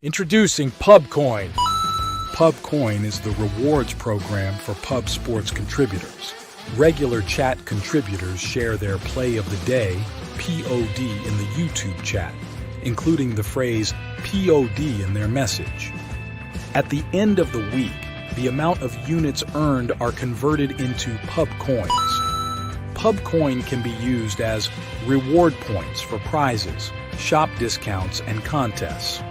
Introducing PubCoin. PubCoin is the rewards program for pub sports contributors. Regular chat contributors share their play of the day, POD, in the YouTube chat, including the phrase POD in their message. At the end of the week, the amount of units earned are converted into PubCoins. PubCoin can be used as reward points for prizes, shop discounts, and contests.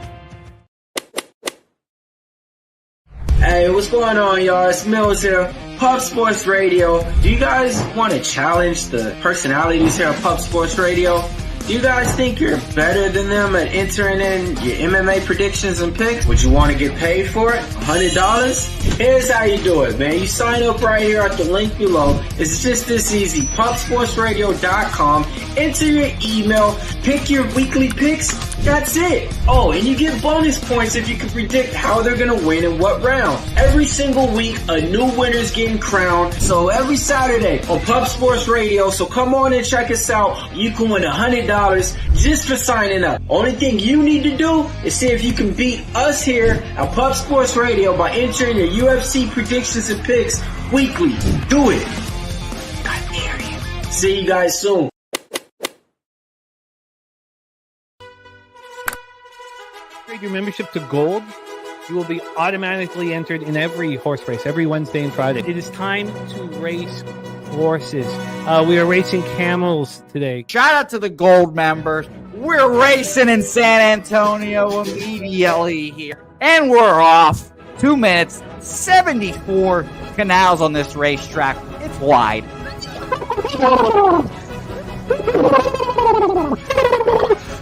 Hey, what's going on, y'all? It's Mills here, Pub Sports Radio. Do you guys want to challenge the personalities here at Pub Sports Radio? Do you guys think you're better than them at entering in your MMA predictions and picks? Would you want to get paid for it? $100? Here's how you do it, man. You sign up right here at the link below. It's just this easy. PubSportsRadio.com. Enter your email. Pick your weekly picks. That's it. Oh, and you get bonus points if you can predict how they're going to win in what round. Every single week, a new winner's getting crowned. So every Saturday on Pub Sports Radio. So come on and check us out. You can win $100 just for signing up. Only thing you need to do is see if you can beat us here at Pub Sports Radio by entering your UFC predictions and picks weekly. Do it. I dare you. See you guys soon. Upgrade your membership to gold, you will be automatically entered in every horse race, every Wednesday and Friday. It is time to race horses. We are racing camels today. Shout out to the gold members. We're racing in San Antonio immediately here. And we're off. 2 minutes, 74 canals on this racetrack. It's wide.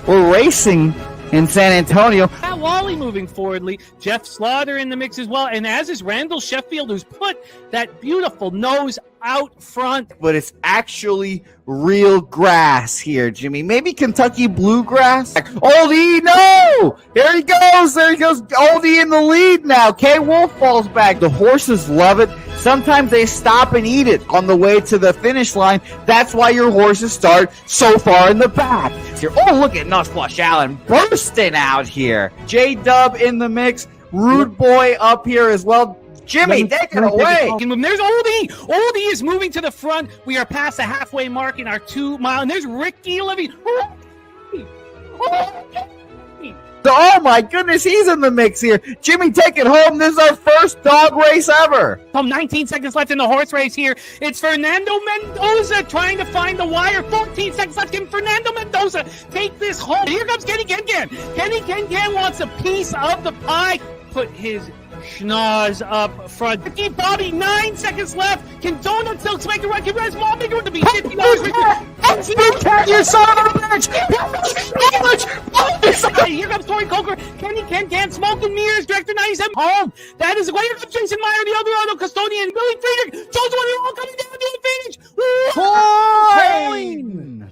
We're racing in San Antonio. Matt Wally moving forwardly. Jeff Slaughter in the mix as well. And as is Randall Sheffield, who's put that beautiful nose out front. But it's actually real grass here, Jimmy. Maybe Kentucky bluegrass. Oldie, no! There he goes. Oldie in the lead now. K. Wolf falls back. The horses love it. Sometimes they stop and eat it on the way to the finish line. That's why your horses start so far in the back. Here. Oh, look at Nussflush Allen bursting out here. J-Dub in the mix. Rude Boy up here as well. Jimmy, take it away. There's Oldie. Oldie is moving to the front. We are past the halfway mark in our 2 mile. And there's Ricky Levy. Oh my goodness, he's in the mix here. Jimmy, take it home. This is our first dog race ever. 19 seconds left in the horse race here. It's Fernando Mendoza trying to find the wire. 14 seconds left. Can Fernando Mendoza take this home? Here comes Kenny Can. Kenny Can wants a piece of the pie. Put his schnoz up front. Ricky Bobby, 9 seconds left. Can Donut Silks make a run? Can Res Mall make a run to be $50? You son of a bitch! Here comes Tori Coker. Kenny Can, Smoke and Mirrors, Director 97. Home. That is a way. Here comes Jason Meyer, the Eldorado Custodian, Billy Friedrich. Jones one all coming down the finish. Coin!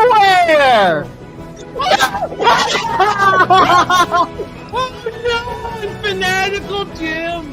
Nowhere! Oh no! Fanatical Jim!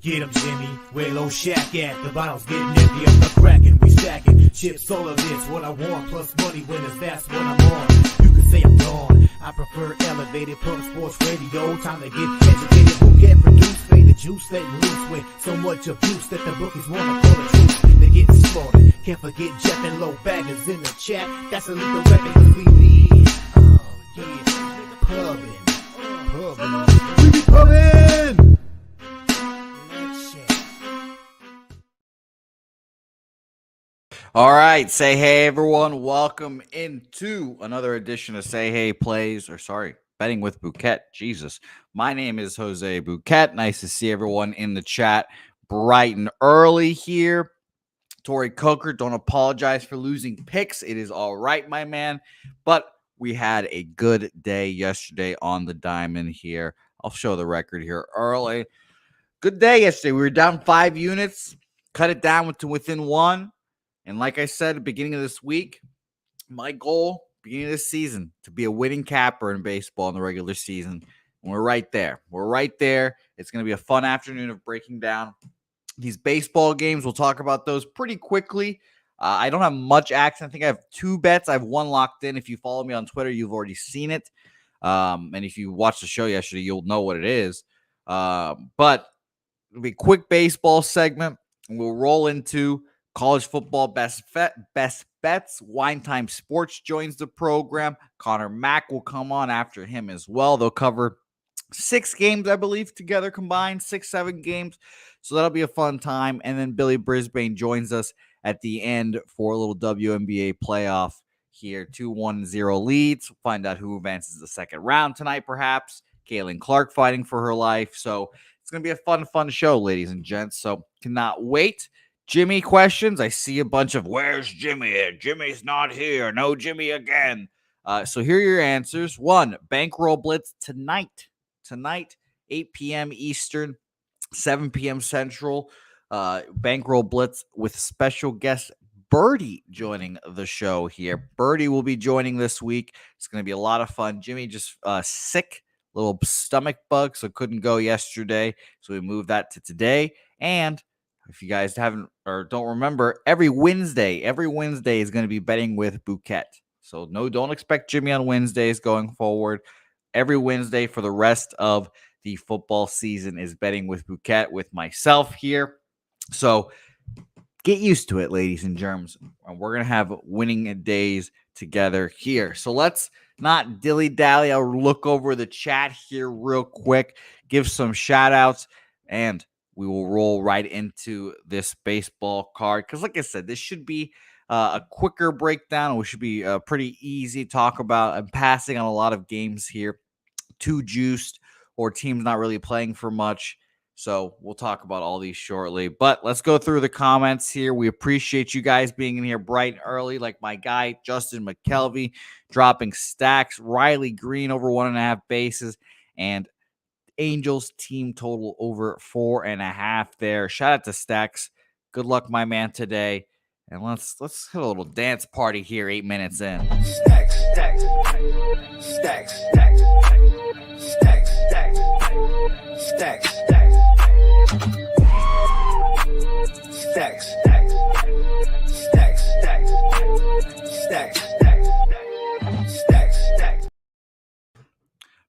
Get 'em, Jimmy, where low shack at? The bottle's getting empty, I'm not cracking, we stacking. Chips, all of this, what I want, plus money winners, that's what I'm on. You can say I'm gone, I prefer elevated Pub Sports Radio. Time to get educated, who can produce, fade the juice, letting loose with so much abuse that the bookies wanna call the truth. They're getting slaughtered, can't forget Jeff and Low Baggers in the chat. That's a legal record, cause we lead. Oh yeah, pubbing. We be pubbing! All right, say hey everyone. Welcome into another edition of Say Hey Plays, Betting with Bouquett. Jesus. My name is Jose Bouquett. Nice to see everyone in the chat bright and early here. Tori Coker, don't apologize for losing picks. It is all right, my man. But we had a good day yesterday on the diamond here. I'll show the record here early. Good day yesterday. We were down 5 units. cut it down to within one. And like I said at the beginning of this week, my goal, beginning of this season, to be a winning capper in baseball in the regular season. And we're right there. We're right there. It's going to be a fun afternoon of breaking down these baseball games. We'll talk about those pretty quickly. I don't have much action. I think I have 2 bets. I have one locked in. If you follow me on Twitter, you've already seen it. And if you watched the show yesterday, you'll know what it is. But it'll be a quick baseball segment. And we'll roll into college football best bets. Wine Time Sports joins the program. Connor Mack will come on after him as well. They'll cover 6 games, I believe, together combined, 6-7 games. So that'll be a fun time. And then Billy Brisbane joins us at the end for a little WNBA playoff here. 2-1-0 leads. We'll find out who advances the second round tonight, perhaps. Kaylin Clark fighting for her life. So it's going to be a fun show, ladies and gents. So cannot wait. Jimmy questions. I see a bunch of, where's Jimmy? Jimmy's not here. No Jimmy again. So here are your answers. 1, Bankroll Blitz tonight, 8 p.m. Eastern, 7 p.m. Central. Bankroll Blitz with special guest Birdie joining the show here. Birdie will be joining this week. It's going to be a lot of fun. Jimmy just sick, little stomach bug, so couldn't go yesterday. So we moved that to today. And if you guys haven't or don't remember, every Wednesday is going to be betting with Bouquett. So no, don't expect Jimmy on Wednesdays going forward. Every Wednesday for the rest of the football season is betting with Bouquet with myself here. So get used to it, ladies and germs. We're going to have winning days together here. So let's not dilly-dally. I'll look over the chat here real quick, give some shout-outs, and we will roll right into this baseball card. Because like I said, this should be a quicker breakdown. We should be pretty easy to talk about. I'm passing on a lot of games here. Too juiced or teams not really playing for much. So we'll talk about all these shortly. But let's go through the comments here. We appreciate you guys being in here bright and early, like my guy, Justin McKelvey, dropping stacks. Riley Green over 1.5 bases. And Angels team total over 4.5 there. Shout out to Stacks. Good luck, my man, today. And let's hit a little dance party here 8 minutes in. Stacks, stacks, stacks, stacks, stacks, stacks, stacks, stacks, stacks, stacks, stacks, stacks, stacks.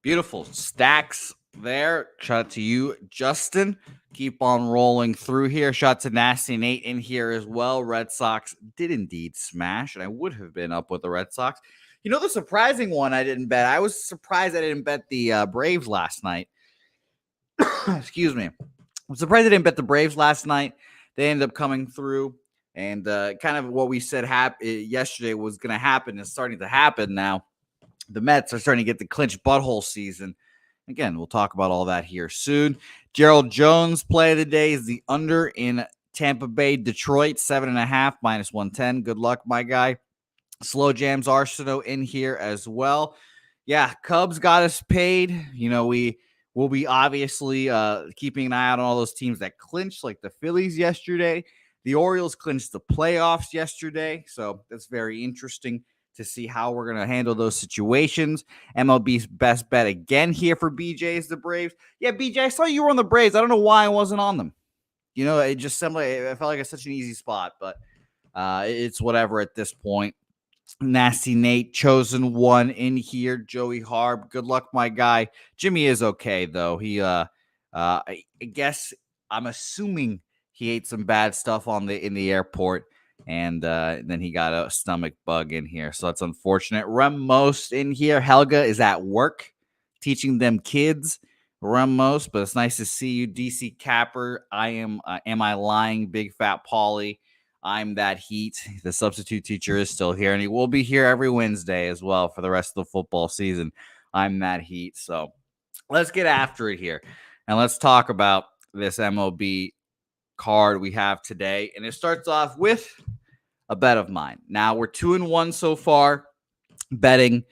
Beautiful stacks there. Shout out to you, Justin. Keep on rolling through here. Shout out to Nasty Nate in here as well. Red Sox did indeed smash, and I would have been up with the Red Sox. You know, the surprising one I didn't bet. I was surprised I didn't bet the Braves last night. Excuse me. I'm surprised I didn't bet the Braves last night. They ended up coming through, and kind of what we said yesterday was going to happen is starting to happen now. The Mets are starting to get the clinch butthole season. Again, we'll talk about all that here soon. Gerald Jones play of the day is the under in Tampa Bay, Detroit, 7.5 -110. Good luck, my guy. Slow Jams Arsenault in here as well. Yeah, Cubs got us paid. You know, we will be obviously keeping an eye out on all those teams that clinched, like the Phillies yesterday. The Orioles clinched the playoffs yesterday, so that's very interesting to see how we're going to handle those situations. MLB's best bet again here for BJ is the Braves. Yeah, BJ, I saw you were on the Braves. I don't know why I wasn't on them. You know, it just seemed like it felt like it's such an easy spot, but it's whatever at this point. Nasty Nate, chosen one in here. Joey Harb, good luck, my guy. Jimmy is okay, though. He, I guess, I'm assuming he ate some bad stuff in the airport. And then he got a stomach bug in here. So that's unfortunate. Rem Most in here. Helga is at work teaching them kids. Rem Most, but it's nice to see you. DC Capper. Am I lying? Big Fat Polly. I'm that heat. The substitute teacher is still here, and he will be here every Wednesday as well for the rest of the football season. I'm that heat. So let's get after it here. And let's talk about this MLB card we have today. And it starts off with a bet of mine. Now we're 2-1 so far, betting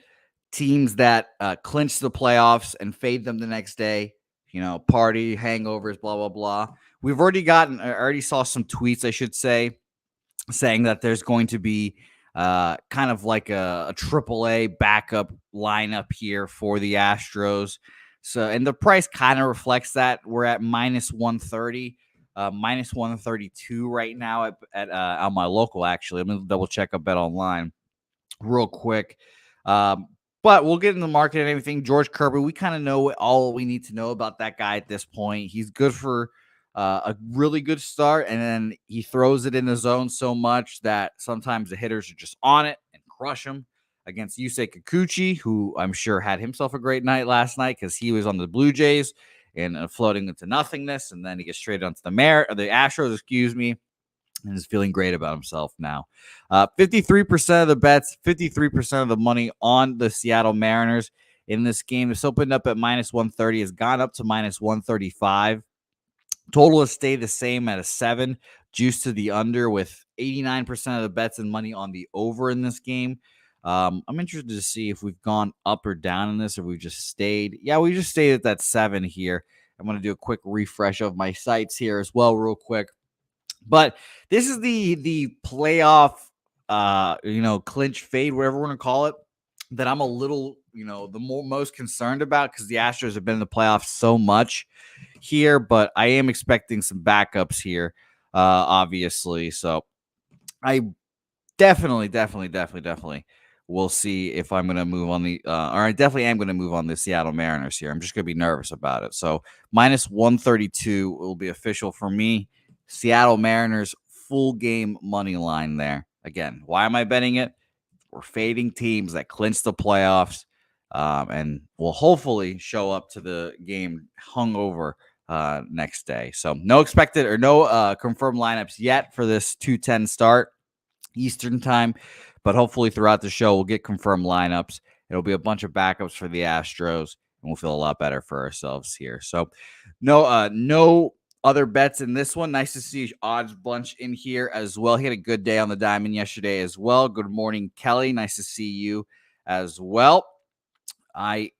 teams that clinch the playoffs and fade them the next day. You know, party, hangovers, blah, blah, blah. We've already gotten, I already saw some tweets, I should say, saying that there's going to be kind of like a AAA backup lineup here for the Astros. So, and the price kind of reflects that. We're at minus 130, minus 132 right now at on my local. Actually, let me double check a bet online real quick. But we'll get in the market and everything. George Kirby, we kind of know all we need to know about that guy at this point. He's good for a really good start, and then he throws it in the zone so much that sometimes the hitters are just on it and crush him. Against Yusei Kikuchi, who I'm sure had himself a great night last night because he was on the Blue Jays and floating into nothingness, and then he gets traded onto the Astros, excuse me, and is feeling great about himself now. 53% of the bets, 53% of the money on the Seattle Mariners in this game. This opened up at minus 130, has gone up to minus 135. Total has stayed the same at a 7, juice to the under, with 89% of the bets and money on the over in this game. I'm interested to see if we've gone up or down in this, or we've just stayed. Yeah, we just stayed at that 7 here. I'm going to do a quick refresh of my sites here as well real quick. But this is the playoff, clinch fade, whatever we're going to call it, that I'm a little, the most concerned about, because the Astros have been in the playoffs so much here. But I am expecting some backups here, obviously. So I definitely will see if I'm going to move on or I definitely am going to move on the Seattle Mariners here. I'm just going to be nervous about it. So minus 132 will be official for me. Seattle Mariners full game money line there. Again, why am I betting it? We're fading teams that clinch the playoffs and will hopefully show up to the game hungover next day. So no expected or no confirmed lineups yet for this 2:10 start Eastern time, but hopefully throughout the show we'll get confirmed lineups. It'll be a bunch of backups for the Astros, and we'll feel a lot better for ourselves here. So no other bets in this one. Nice to see Odds Bunch in here as well. He had a good day on the diamond yesterday as well. Good morning, Kelly. Nice to see you as well. I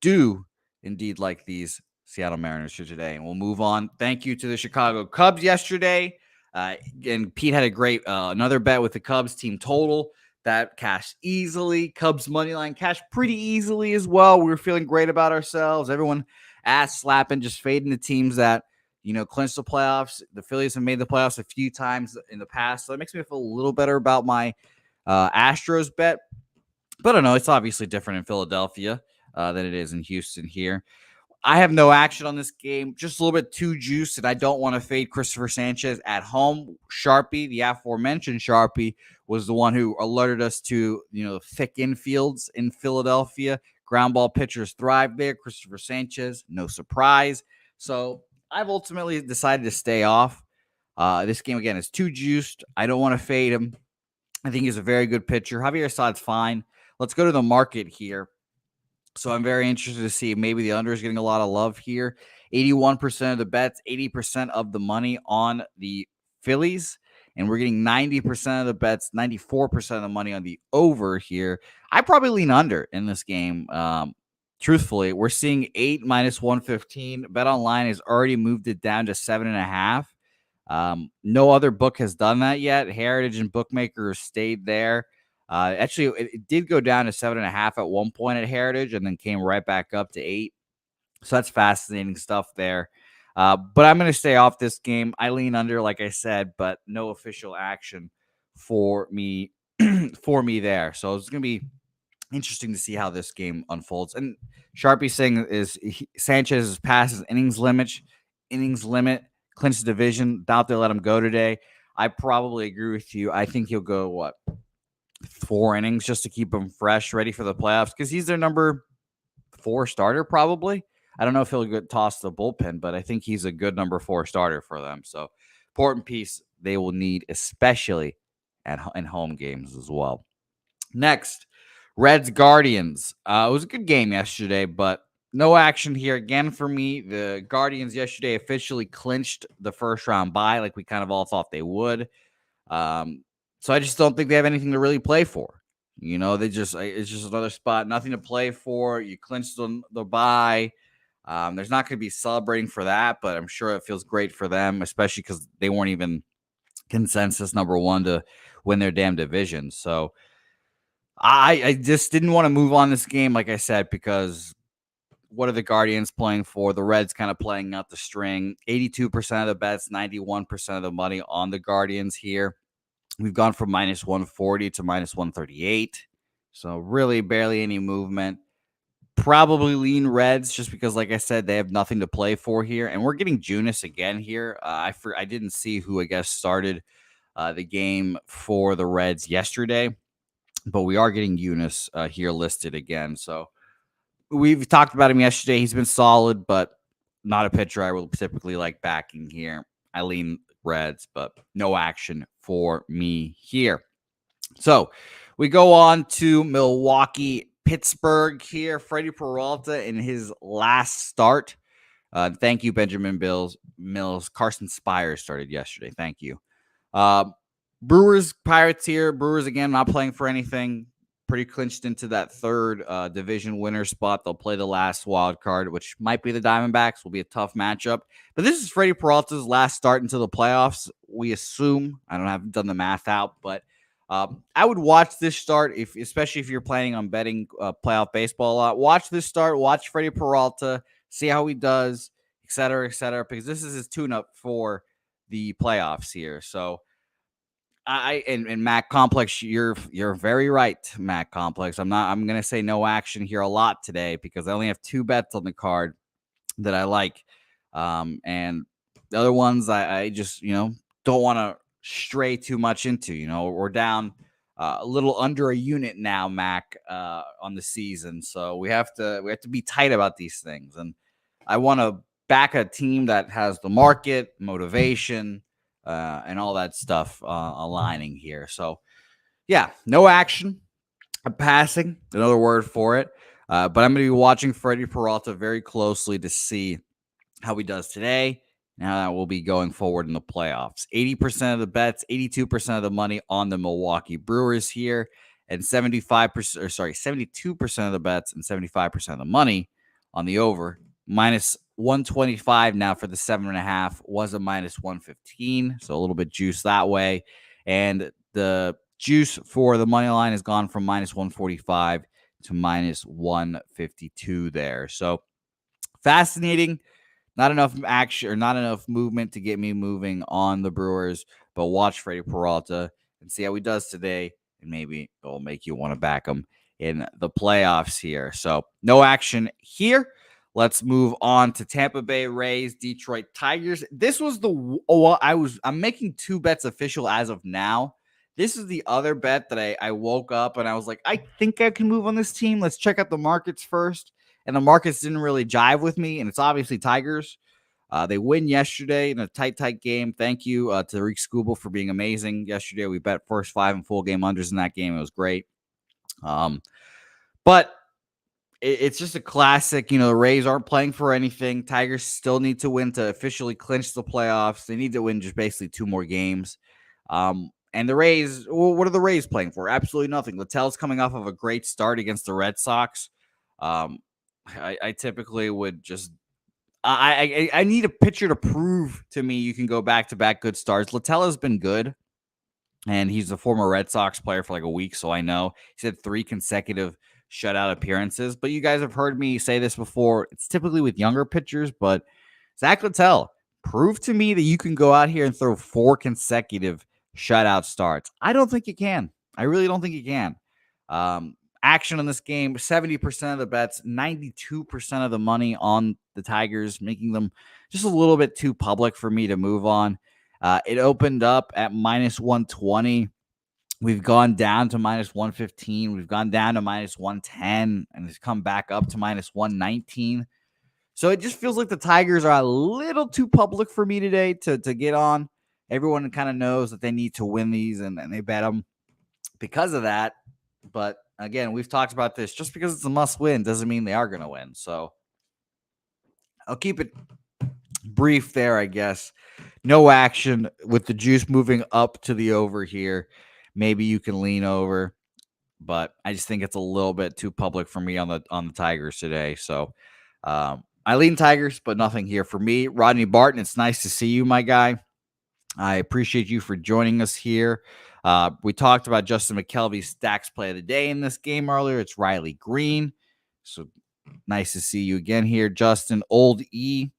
do indeed like these Seattle Mariners for today, and we'll move on. Thank you to the Chicago Cubs yesterday. And Pete had a great another bet with the Cubs team total that cashed easily. Cubs money line cashed pretty easily as well. We were feeling great about ourselves. Everyone ass slapping, just fading the teams that clinch the playoffs. The Phillies have made the playoffs a few times in the past, so that makes me feel a little better about my Astros bet. But I don't know. It's obviously different in Philadelphia than it is in Houston here. I have no action on this game, just a little bit too juiced, and I don't want to fade Christopher Sanchez at home. Sharpie, the aforementioned Sharpie, was the one who alerted us to, thick infields in Philadelphia. Ground ball pitchers thrive there. Christopher Sanchez, no surprise. So I've ultimately decided to stay off. This game, again, is too juiced. I don't want to fade him. I think he's a very good pitcher. Javier Assad's fine. Let's go to the market here. So I'm very interested to see maybe the under is getting a lot of love here. 81% of the bets, 80% of the money on the Phillies. And we're getting 90% of the bets, 94% of the money on the over here. I probably lean under in this game. Truthfully, we're seeing 8 minus 115. Bet Online has already moved it down to 7.5. No other book has done that yet. Heritage and Bookmaker stayed there. Actually, it did go down to 7.5 at one point at Heritage and then came right back up to 8. So that's fascinating stuff there. But I'm going to stay off this game. I lean under, like I said, but no official action for me there. So it's going to be interesting to see how this game unfolds. And Sharpie saying Sanchez's passes innings limit, clinch the division. Doubt they let him go today. I probably agree with you. I think he'll go 4 innings just to keep him fresh, ready for the playoffs, because he's their number 4 starter probably. I don't know if he'll get tossed to the bullpen, but I think he's a good number 4 starter for them. So important piece they will need, especially in home games as well. Next, Reds Guardians. It was a good game yesterday, but no action here again for me. The Guardians yesterday officially clinched the first round bye, like we kind of all thought they would. So I just don't think they have anything to really play for. It's just another spot, nothing to play for. You clinched the bye. There's not going to be celebrating for that, but I'm sure it feels great for them, especially because they weren't even consensus number one to win their damn division. So I just didn't want to move on this game, like I said, because what are the Guardians playing for? The Reds kind of playing out the string. 82% of the bets, 91% of the money on the Guardians here. We've gone from minus 140 to minus 138. So really barely any movement. Probably lean Reds just because, like I said, they have nothing to play for here. And we're getting Junis again here. I didn't see who, I guess, started the game for the Reds yesterday. But we are getting Eunice here listed again. So we've talked about him yesterday. He's been solid, but not a pitcher I will typically like backing here. I lean Reds, but no action for me here. So we go on to Milwaukee, Pittsburgh here. Freddie Peralta in his last start. Thank you, Benjamin Mills. Carson Spires started yesterday. Thank you. Brewers, Pirates here. Brewers, again, not playing for anything. Pretty clinched into that third division winner spot. They'll play the last wild card, which might be the Diamondbacks. Will be a tough matchup. But this is Freddie Peralta's last start into the playoffs. We assume. I haven't done the math out, but I would watch this start, especially if you're planning on betting playoff baseball a lot. Watch this start. Watch Freddie Peralta. See how he does, et cetera, because this is his tune-up for the playoffs here. So and Mac Complex, you're very right, Mac Complex. I'm gonna say no action here a lot today because I only have 2 bets on the card that I like. And the other ones I just don't want to stray too much into. We're down a little under a unit now, Mac, on the season. So we have to be tight about these things. And I want to back a team that has the market, motivation, and all that stuff aligning here. So, yeah, no action. I'm passing, another word for it. But I'm going to be watching Freddie Peralta very closely to see how he does today and how that will be going forward in the playoffs. 80% of the bets, 82% of the money on the Milwaukee Brewers here, and 72% of the bets and 75% of the money on the over. Minus 125 now for the 7.5 was a minus 115, so a little bit juice that way. And the juice for the money line has gone from minus 145 to minus 152 there. So fascinating. Not enough action or not enough movement to get me moving on the Brewers, but watch Freddie Peralta and see how he does today, and maybe it will make you want to back him in the playoffs here. So no action here. Let's move on to Tampa Bay Rays, Detroit Tigers. This was I'm making 2 bets official as of now. This is the other bet that I woke up and I was like, I think I can move on this team. Let's check out the markets first. And the markets didn't really jive with me, and it's obviously Tigers. They win yesterday in a tight game. Thank you to Rick Scooble for being amazing yesterday. We bet first 5 and full game unders in that game. It was great. But it's just a classic. The Rays aren't playing for anything. Tigers still need to win to officially clinch the playoffs. They need to win just basically 2 more games. And the Rays, what are the Rays playing for? Absolutely nothing. Littell's coming off of a great start against the Red Sox. I typically would just I need a pitcher to prove to me you can go back-to-back good starts. Littell has been good, and he's a former Red Sox player for like a week, so I know. He's had 3 consecutive shutout appearances, but you guys have heard me say this before. It's typically with younger pitchers, but Zach Littell, prove to me that you can go out here and throw 4 consecutive shutout starts. I don't think you can. I really don't think you can. Action in this game, 70% of the bets, 92% of the money on the Tigers, making them just a little bit too public for me to move on. It opened up at minus 120. We've gone down to minus 115. We've gone down to minus 110, and it's come back up to minus 119. So it just feels like the Tigers are a little too public for me today to get on. Everyone kind of knows that they need to win these, and they bet them because of that. But again, we've talked about this. Just because it's a must win doesn't mean they are going to win. So I'll keep it brief there, I guess. No action with the juice moving up to the over here. Maybe you can lean over, but I just think it's a little bit too public for me on the Tigers today. So I lean Tigers, but nothing here for me. Rodney Barton, it's nice to see you, my guy. I appreciate you for joining us here. We talked about Justin McKelvey's stacks play of the day in this game earlier. It's Riley Green. So nice to see you again here, Justin. Old E,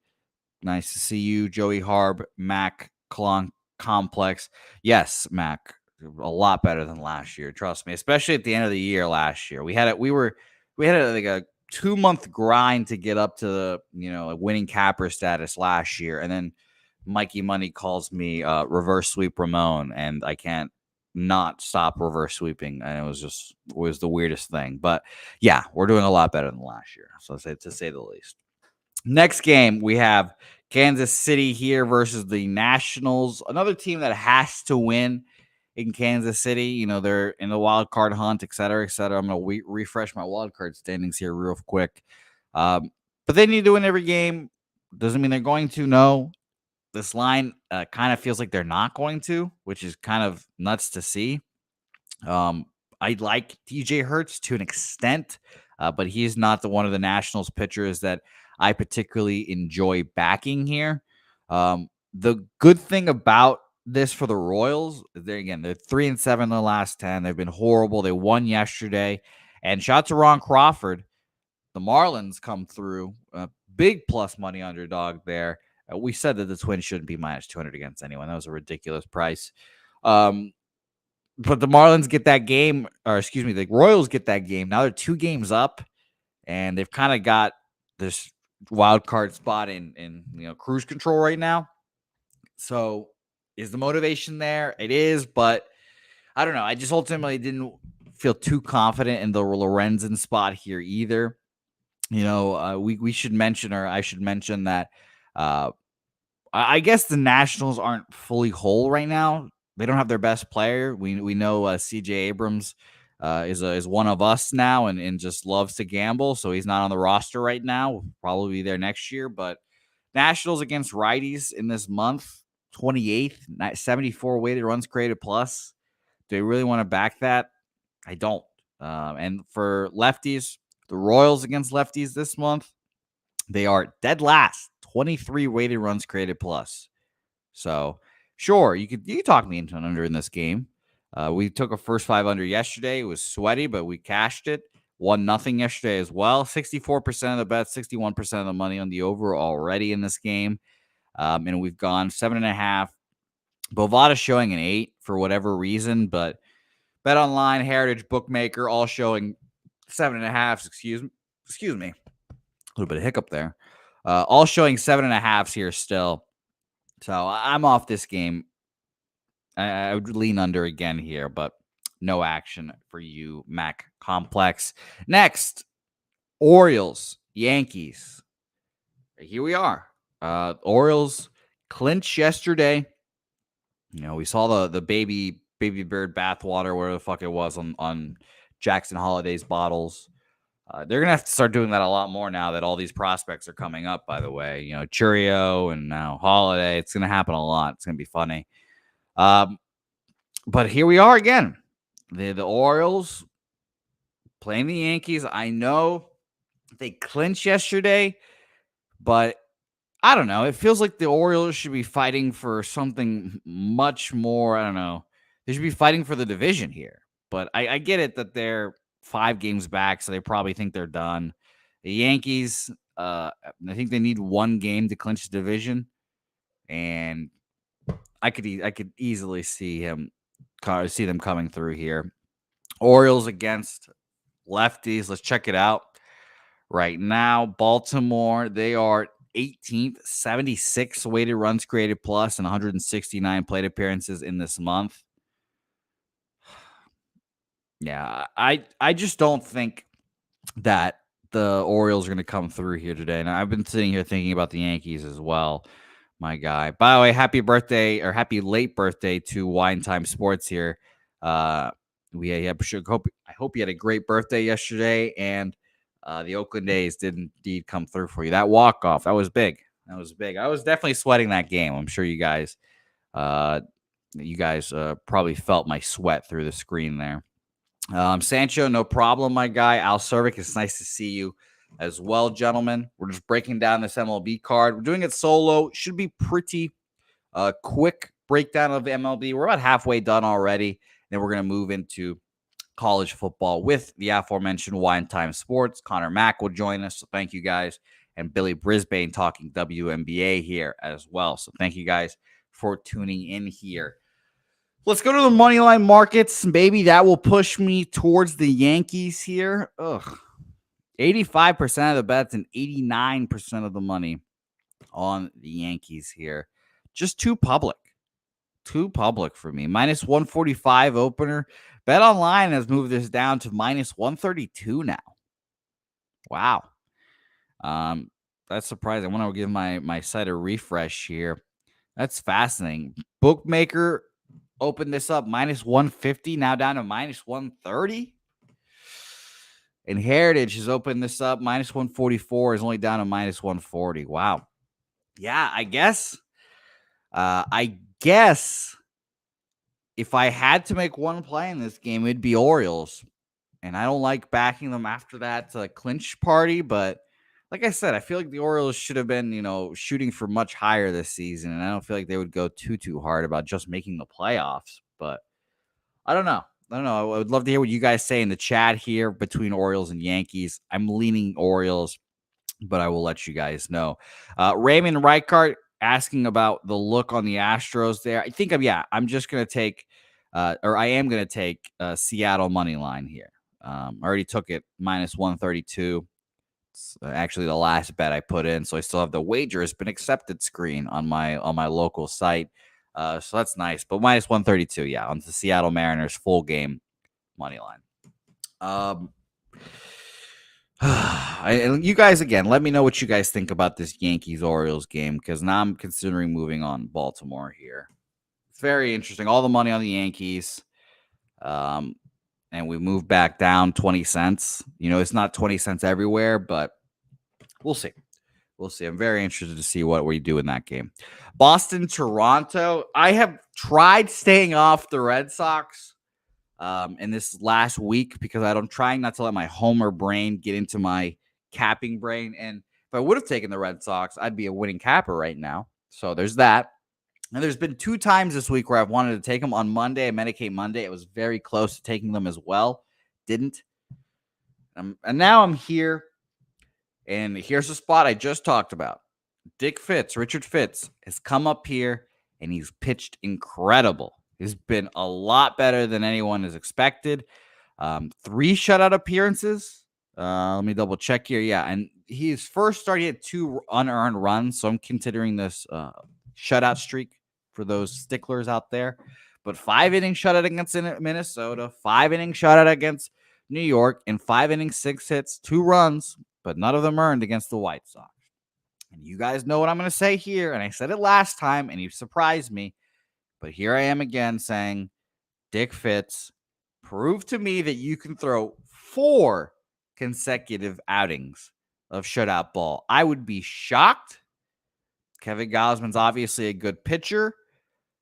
nice to see you. Joey Harb, Mac Clonk Complex. Yes, Mac, a lot better than last year. Trust me, especially at the end of the year last year. We had like a 2-month grind to get up to the a winning capper status last year, and then Mikey Money calls me reverse sweep Ramon, and I can't not stop reverse sweeping, and it was the weirdest thing. But yeah, we're doing a lot better than last year, so to say the least. Next game, we have Kansas City here versus the Nationals, another team that has to win in Kansas City. They're in the wild card hunt, et cetera, et cetera. I'm going to refresh my wild card standings here real quick. But they need to win every game. Doesn't mean they're going to, no. This line kind of feels like they're not going to, which is kind of nuts to see. I like DJ Hertz to an extent, but he's not one of the Nationals pitchers that I particularly enjoy backing here. The good thing about this for the Royals, they're 3-7 in the last 10. They've been horrible. They won yesterday. And shout out to Ron Crawford. The Marlins come through. Big plus money underdog there. We said that the Twins shouldn't be minus 200 against anyone. That was a ridiculous price. But the Marlins get that game, the Royals get that game. Now they're 2 games up, and they've kind of got this wild card spot in cruise control right now. So is the motivation there? It is, but I don't know. I just ultimately didn't feel too confident in the Lorenzen spot here either. We should mention, or I should mention that I guess the Nationals aren't fully whole right now. They don't have their best player. We know CJ Abrams is one of us now and just loves to gamble, so he's not on the roster right now. Will probably be there next year. But Nationals against righties in this month, 28th, 74 weighted runs created plus. Do they really want to back that? I don't. And for lefties, the Royals against lefties this month, they are dead last, 23 weighted runs created plus. So sure, you could talk me into an under in this game. We took a first 5 under yesterday. It was sweaty, but we cashed it. 1-0 yesterday as well. 64% of the bets, 61% of the money on the over already in this game. And we've gone 7.5. Bovada showing an 8 for whatever reason, but Bet Online, Heritage, Bookmaker, all showing 7.5. Excuse me. A little bit of hiccup there. All showing 7.5 here still. So I'm off this game. I would lean under again here, but no action for you, Mac Complex. Next, Orioles, Yankees. Here we are. Orioles clinch yesterday. We saw the baby bird bathwater, whatever the fuck it was, on Jackson Holiday's bottles. They're going to have to start doing that a lot more now that all these prospects are coming up, by the way. Churio and now Holiday. It's going to happen a lot. It's going to be funny. But here we are again. The Orioles playing the Yankees. I know they clinched yesterday, but I don't know. It feels like the Orioles should be fighting for something much more. I don't know. They should be fighting for the division here. But I get it that they're 5 games back, so they probably think they're done. The Yankees, I think they need 1 game to clinch the division, and I could easily see them coming through here. Orioles against lefties. Let's check it out right now. Baltimore, they are 18th, 76 weighted runs created plus and 169 plate appearances in this month. Yeah, I just don't think that the Orioles are going to come through here today. And I've been sitting here thinking about the Yankees as well, my guy. By the way, happy birthday or happy late birthday to Wine Time Sports here. I hope you had a great birthday yesterday, and the Oakland A's did indeed come through for you. That walk-off, that was big. I was definitely sweating that game. I'm sure you guys probably felt my sweat through the screen there. Sancho, no problem, my guy. Al Cervic, it's nice to see you. as well, gentlemen. We're just breaking down this MLB card. We're doing it solo. Should be pretty quick breakdown of the MLB. We're about halfway done already. Then we're going to move into college football with the aforementioned Wine Time Sports. Connor Mack will join us. So thank you guys. And Billy Brisbane talking WNBA here as well. So thank you guys for tuning in here. Let's go to the money line markets. Maybe that will push me towards the Yankees here. 85% of the bets and 89% of the money on the Yankees here. Just too public. Too public for me. Minus 145 opener. Bet Online has moved this down to minus 132 now. Wow. That's surprising. I want to give my site a refresh here. That's fascinating. Bookmaker opened this up minus 150, now down to minus 130. And Heritage has opened this up minus 144, is only down to minus 140. Wow. Yeah, I guess if I had to make one play in this game, it'd be Orioles. And I don't like backing them after that clinch party. But like I said, I feel like the Orioles should have been, shooting for much higher this season. And I don't feel like they would go too hard about just making the playoffs. But I don't know. I would love to hear what you guys say in the chat here between Orioles and Yankees. I'm leaning Orioles, but I will let you guys know. Raymond Reichart asking about the look on the Astros there. I think I'm just going to take, I am going to take Seattle money line here. I already took it minus 132. It's actually the last bet I put in, so I still have the wager has been accepted screen on my local site. So that's nice. But minus 132, on the Seattle Mariners full game money line. And you guys, again, let me know what you guys think about this Yankees-Orioles game, because now I'm considering moving on Baltimore here. It's very interesting. All the money on the Yankees. And we move back down 20 cents. It's not 20 cents everywhere, but we'll see. We'll see. I'm very interested to see what we do in that game. Boston, Toronto. I have tried staying off the Red Sox in this last week because I'm trying not to let my homer brain get into my capping brain. And if I would have taken the Red Sox, I'd be a winning capper right now. So there's that. And there's been 2 times this week where I've wanted to take them on Monday, Medicate Monday. It was very close to taking them as well. Didn't. And now I'm here. And here's the spot I just talked about. Richard Fitz, has come up here and he's pitched incredible. He's been a lot better than anyone has expected. 3 shutout appearances. Let me double check here. Yeah, and his first start, he had 2 unearned runs. So I'm considering this shutout streak for those sticklers out there. But 5-inning shutout against Minnesota, 5-inning shutout against New York, and 5 innings, 6 hits, 2 runs, but none of them earned against the White Sox. And you guys know what I'm going to say here, and I said it last time, and you surprised me. But here I am again saying, Dick Fitz, prove to me that you can throw 4 consecutive outings of shutout ball. I would be shocked. Kevin Gausman's obviously a good pitcher.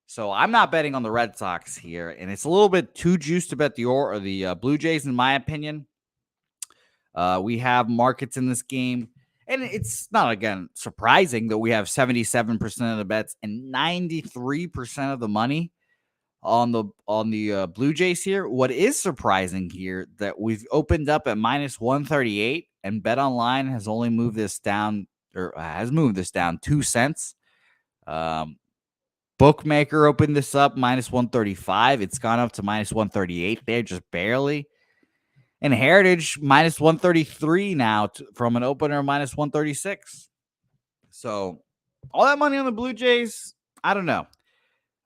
So I'm not betting on the Red Sox here. And it's a little bit too juiced to bet the Blue Jays, in my opinion. We have markets in this game. And it's not, again, surprising that we have 77% of the bets and 93% of the money on the Blue Jays here. What is surprising here that we've opened up at minus 138 and Bet Online has only moved this down, or has moved this down 2 cents. Bookmaker opened this up minus 135. It's gone up to minus 138 there, just barely. And Heritage minus 133 now from an opener of minus 136. So all that money on the Blue Jays, I don't know.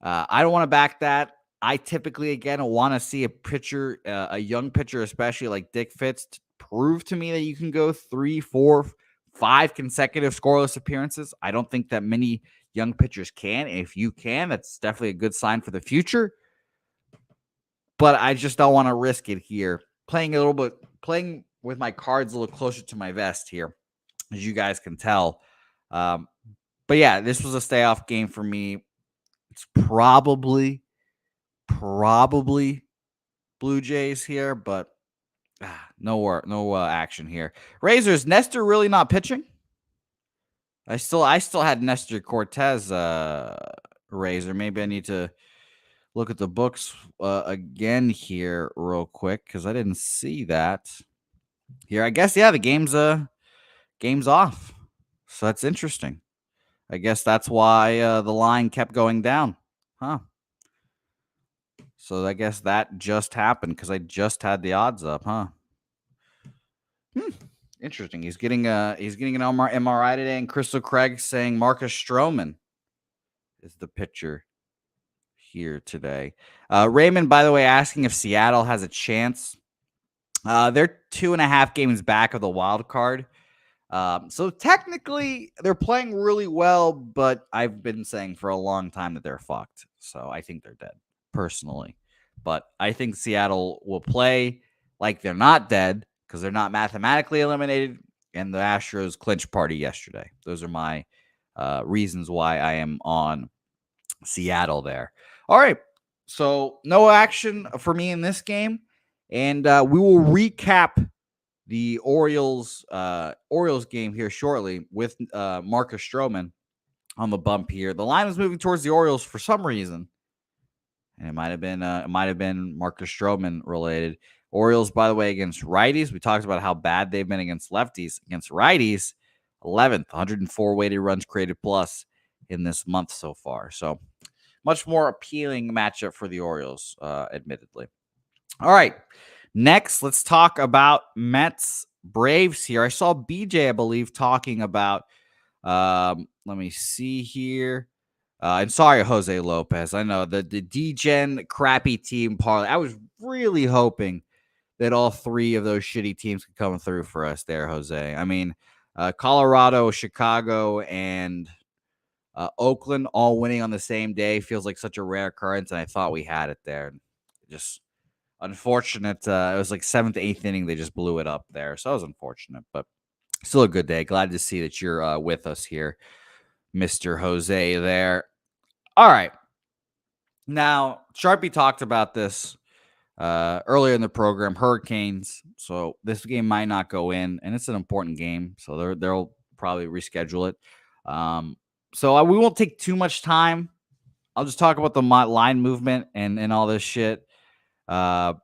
I don't want to back that. I typically, again, want to see a pitcher, a young pitcher, especially like Dick Fitz, to prove to me that you can go 3, 4, 5 consecutive scoreless appearances. I don't think that many young pitchers can. If you can, that's definitely a good sign for the future. But I just don't want to risk it here. Playing with my cards a little closer to my vest here, as you guys can tell. But yeah, this was a stay off game for me. It's probably Blue Jays here, but No action here. Razors, Nestor really not pitching? I still had Nestor Cortez Razor. Maybe I need to look at the books again here real quick because I didn't see that here. I guess the game's off, so that's interesting. I guess that's why the line kept going down, huh? So I guess that just happened because I just had the odds up, huh? Interesting. He's getting an MRI today, and Crystal Craig saying Marcus Stroman is the pitcher here today. Raymond, by the way, asking if Seattle has a chance. They're 2.5 games back of the wild card. So technically they're playing really well, but I've been saying for a long time that they're fucked. So I think they're dead personally, but I think Seattle will play like they're not dead because they're not mathematically eliminated. And the Astros clinch party yesterday. Those are my reasons why I am on Seattle there. All right. So no action for me in this game. And we will recap the Orioles game here shortly with Marcus Stroman on the bump here. The line was moving towards the Orioles for some reason, and it might have been Marcus Stroman related. Orioles, by the way, against righties. We talked about how bad they've been against lefties. Against righties, 11th, 104 weighted runs created plus in this month so far. So much more appealing matchup for the Orioles, admittedly. All right. Next, let's talk about Mets Braves here. I saw BJ, I believe, talking about, let me see here. And sorry, Jose Lopez. I know the D-Gen crappy team parlay. I was really hoping that all three of those shitty teams could come through for us there, Jose. I mean, Colorado, Chicago, and Oakland all winning on the same day feels like such a rare occurrence, and I thought we had it there. Just unfortunate. It was like 7th, 8th inning. They just blew it up there. So it was unfortunate, but still a good day. Glad to see that you're with us here, Mr. Jose there. All right. Now, Sharpie talked about this earlier in the program, hurricanes. So this game might not go in, and it's an important game. So they'll probably reschedule it. So we won't take too much time. I'll just talk about the line movement and all this shit. 84%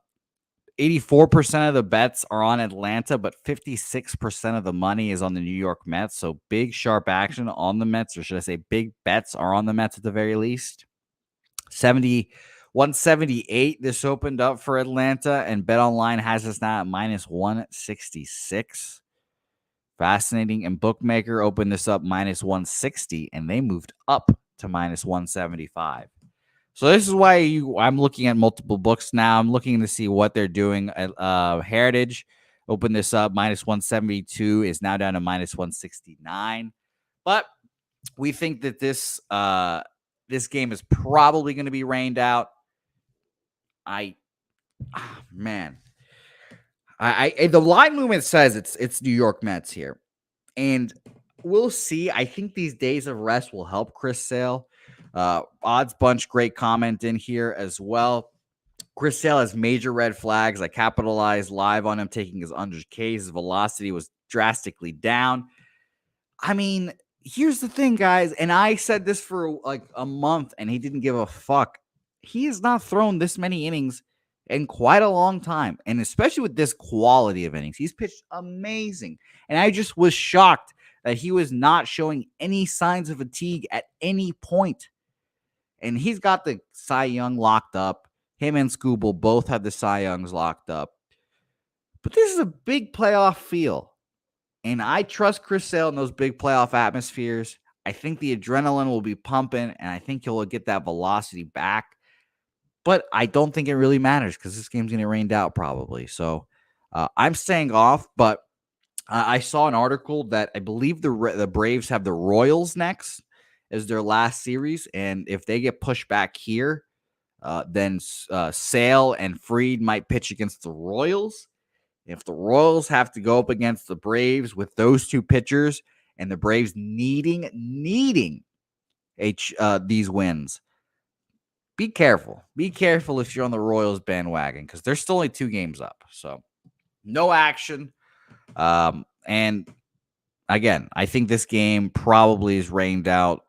of the bets are on Atlanta, but 56% of the money is on the New York Mets. So big, sharp action on the Mets, or should I say big bets are on the Mets at the very least. 178 this opened up for Atlanta, and BetOnline has us now at minus 166. Fascinating. And Bookmaker opened this up minus 160, and they moved up to minus 175. So this is why I'm looking at multiple books now. I'm looking to see what they're doing. Heritage opened this up minus 172, is now down to minus 169. But we think that this game is probably going to be rained out. The line movement says it's New York Mets here, and we'll see. I think these days of rest will help Chris Sale. Odds Bunch, great comment in here as well. Chris Sale has major red flags. I capitalized live on him taking his unders Ks. His velocity was drastically down. I mean, here's the thing, guys, and I said this for like a month, and he didn't give a fuck. He has not thrown this many innings in quite a long time, and especially with this quality of innings. He's pitched amazing, and I just was shocked that he was not showing any signs of fatigue at any point. And he's got the Cy Young locked up. Him and Scooble both have the Cy Youngs locked up. But this is a big playoff feel. And I trust Chris Sale in those big playoff atmospheres. I think the adrenaline will be pumping, and I think he'll get that velocity back. But I don't think it really matters because this game's going to rain out probably. So I'm staying off. But I saw an article that I believe the Braves have the Royals next as their last series. And if they get pushed back here, then Sale and Fried might pitch against the Royals. If the Royals have to go up against the Braves with those two pitchers and the Braves needing these wins, be careful. Be careful if you're on the Royals bandwagon because they're still only 2 games up. So No action. And again, I think this game probably is rained out.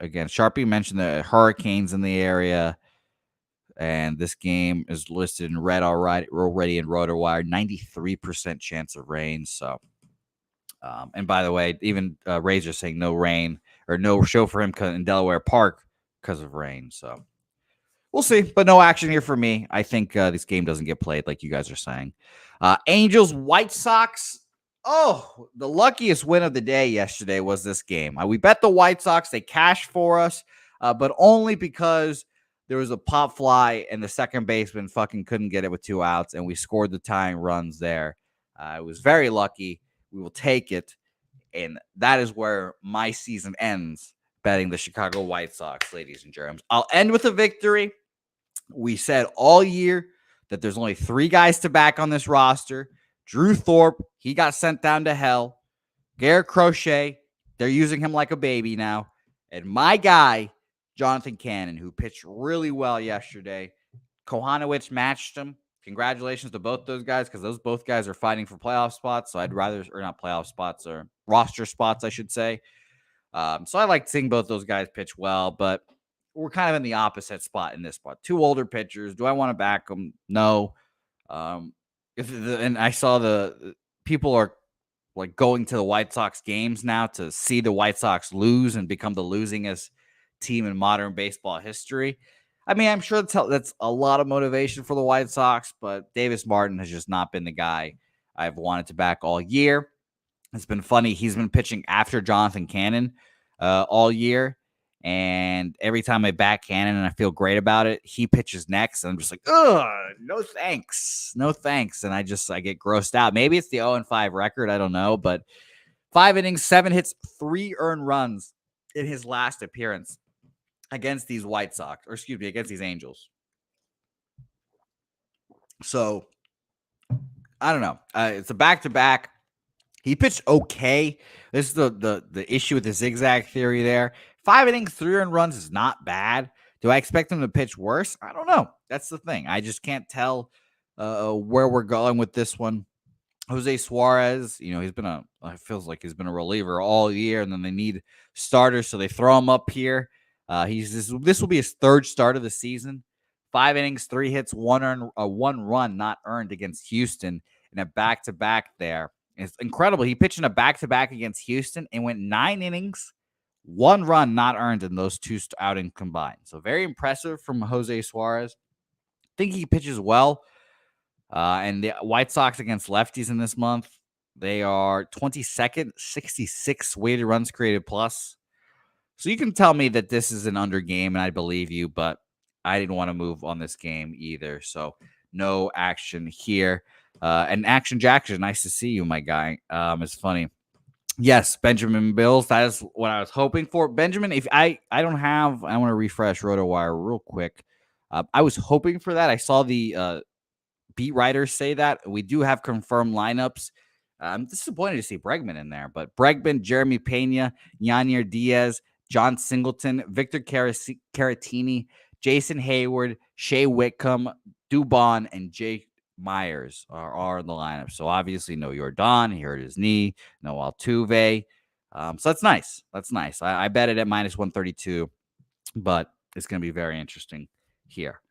Again, Sharpie mentioned the hurricanes in the area, and this game is listed in red already in RotoWire. 93% chance of rain. So, and by the way, even Razor saying no rain or no show for him in Delaware Park because of rain. So we'll see, but no action here for me. I think this game doesn't get played like you guys are saying. Angels, White Sox. Oh, the luckiest win of the day yesterday was this game. We bet the White Sox. They cashed for us, but only because there was a pop fly and the second baseman fucking couldn't get it with 2 outs, and we scored the tying runs there. It was very lucky. We will take it, and that is where my season ends, betting the Chicago White Sox, ladies and germs. I'll end with a victory. We said all year that there's only 3 guys to back on this roster. Drew Thorpe, he got sent down to hell. Garrett Crochet, they're using him like a baby now. And my guy, Jonathan Cannon, who pitched really well yesterday. Kohanowicz matched him. Congratulations to both those guys, because both guys are fighting for playoff spots. So I'd rather, or not playoff spots, or roster spots, I should say. So I like seeing both those guys pitch well, but we're kind of in the opposite spot in this spot. 2 older pitchers. Do I want to back them? No. And I saw the people are like going to the White Sox games now to see the White Sox lose and become the losingest team in modern baseball history. I mean, I'm sure that's a lot of motivation for the White Sox, but Davis Martin has just not been the guy I've wanted to back all year. It's been funny. He's been pitching after Jonathan Cannon all year. And every time I back Cannon and I feel great about it, he pitches next. And I'm just like, ugh, no thanks. No thanks. And I get grossed out. Maybe it's the 0-5 record. I don't know. But 5 innings, 7 hits, 3 earned runs in his last appearance against these White Sox, or excuse me, against these Angels. So, I don't know. It's a back-to-back. He pitched okay. This is the issue with the zigzag theory there. 5 innings, 3 earned runs is not bad. Do I expect him to pitch worse? I don't know. That's the thing. I just can't tell where we're going with this one. Jose Suarez, it feels like he's been a reliever all year, and then they need starters, so they throw him up here. This will be his 3rd start of the season. 5 innings, 3 hits, 1 run not earned against Houston in a back-to-back there. It's incredible. He pitched in a back-to-back against Houston and went 9 innings, 1 run not earned in those 2 outings combined. So very impressive from Jose Suarez. I think he pitches well. And the White Sox against lefties in this month, they are 22nd, 66 weighted runs created plus. So you can tell me that this is an under game, and I believe you, but I didn't want to move on this game either. So no action here. And Action Jackson, nice to see you, my guy. It's funny. Yes, Benjamin Bills. That is what I was hoping for. Benjamin, if I want to refresh RotoWire real quick. I was hoping for that. I saw the beat writers say that. We do have confirmed lineups. I'm disappointed to see Bregman in there, but Bregman, Jeremy Pena, Yanir Diaz, John Singleton, Victor Caratini, Jason Hayward, Shea Whitcomb, Dubon, and Jake Myers are in the lineup. So obviously no Jordan. He hurt his knee. No Altuve. So that's nice. That's nice. I bet it at -132, but it's going to be very interesting here.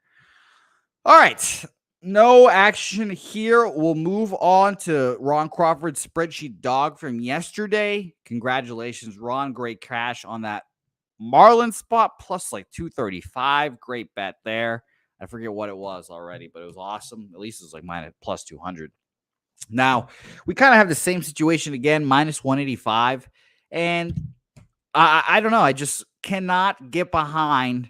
All right. No action here. We'll move on to Ron Crawford's spreadsheet dog from yesterday. Congratulations, Ron. Great cash on that Marlins spot, plus like 235. Great bet there. I forget what it was already, but it was awesome. At least it was like plus 200. Now, we kind of have the same situation again, -185. And I don't know. I just cannot get behind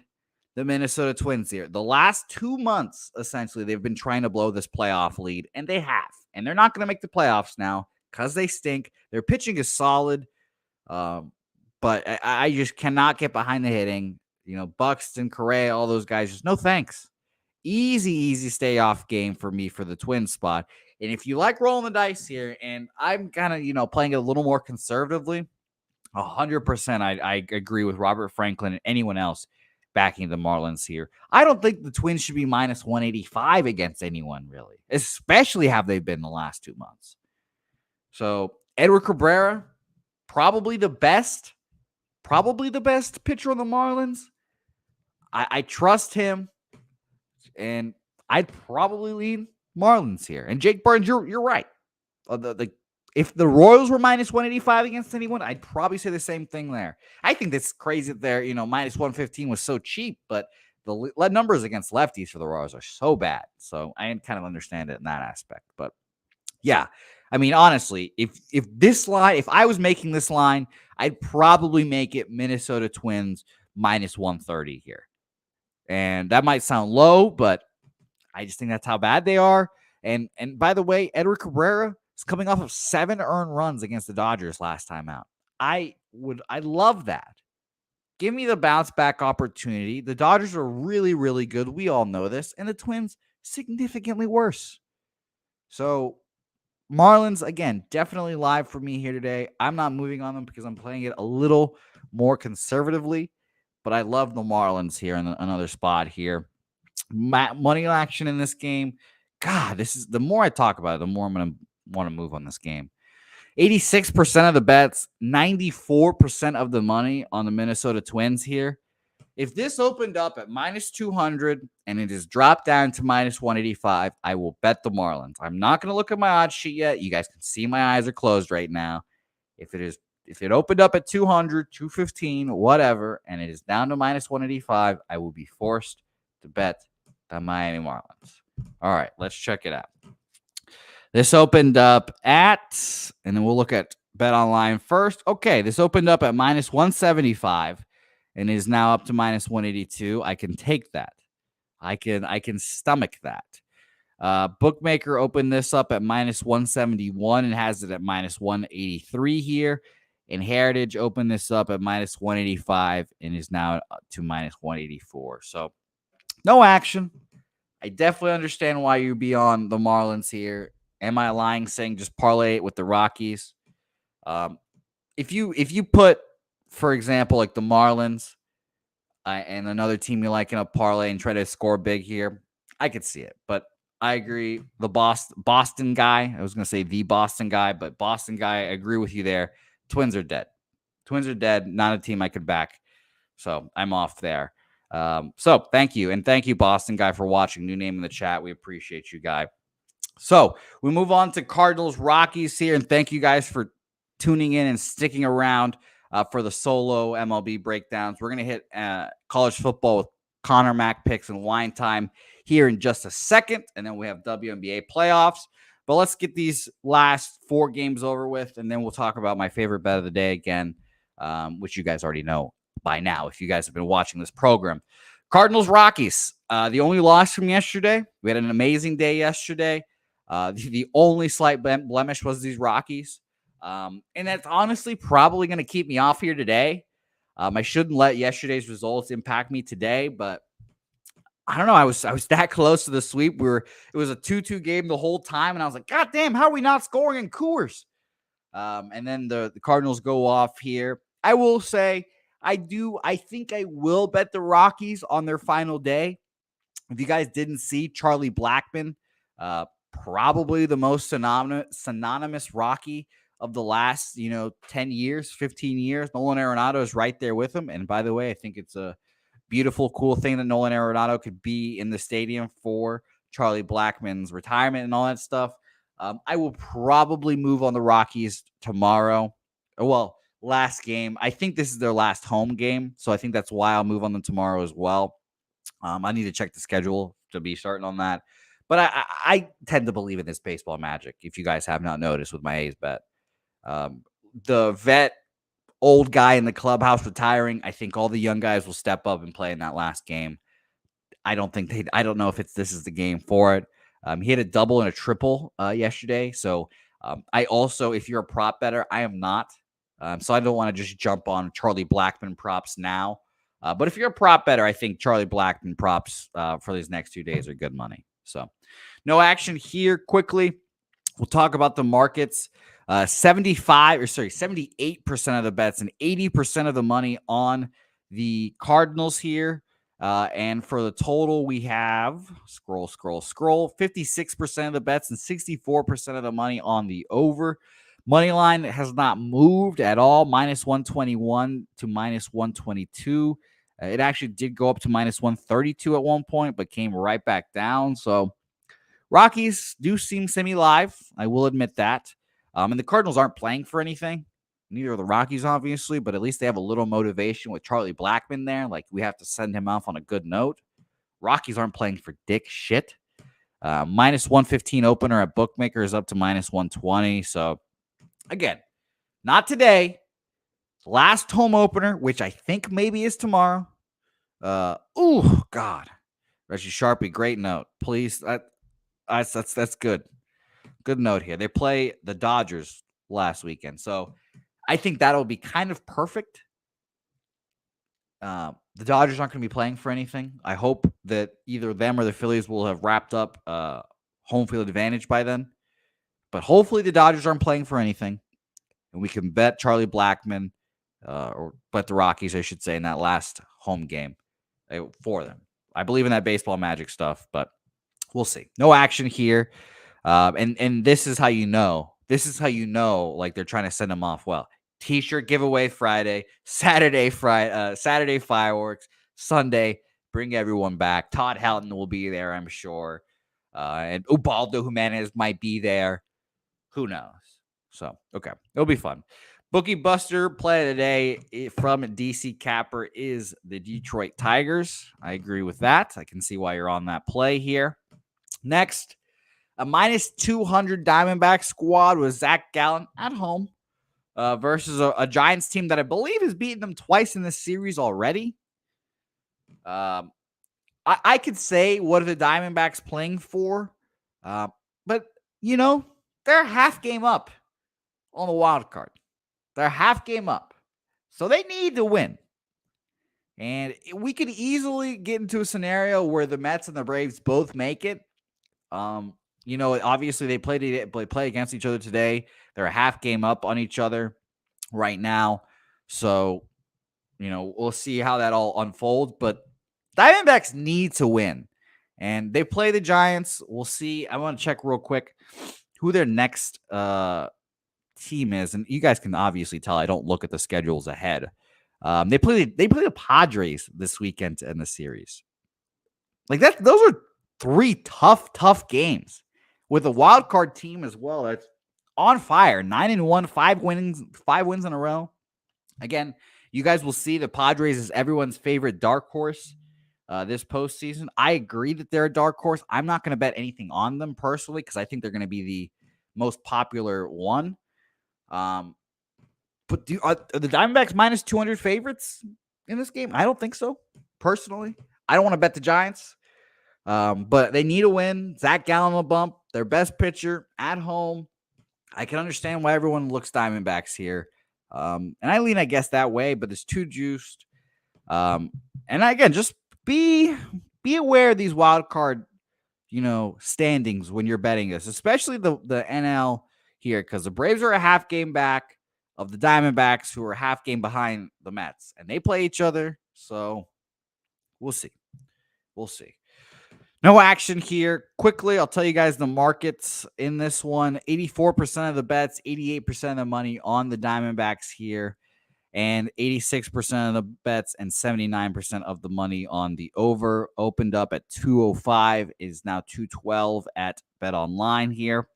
the Minnesota Twins here. The last 2 months, essentially, they've been trying to blow this playoff lead, and they have. And they're not going to make the playoffs now because they stink. Their pitching is solid, but I just cannot get behind the hitting. Buxton, Correa, all those guys, just no thanks. Easy stay off game for me for the Twins spot. And if you like rolling the dice here, and I'm kind of, playing it a little more conservatively, 100% I agree with Robert Franklin and anyone else. backing the Marlins here. I don't think the Twins should be minus 185 against anyone, really, especially how they've been the last 2 months. So Edward Cabrera, probably the best pitcher on the Marlins. I trust him, and I'd probably lean Marlins here. And Jake Burns, you're right. If the Royals were minus 185 against anyone, I'd probably say the same thing there. I think that's crazy that they're, minus 115 was so cheap, but the numbers against lefties for the Royals are so bad. So I kind of understand it in that aspect. But yeah, I mean, honestly, if I was making this line, I'd probably make it Minnesota Twins minus 130 here. And that might sound low, but I just think that's how bad they are. And by the way, Edward Cabrera is coming off of 7 earned runs against the Dodgers last time out. I love that. Give me the bounce back opportunity. The Dodgers are really, really good. We all know this. And the Twins, significantly worse. So Marlins, again, definitely live for me here today. I'm not moving on them because I'm playing it a little more conservatively. But I love the Marlins here in another spot here. Money action in this game. God, the more I talk about it, the more I'm going to want to move on this game. 86% of the bets, 94% of the money on the Minnesota Twins here. If this opened up at minus 200 and it has dropped down to minus 185, I will bet the Marlins. I'm not going to look at my odds sheet yet. You guys can see my eyes are closed right now. If it opened up at 200, 215, whatever, and it is down to minus 185, I will be forced to bet the Miami Marlins. All right, let's check it out. This opened up at, and then we'll look at Bet Online first. Okay, this opened up at minus 175 and is now up to minus 182. I can take that. I can stomach that. Bookmaker opened this up at minus 171 and has it at minus 183 here. And Heritage opened this up at minus 185 and is now to minus 184. So no action. I definitely understand why you'd be on the Marlins here. Am I lying saying just parlay it with the Rockies? If you put, for example, like the Marlins and another team you like in a parlay and try to score big here, I could see it. But I agree. The Boston guy, I was going to say the Boston guy, but Boston guy, I agree with you there. Twins are dead. Twins are dead. Not a team I could back. So I'm off there. So thank you. And thank you, Boston guy, for watching. New name in the chat. We appreciate you, guy. So we move on to Cardinals Rockies here. And thank you guys for tuning in and sticking around for the solo MLB breakdowns. We're going to hit college football with Connor Mack picks and wine time here in just a second. And then we have WNBA playoffs. But let's get these last 4 games over with, and then we'll talk about my favorite bet of the day again, which you guys already know by now if you guys have been watching this program. Cardinals Rockies, the only loss from yesterday. We had an amazing day yesterday. The only slight blemish was these Rockies. And that's honestly probably going to keep me off here today. I shouldn't let yesterday's results impact me today, but I don't know. I was that close to the sweep. It was a 2-2 game the whole time, and I was like, God damn, how are we not scoring in Coors? And then the Cardinals go off here. I will say I think I will bet the Rockies on their final day. If you guys didn't see, Charlie Blackmon, probably the most synonymous Rocky of the last 10 years, 15 years. Nolan Arenado is right there with him. And by the way, I think it's a beautiful, cool thing that Nolan Arenado could be in the stadium for Charlie Blackmon's retirement and all that stuff. I will probably move on the Rockies tomorrow. Well, last game. I think this is their last home game, so I think that's why I'll move on them tomorrow as well. I need to check the schedule to be starting on that. But I tend to believe in this baseball magic, if you guys have not noticed with my A's bet. The vet old guy in the clubhouse retiring, I think all the young guys will step up and play in that last game. I don't know if this is the game for it. He had a double and a triple yesterday. So I also, if you're a prop bettor, I am not. So I don't want to just jump on Charlie Blackmon props now. But if you're a prop bettor, I think Charlie Blackmon props for these next 2 days are good money. So no action here. Quickly, we'll talk about the markets. 78% of the bets and 80% of the money on the Cardinals here. And for the total, we have scroll 56% of the bets and 64% of the money on the over. Money line has not moved at all, minus 121 to minus 122. It actually did go up to minus 132 at one point, but came right back down. So Rockies do seem semi-live. I will admit that. And the Cardinals aren't playing for anything. Neither are the Rockies, obviously, but at least they have a little motivation with Charlie Blackmon there. Like, we have to send him off on a good note. Rockies aren't playing for dick shit. Minus 115 opener at bookmaker is up to minus 120. So, again, not today. Last home opener, which I think maybe is tomorrow. God. Reggie Sharpie, great note. Please, that's good. Good note here. They play the Dodgers last weekend. So, I think that'll be kind of perfect. The Dodgers aren't going to be playing for anything. I hope that either them or the Phillies will have wrapped up home field advantage by then. But hopefully the Dodgers aren't playing for anything. And we can bet Charlie Blackmon, or bet the Rockies, I should say, in that last home game for them. I believe in that baseball magic stuff, but we'll see. No action here. And this is how you know. This is how you know, like, they're trying to send them off well. T-shirt giveaway Friday, Saturday fireworks, Sunday, bring everyone back. Todd Helton will be there, I'm sure. And Ubaldo Jimenez might be there. Who knows? So, okay. It'll be fun. Bookie Buster play today from DC Capper is the Detroit Tigers. I agree with that. I can see why you're on that play here. Next, a minus 200 Diamondback squad with Zach Gallen at home. Versus a Giants team that I believe has beaten them twice in this series already. I could say, what are the Diamondbacks playing for? But, they're half game up on the wild card. They're half game up. So they need to win. And we could easily get into a scenario where the Mets and the Braves both make it. Obviously they play against each other today. They're a half game up on each other right now. So, we'll see how that all unfolds. But Diamondbacks need to win. And they play the Giants. We'll see. I want to check real quick who their next team is. And you guys can obviously tell I don't look at the schedules ahead. They play the Padres this weekend to end the series. Like that, those are three tough games with a wild card team as well. That's on fire. 9-1, 5 wins in a row. Again, you guys will see the Padres is everyone's favorite dark horse this postseason. I agree that they're a dark horse. I'm not going to bet anything on them personally because I think they're going to be the most popular one. But are the Diamondbacks minus 200 favorites in this game? I don't think so. Personally, I don't want to bet the Giants. But they need a win. Zach Gallen will bump. Their best pitcher at home. I can understand why everyone looks Diamondbacks here. And I lean, I guess, that way, but it's too juiced. And again, just be aware of these wild card, standings when you're betting this, especially the NL here, because the Braves are a half game back of the Diamondbacks, who are a half game behind the Mets, and they play each other. So we'll see. No action here. Quickly, I'll tell you guys the markets in this one. 84% of the bets, 88% of the money on the Diamondbacks here, and 86% of the bets and 79% of the money on the over. Opened up at 205, is now 212 at BetOnline here.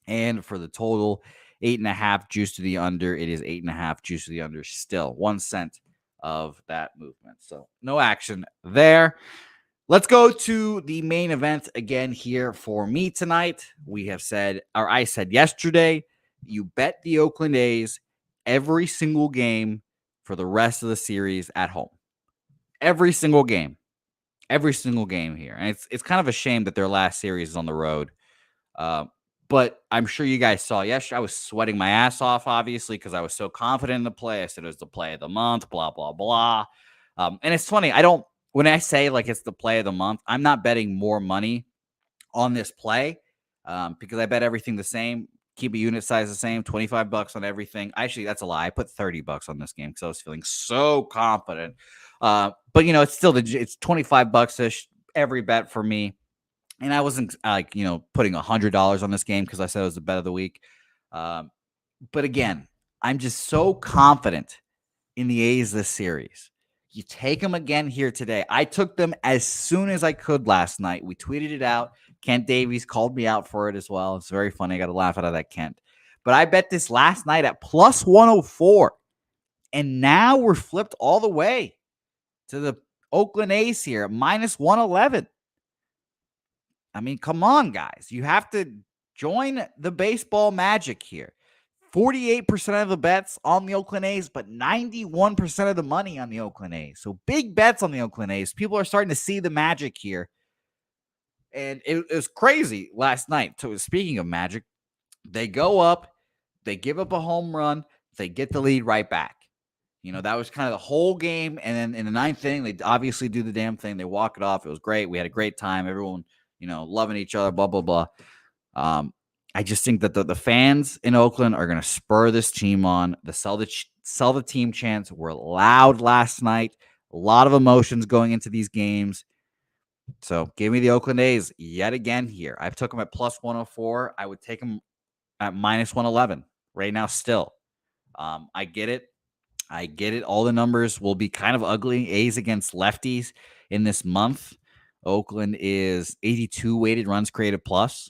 And for the total, 8.5 juice to the under. It is 8.5 juice to the under still. 1 cent of that movement. So no action there. Let's go to the main event again here for me tonight. I said yesterday, you bet the Oakland A's every single game for the rest of the series at home. Every single game here. And it's kind of a shame that their last series is on the road. But I'm sure you guys saw yesterday, I was sweating my ass off, obviously, because I was so confident in the play. I said it was the play of the month, blah, blah, blah. And it's funny, when I say like it's the play of the month, I'm not betting more money on this play because I bet everything the same. keep a unit size the same, $25 on everything. Actually, that's a lie. I put $30 on this game because I was feeling so confident. But it's still it's $25-ish every bet for me. And I wasn't putting $100 on this game because I said it was the bet of the week. But again, I'm just so confident in the A's this series. You take them again here today. I took them as soon as I could last night. We tweeted it out. Kent Davies called me out for it as well. It's very funny. I got a laugh out of that, Kent. But I bet this last night at plus 104. And now we're flipped all the way to the Oakland A's here at minus 111. I mean, come on, guys. You have to join the baseball magic here. 48% of the bets on the Oakland A's, but 91% of the money on the Oakland A's. So big bets on the Oakland A's. People are starting to see the magic here. And it was crazy last night. So speaking of magic, they go up, they give up a home run, they get the lead right back. That was kind of the whole game. And then in the ninth inning, they obviously do the damn thing. They walk it off. It was great. We had a great time. Everyone, loving each other, blah, blah, blah. I just think that the fans in Oakland are going to spur this team on. The sell the team chants were loud last night. A lot of emotions going into these games. So give me the Oakland A's yet again here. I took them at plus 104. I would take them at minus 111 right now still. I get it. All the numbers will be kind of ugly. A's against lefties in this month. Oakland is 82 weighted runs created plus.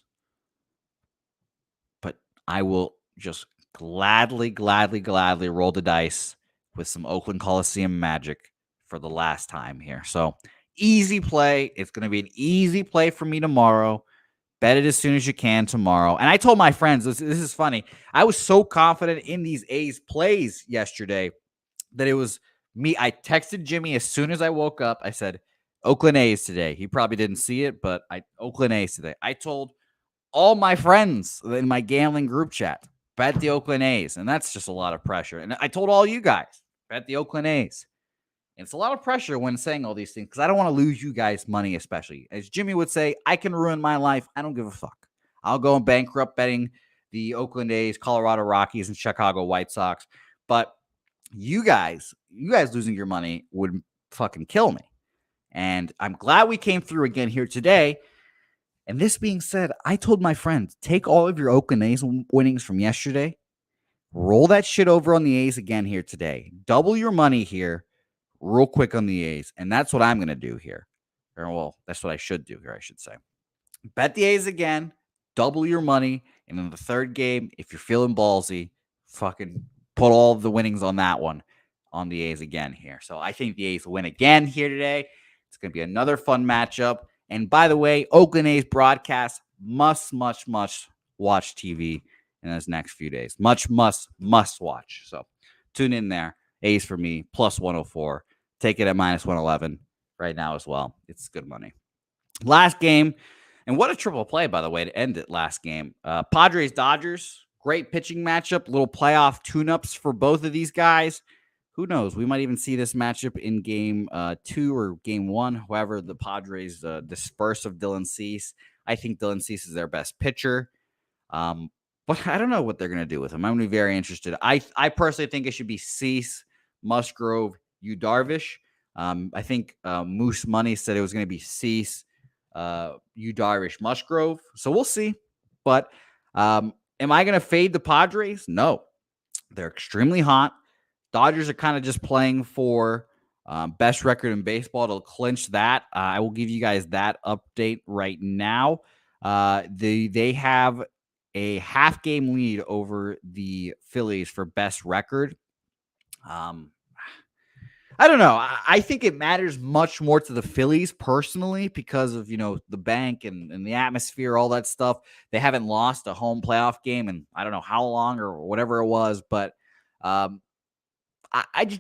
But I will just gladly roll the dice with some Oakland Coliseum magic for the last time here. So easy play. It's going to be an easy play for me tomorrow. Bet it as soon as you can tomorrow. And I told my friends, this is funny. I was so confident in these A's plays yesterday that it was me. I texted Jimmy as soon as I woke up. I said, Oakland A's today. He probably didn't see it, but Oakland A's today. I told all my friends in my gambling group chat, bet the Oakland A's. And that's just a lot of pressure. And I told all you guys, bet the Oakland A's. And it's a lot of pressure when saying all these things because I don't want to lose you guys money, especially. As Jimmy would say, I can ruin my life. I don't give a fuck. I'll go bankrupt betting the Oakland A's, Colorado Rockies, and Chicago White Sox. But you guys losing your money would fucking kill me. And I'm glad we came through again here today. And this being said, I told my friends, take all of your Oakland A's winnings from yesterday, roll that shit over on the A's again here today. Double your money here real quick on the A's. And that's what I'm going to do here. Or, well, that's what I should do here, I should say. Bet the A's again, double your money. And in the third game, if you're feeling ballsy, fucking put all of the winnings on that one on the A's again here. So I think the A's win again here today. It's going to be another fun matchup. And by the way, Oakland A's broadcast must watch TV in those next few days. Must watch. So tune in there. A's for me, plus 104. Take it at minus 111 right now as well. It's good money. Last game, and what a triple play, by the way, to end it last game. Padres-Dodgers, great pitching matchup, little playoff tune-ups for both of these guys. Who knows? We might even see this matchup in game 2 or game 1. However, the Padres disperse of Dylan Cease. I think Dylan Cease is their best pitcher. But I don't know what they're going to do with him. I'm going to be very interested. I personally think it should be Cease, Musgrove, Darvish. I think Moose Money said it was going to be Cease, Darvish, Musgrove. So we'll see. But am I going to fade the Padres? No. They're extremely hot. Dodgers are kind of just playing for best record in baseball to clinch that. I will give you guys that update right now. They have a half-game lead over the Phillies for best record. I don't know. I think it matters much more to the Phillies personally because of, the bank and the atmosphere, all that stuff. They haven't lost a home playoff game in I don't know how long or whatever it was, but I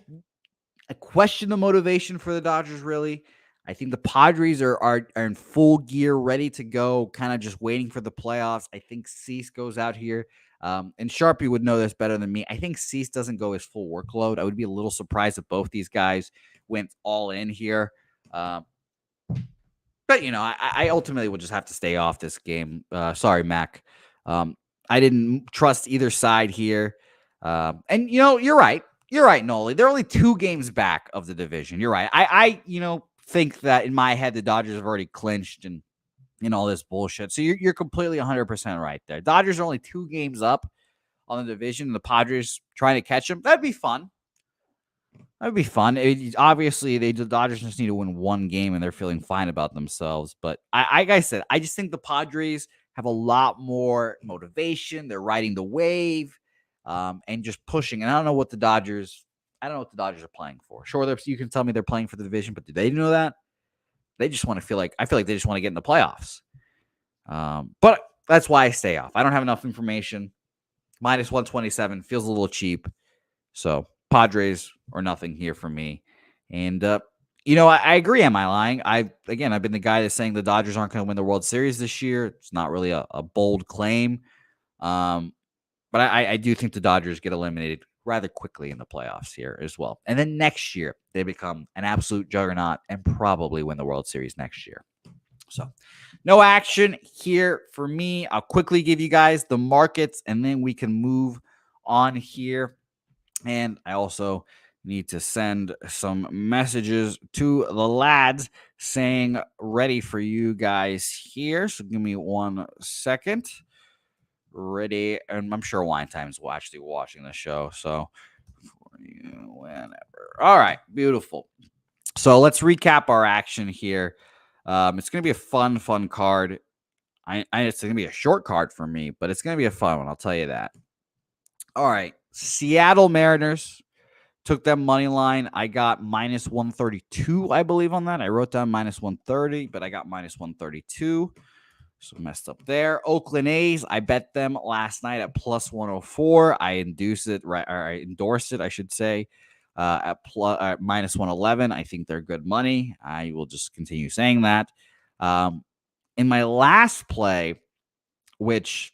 question the motivation for the Dodgers, really. I think the Padres are in full gear, ready to go, kind of just waiting for the playoffs. I think Cease goes out here. And Sharpie would know this better than me. I think Cease doesn't go his full workload. I would be a little surprised if both these guys went all in here. But, I ultimately would just have to stay off this game. Sorry, Mac. I didn't trust either side here. And, you're right. You're right, Noli. They're only 2 games back of the division. You're right. I think that in my head, the Dodgers have already clinched and all this bullshit. So you're completely 100% right there. Dodgers are only 2 games up on the division. And the Padres trying to catch them. That'd be fun. Obviously, the Dodgers just need to win 1 game, and they're feeling fine about themselves. But like I said, I just think the Padres have a lot more motivation. They're riding the wave and just pushing. And I don't know what the Dodgers are playing for. Sure, you can tell me they're playing for the division, but do they know that? They just want to I feel like they just want to get in the playoffs. But that's why I stay off. I don't have enough information. Minus 127 feels a little cheap. So Padres or nothing here for me. And, I agree. Am I lying? I've been the guy that's saying the Dodgers aren't going to win the World Series this year. It's not really a bold claim. But I do think the Dodgers get eliminated rather quickly in the playoffs here as well. And then next year, they become an absolute juggernaut and probably win the World Series next year. So no action here for me. I'll quickly give you guys the markets, and then we can move on here. And I also need to send some messages to the lads saying ready for you guys here. So give me 1 second. Ready. And I'm sure Wine Time's actually watching the show. So for you, whenever. All right. Beautiful. So let's recap our action here. It's going to be a fun card. It's going to be a short card for me, but it's going to be a fun one. I'll tell you that. All right. Seattle Mariners took them money line. I got minus 132, I believe, on that. I wrote down minus 130, but I got minus 132. So messed up there. Oakland A's, I bet them last night at plus 104. I endorsed it, I should say, at minus 111. I think they're good money. I will just continue saying that. In my last play, which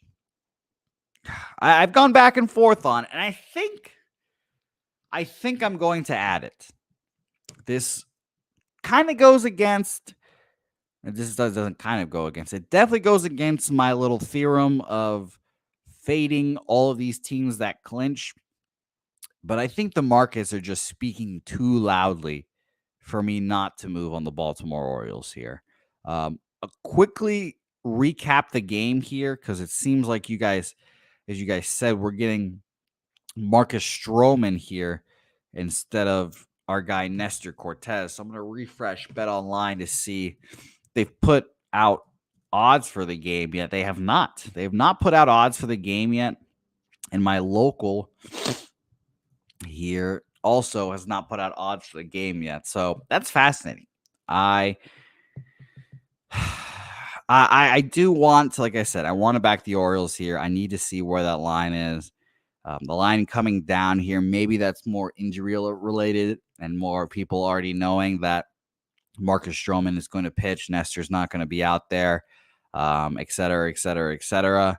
I've gone back and forth on, and I think I'm going to add it. This kind of goes against. This doesn't kind of go against. It definitely goes against my little theorem of fading all of these teams that clinch. But I think the markets are just speaking too loudly for me not to move on the Baltimore Orioles here. I'll quickly recap the game here because it seems like you guys, as you guys said, we're getting Marcus Stroman here instead of our guy Nestor Cortez. So I'm going to refresh Bet Online to see. They've put out odds for the game yet. They have not. They have not put out odds for the game yet. And my local here also has not put out odds for the game yet. So that's fascinating. I do want to, like I said, I want to back the Orioles here. I need to see where that line is. The line coming down here, maybe that's more injury related and more people already knowing that Marcus Stroman is going to pitch. Nestor's not going to be out there, et cetera, et cetera, et cetera.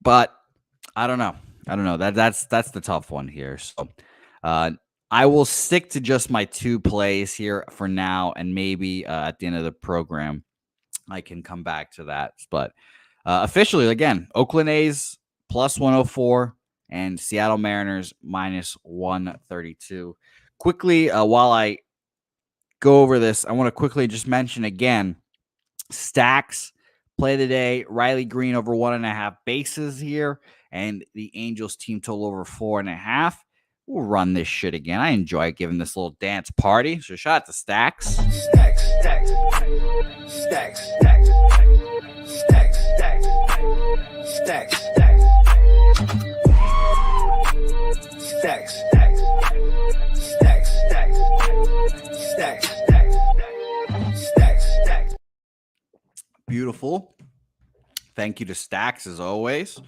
But I don't know. That's the tough one here. So I will stick to just my 2 plays here for now, and maybe at the end of the program I can come back to that. But officially, again, Oakland A's plus 104 and Seattle Mariners minus 132. Quickly, while I go over this, I want to quickly just mention again, stacks play today. Riley Green over 1.5 bases here, and the Angels team total over 4.5. We'll run this shit again. I enjoy giving this little dance party. So shout out to stacks. Stacks, stacks, stacks, stacks, stacks, stacks, stacks, stacks, stacks, stacks, stacks, stacks. Beautiful. Thank you to Stacks as always.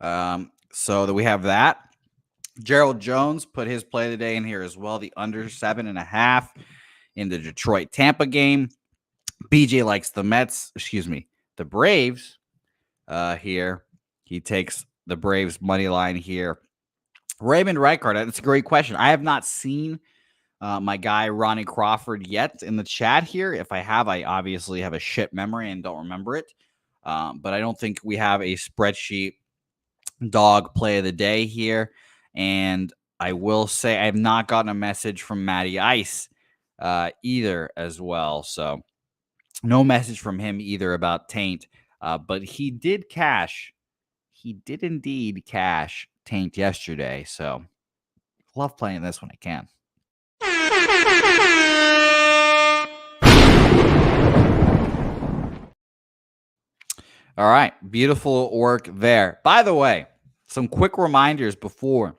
So that we have that. Gerald Jones put his play today in here as well. The under 7.5 in the Detroit Tampa game. BJ likes the the Braves here. He takes the Braves money line here. Raymond Reichard, that's a great question. I have not seen my guy Ronnie Crawford yet in the chat here. If I have, I obviously have a shit memory and don't remember it. But I don't think we have a spreadsheet dog play of the day here. And I will say I have not gotten a message from Matty Ice either as well. So no message from him either about Taint. But he did cash. He did indeed cash Taint yesterday. So love playing this when I can. All right. Beautiful work there. By the way, some quick reminders before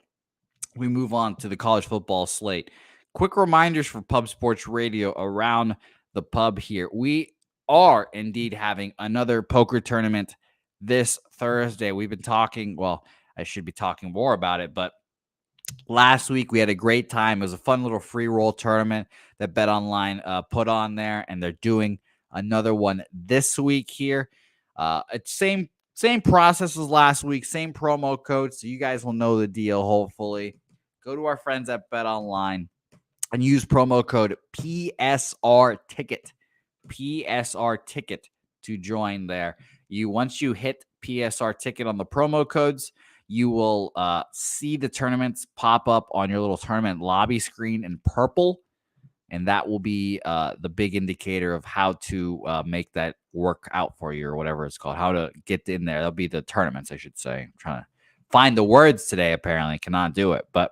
we move on to the college football slate. Quick reminders for Pub Sports Radio around the pub here. We are indeed having another poker tournament this Thursday. We've been talking, well, I should be talking more about it, but last week we had a great time. It was a fun little free roll tournament that BetOnline put on there, and they're doing another one this week here. It's same process as last week, same promo code, so you guys will know the deal, hopefully. Go to our friends at BetOnline and use promo code PSR Ticket to join there. Once you hit PSR Ticket on the promo codes, you will see the tournaments pop up on your little tournament lobby screen in purple, and that will be the big indicator of how to make that work out for you, or whatever it's called, how to get in there. That'll be the tournaments, I should say. I'm trying to find the words today, apparently. Cannot do it, but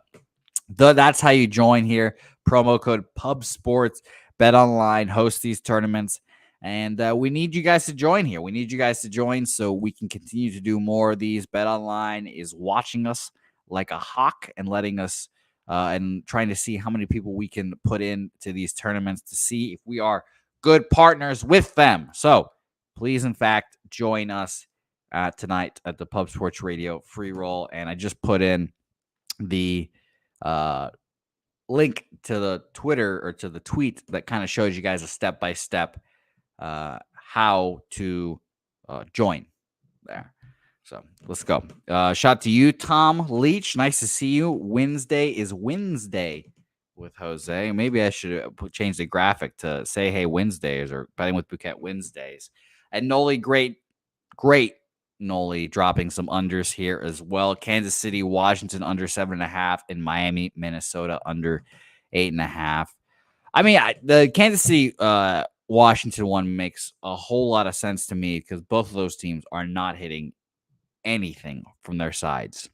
that's how you join here. Promo code Pub Sports. BetOnline hosts these tournaments, and we need you guys to join here. We need you guys to join so we can continue to do more of these. BetOnline is watching us like a hawk and letting us and trying to see how many people we can put into these tournaments to see if we are good partners with them. So please, in fact, join us tonight at the Pub Sports Radio free roll. And I just put in the link to the Twitter, or to the tweet that kind of shows you guys a step-by-step how to join there. So let's go. Shout to you, Tom Leach. Nice to see you. Wednesday is Wednesday with Jose. Maybe I should change the graphic to say, hey, Wednesdays, or betting with Bouquett Wednesdays. And Noli, great Noli, dropping some unders here as well. Kansas City, Washington under 7.5, and Miami, Minnesota under 8.5. I mean, the Kansas City Washington one makes a whole lot of sense to me, because both of those teams are not hitting anything from their sides.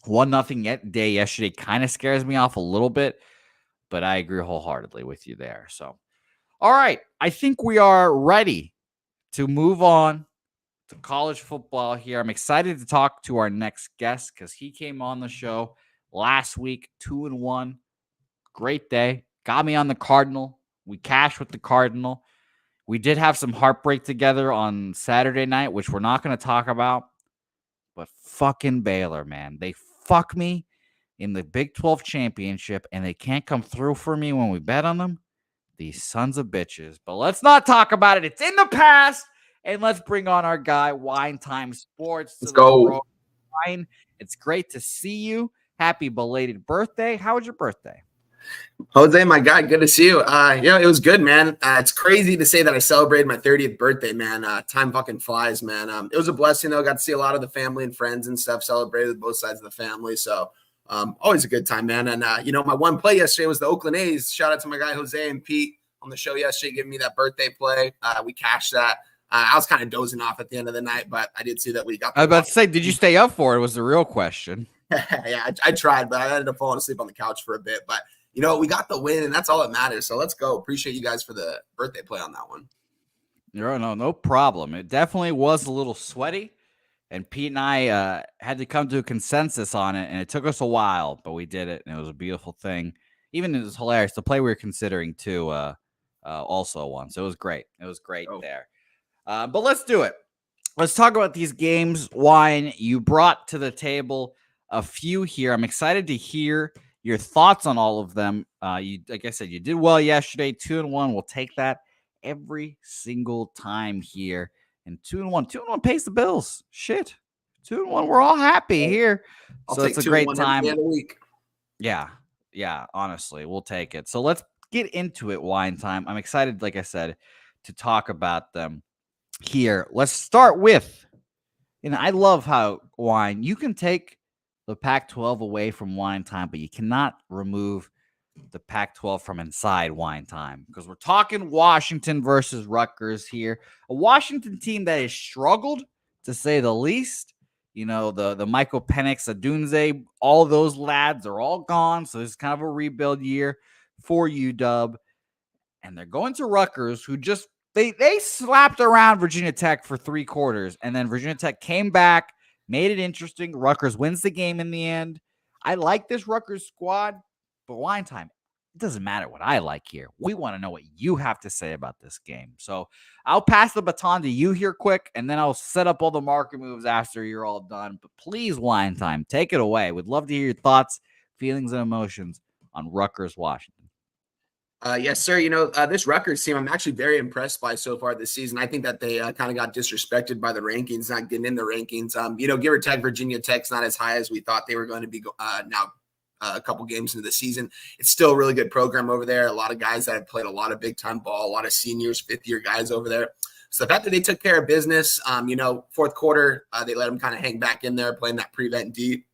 1-0 day yesterday kind of scares me off a little bit, but I agree wholeheartedly with you there. So, all right, I think we are ready to move on to college football here. I'm excited to talk to our next guest, because he came on the show last week, 2-1. Great day. Got me on the Cardinal. We cashed with the Cardinal. We did have some heartbreak together on Saturday night, which we're not going to talk about. But fucking Baylor, man. They fuck me in the Big 12 championship, and they can't come through for me when we bet on them. These sons of bitches. But let's not talk about it. It's in the past. And let's bring on our guy, Wine Time Sports. Let's go. Wine, it's great to see you. Happy belated birthday. How was your birthday? Jose, my God, good to see you. It was good, man. It's crazy to say that I celebrated my 30th birthday, man. Time fucking flies, man. It was a blessing, though. Got to see a lot of the family and friends and stuff, celebrated with both sides of the family. So always a good time, man. And, my one play yesterday was the Oakland A's. Shout out to my guy, Jose and Pete, on the show yesterday, giving me that birthday play. We cashed that. I was kind of dozing off at the end of the night, but I did see that we got I was about to say, did you stay up for it? Was the real question. Yeah, I tried, but I ended up falling asleep on the couch for a bit. But, we got the win, and that's all that matters. So let's go. Appreciate you guys for the birthday play on that one. No problem. It definitely was a little sweaty, and Pete and I had to come to a consensus on it, and it took us a while, but we did it, and it was a beautiful thing. Even it was hilarious. The play we were considering, too, also won. So it was great. It was great there. But let's do it. Let's talk about these games. Wine, you brought to the table a few here. I'm excited to hear your thoughts on all of them. Like I said, you did well yesterday. 2-1. We'll take that every single time here. And 2-1. 2-1 pays the bills. Shit. 2-1. We're all happy here. So it's a great time. Yeah. Honestly, we'll take it. So let's get into it. Wine time. I'm excited, like I said, to talk about them. here. Let's start with, and I love how wine, you can take the Pac-12 away from wine time, but you cannot remove the Pac-12 from inside wine time, because we're talking Washington versus Rutgers here. A Washington team that has struggled, to say the least. You know, the Michael Penix, Adunze, all those lads are all gone, so it's kind of a rebuild year for UW. And they're going to Rutgers, who just they slapped around Virginia Tech for 3 quarters, and then Virginia Tech came back, made it interesting. Rutgers wins the game in the end. I like this Rutgers squad, but wine time, it doesn't matter what I like here. We want to know what you have to say about this game. So I'll pass the baton to you here quick, and then I'll set up all the market moves after you're all done. But please, wine time, take it away. We'd love to hear your thoughts, feelings, and emotions on Rutgers, Washington. Yes, sir. This Rutgers team, I'm actually very impressed by so far this season. I think that they kind of got disrespected by the rankings, not getting in the rankings. Give or take, Virginia Tech's not as high as we thought they were going to be now a couple games into the season. It's still a really good program over there. A lot of guys that have played a lot of big-time ball, a lot of seniors, fifth-year guys over there. So the fact that they took care of business, fourth quarter, they let them kind of hang back in there, playing that prevent D.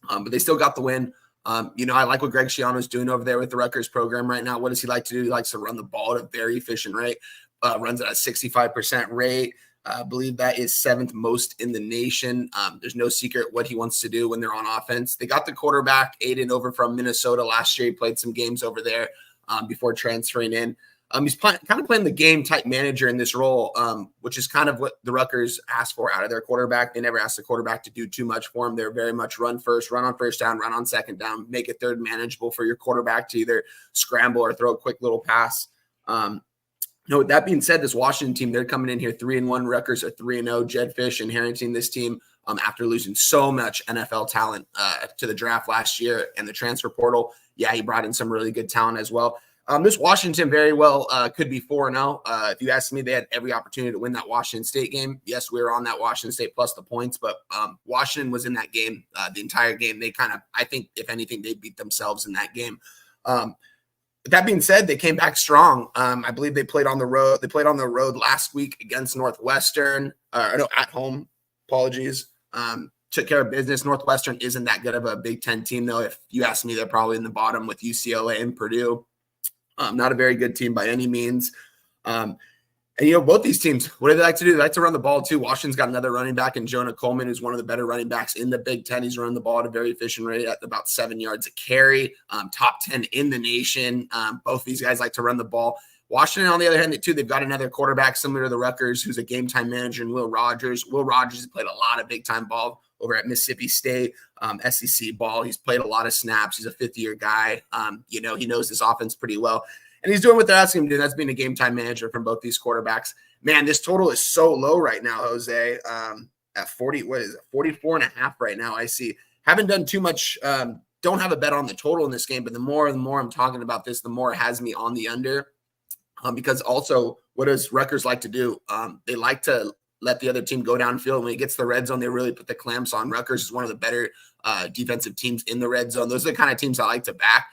But they still got the win. I like what Greg Schiano's doing over there with the Rutgers program right now. What does he like to do? He likes to run the ball at a very efficient rate, runs at a 65% rate. I believe that is 7th most in the nation. There's no secret what he wants to do when they're on offense. They got the quarterback, Aiden, over from Minnesota last year. He played some games over there before transferring in. He's kind of playing the game type manager in this role, which is kind of what the Rutgers asked for out of their quarterback. They never asked the quarterback to do too much for him. They're very much run first, run on first down, run on second down, make it third manageable for your quarterback to either scramble or throw a quick little pass. With that being said, this Washington team, they're coming in here 3-1. Rutgers are 3-0. Jed Fish inheriting this team after losing so much NFL talent to the draft last year and the transfer portal. Yeah, he brought in some really good talent as well. This Washington very well could be 4-0. If you ask me, they had every opportunity to win that Washington State game. Yes, we were on that Washington State plus the points, but Washington was in that game the entire game. They I think, if anything, they beat themselves in that game. That being said, they came back strong. I believe they played on the road. They played on the road last week against Northwestern. At home. Apologies. Took care of business. Northwestern isn't that good of a Big Ten team, though. If you ask me, they're probably in the bottom with UCLA and Purdue. Not a very good team by any means. And both these teams, what do they like to do? They like to run the ball too. Washington's got another running back in Jonah Coleman, who's one of the better running backs in the Big Ten. He's running the ball at a very efficient rate at about 7 yards a carry, top 10 in the nation. Both these guys like to run the ball. Washington, on the other hand, too, they've got another quarterback similar to the Rutgers, who's a game-time manager in Will Rogers. Will Rogers has played a lot of big-time ball over at Mississippi State, SEC ball. He's played a lot of snaps. He's a fifth-year guy. He knows this offense pretty well. And he's doing what they're asking him to do. That's being a game-time manager from both these quarterbacks. Man, this total is so low right now, Jose. At 44.5 right now, I see. Haven't done too much. Don't have a bet on the total in this game, but the more I'm talking about this, the more it has me on the under. Because also, what does Rutgers like to do? They like to let the other team go downfield. When it gets to the red zone, they really put the clamps on. Rutgers is one of the better defensive teams in the red zone. Those are the kind of teams I like to back.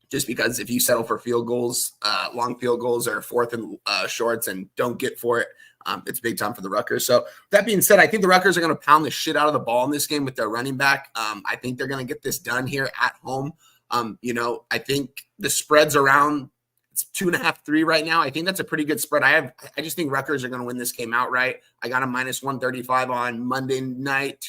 Just because if you settle for field goals, long field goals, or fourth and shorts and don't get for it, it's big time for the Rutgers. So that being said, I think the Rutgers are going to pound the shit out of the ball in this game with their running back. I think they're going to get this done here at home. I think the spread's around, it's 2.5, 3 right now. I think that's a pretty good spread. I just think Rutgers are going to win this game outright. I got a minus 135 on Monday night.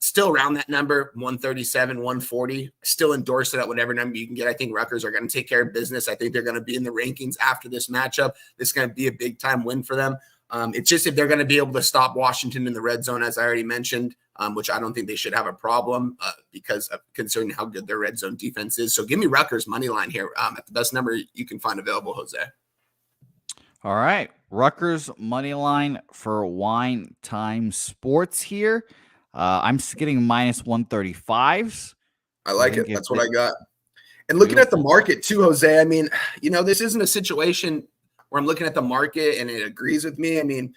Still around that number, 137, 140. Still endorse it at whatever number you can get. I think Rutgers are going to take care of business. I think they're going to be in the rankings after this matchup. This is going to be a big time win for them. It's just if they're going to be able to stop Washington in the red zone, as I already mentioned, which I don't think they should have a problem because of concerning how good their red zone defense is. So give me Rutgers money line here at the best number you can find available, Jose. All right. Rutgers money line for Wine Time Sports here. I'm getting minus 135s. I like it. That's what I got. And looking at the market too, Jose, I mean, this isn't a situation where I'm looking at the market and it agrees with me. I mean,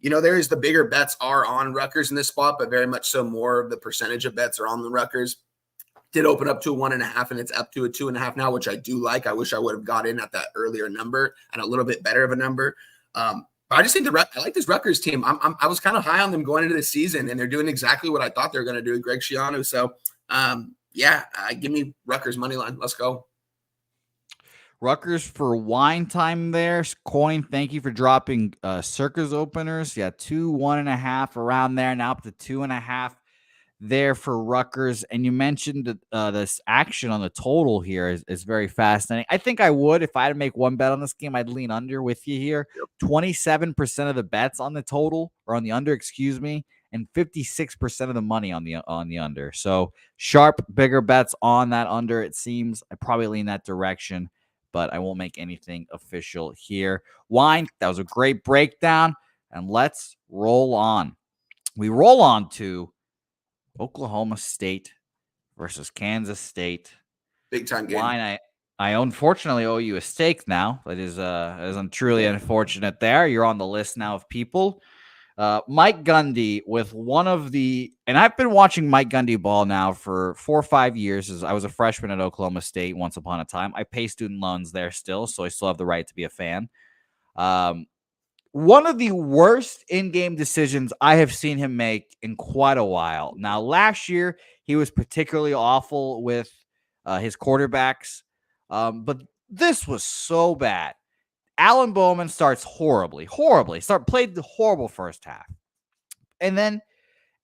there is the bigger bets are on Rutgers in this spot, but very much so more of the percentage of bets are on the Rutgers. Did open up to a 1.5 and it's up to a 2.5 now, which I do like. I wish I would have got in at that earlier number and a little bit better of a number. But I just think I like this Rutgers team. I was kind of high on them going into the season, and they're doing exactly what I thought they were going to do with Greg Schiano. So, give me Rutgers money line. Let's go. Rutgers for wine time there. Coin, thank you for dropping Circus openers. Yeah, 2, 1.5 around there. Now up to 2.5 there for Rutgers. And you mentioned this action on the total here is very fascinating. I think I would, if I had to make one bet on this game, I'd lean under with you here. 27% of the bets on the total, or on the under, excuse me, and 56% of the money on the under. So sharp, bigger bets on that under, it seems. I probably lean that direction, but I won't make anything official here. Wine, that was a great breakdown, and let's roll on. We roll on to Oklahoma State versus Kansas State. Big time game. Wine, I unfortunately owe you a steak now. It is truly unfortunate there. You're on the list now of people. Mike Gundy with one of the, and I've been watching Mike Gundy ball now for 4 or 5 years. As I was a freshman at Oklahoma State once upon a time. I pay student loans there still, so I still have the right to be a fan. One of the worst in-game decisions I have seen him make in quite a while. Now, last year, he was particularly awful with his quarterbacks, but this was so bad. Alan Bowman starts horribly. Played the horrible first half. And then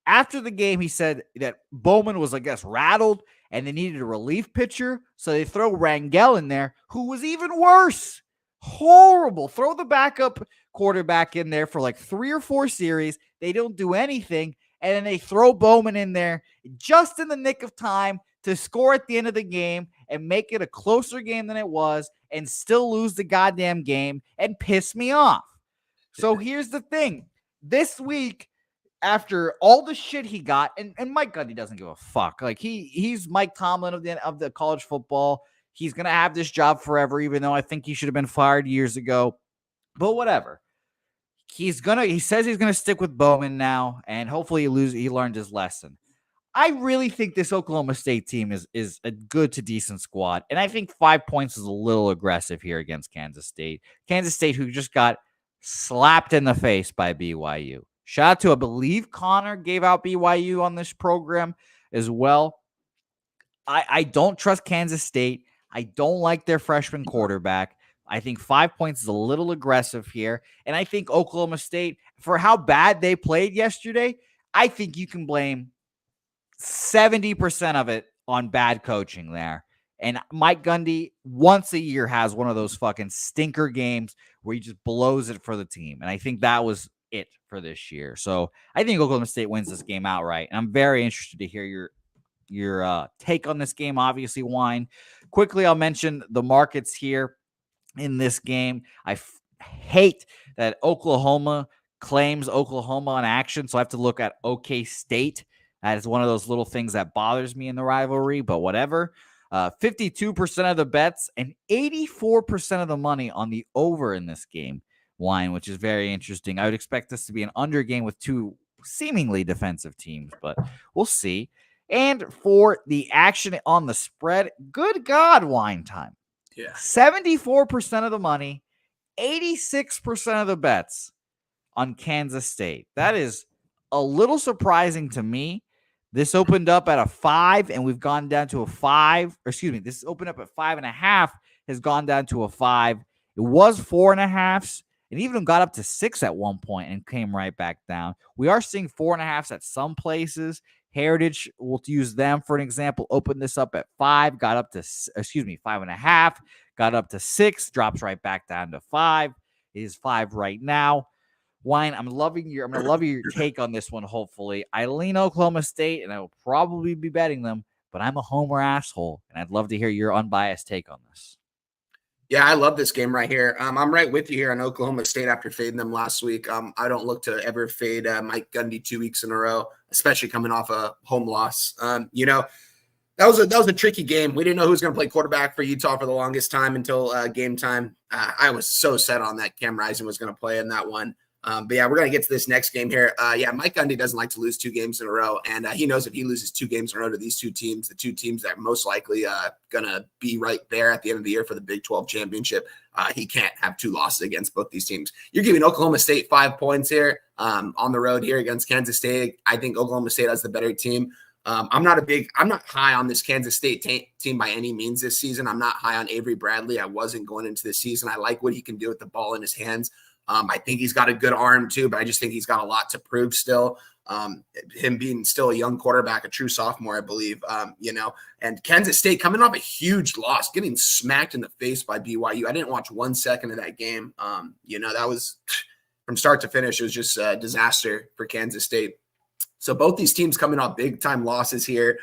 after the game, he said that Bowman was, I guess, rattled, and they needed a relief pitcher, so they throw Rangel in there, who was even worse. Horrible. Throw the backup quarterback in there for like 3 or 4 series. They don't do anything. And then they throw Bowman in there just in the nick of time to score at the end of the game and make it a closer game than it was and still lose the goddamn game and piss me off. So here's the thing. This week, after all the shit he got, and Mike Gundy doesn't give a fuck. Like he's Mike Tomlin of the college football. He's going to have this job forever, even though I think he should have been fired years ago. But whatever. He says he's going to stick with Bowman now, and hopefully he learned his lesson. I really think this Oklahoma State team is a good to decent squad, and I think 5 points is a little aggressive here against Kansas State. Kansas State, who just got slapped in the face by BYU. Shout out to, I believe Connor gave out BYU on this program as well. I don't trust Kansas State. I don't like their freshman quarterback. I think 5 points is a little aggressive here. And I think Oklahoma State, for how bad they played yesterday, I think you can blame 70% of it on bad coaching there. And Mike Gundy, once a year, has one of those fucking stinker games where he just blows it for the team. And I think that was it for this year. So I think Oklahoma State wins this game outright. And I'm very interested to hear your take on this game. Obviously, Wine. Quickly, I'll mention the markets here in this game. I hate that Oklahoma claims Oklahoma on action, so I have to look at OK State. That is one of those little things that bothers me in the rivalry, but whatever. 52% of the bets and 84% of the money on the over in this game, Wine, which is very interesting. I would expect this to be an under game with two seemingly defensive teams, but we'll see. And for the action on the spread, good God, Wine time. Yeah. 74% of the money, 86% of the bets on Kansas State. That is a little surprising to me. This opened up at a 5, and we've gone down to a 5. This opened up at 5.5, has gone down to a 5. It was 4.5s. It even got up to 6 at one point and came right back down. We are seeing 4.5s at some places. Heritage, we'll use them for an example. Opened this up at 5, got up to 5.5, got up to 6, drops right back down to 5. It is 5 right now. Wine, I'm gonna love your take on this one. Hopefully, I lean Oklahoma State, and I will probably be betting them. But I'm a homer asshole, and I'd love to hear your unbiased take on this. Yeah, I love this game right here. I'm right with you here on Oklahoma State after fading them last week. I don't look to ever fade Mike Gundy 2 weeks in a row, especially coming off a home loss. That was a tricky game. We didn't know who was going to play quarterback for Utah for the longest time until game time. I was so set on that Cam Rising was going to play in that one. But yeah, we're going to get to this next game here. Mike Gundy doesn't like to lose 2 games in a row. And he knows if he loses 2 games in a row to these 2 teams, the 2 teams that are most likely going to be right there at the end of the year for the Big 12 championship, he can't have 2 losses against both these teams. You're giving Oklahoma State 5 points here on the road here against Kansas State. I think Oklahoma State has the better team. I'm not high on this Kansas State team by any means this season. I'm not high on Avery Bradley. I wasn't going into this season. I like what he can do with the ball in his hands. I think he's got a good arm too, but I just think he's got a lot to prove still. Him being still a young quarterback, a true sophomore, I believe, and Kansas State coming off a huge loss, getting smacked in the face by BYU. I didn't watch 1 second of that game. That was from start to finish. It was just a disaster for Kansas State. So both these teams coming off big time losses here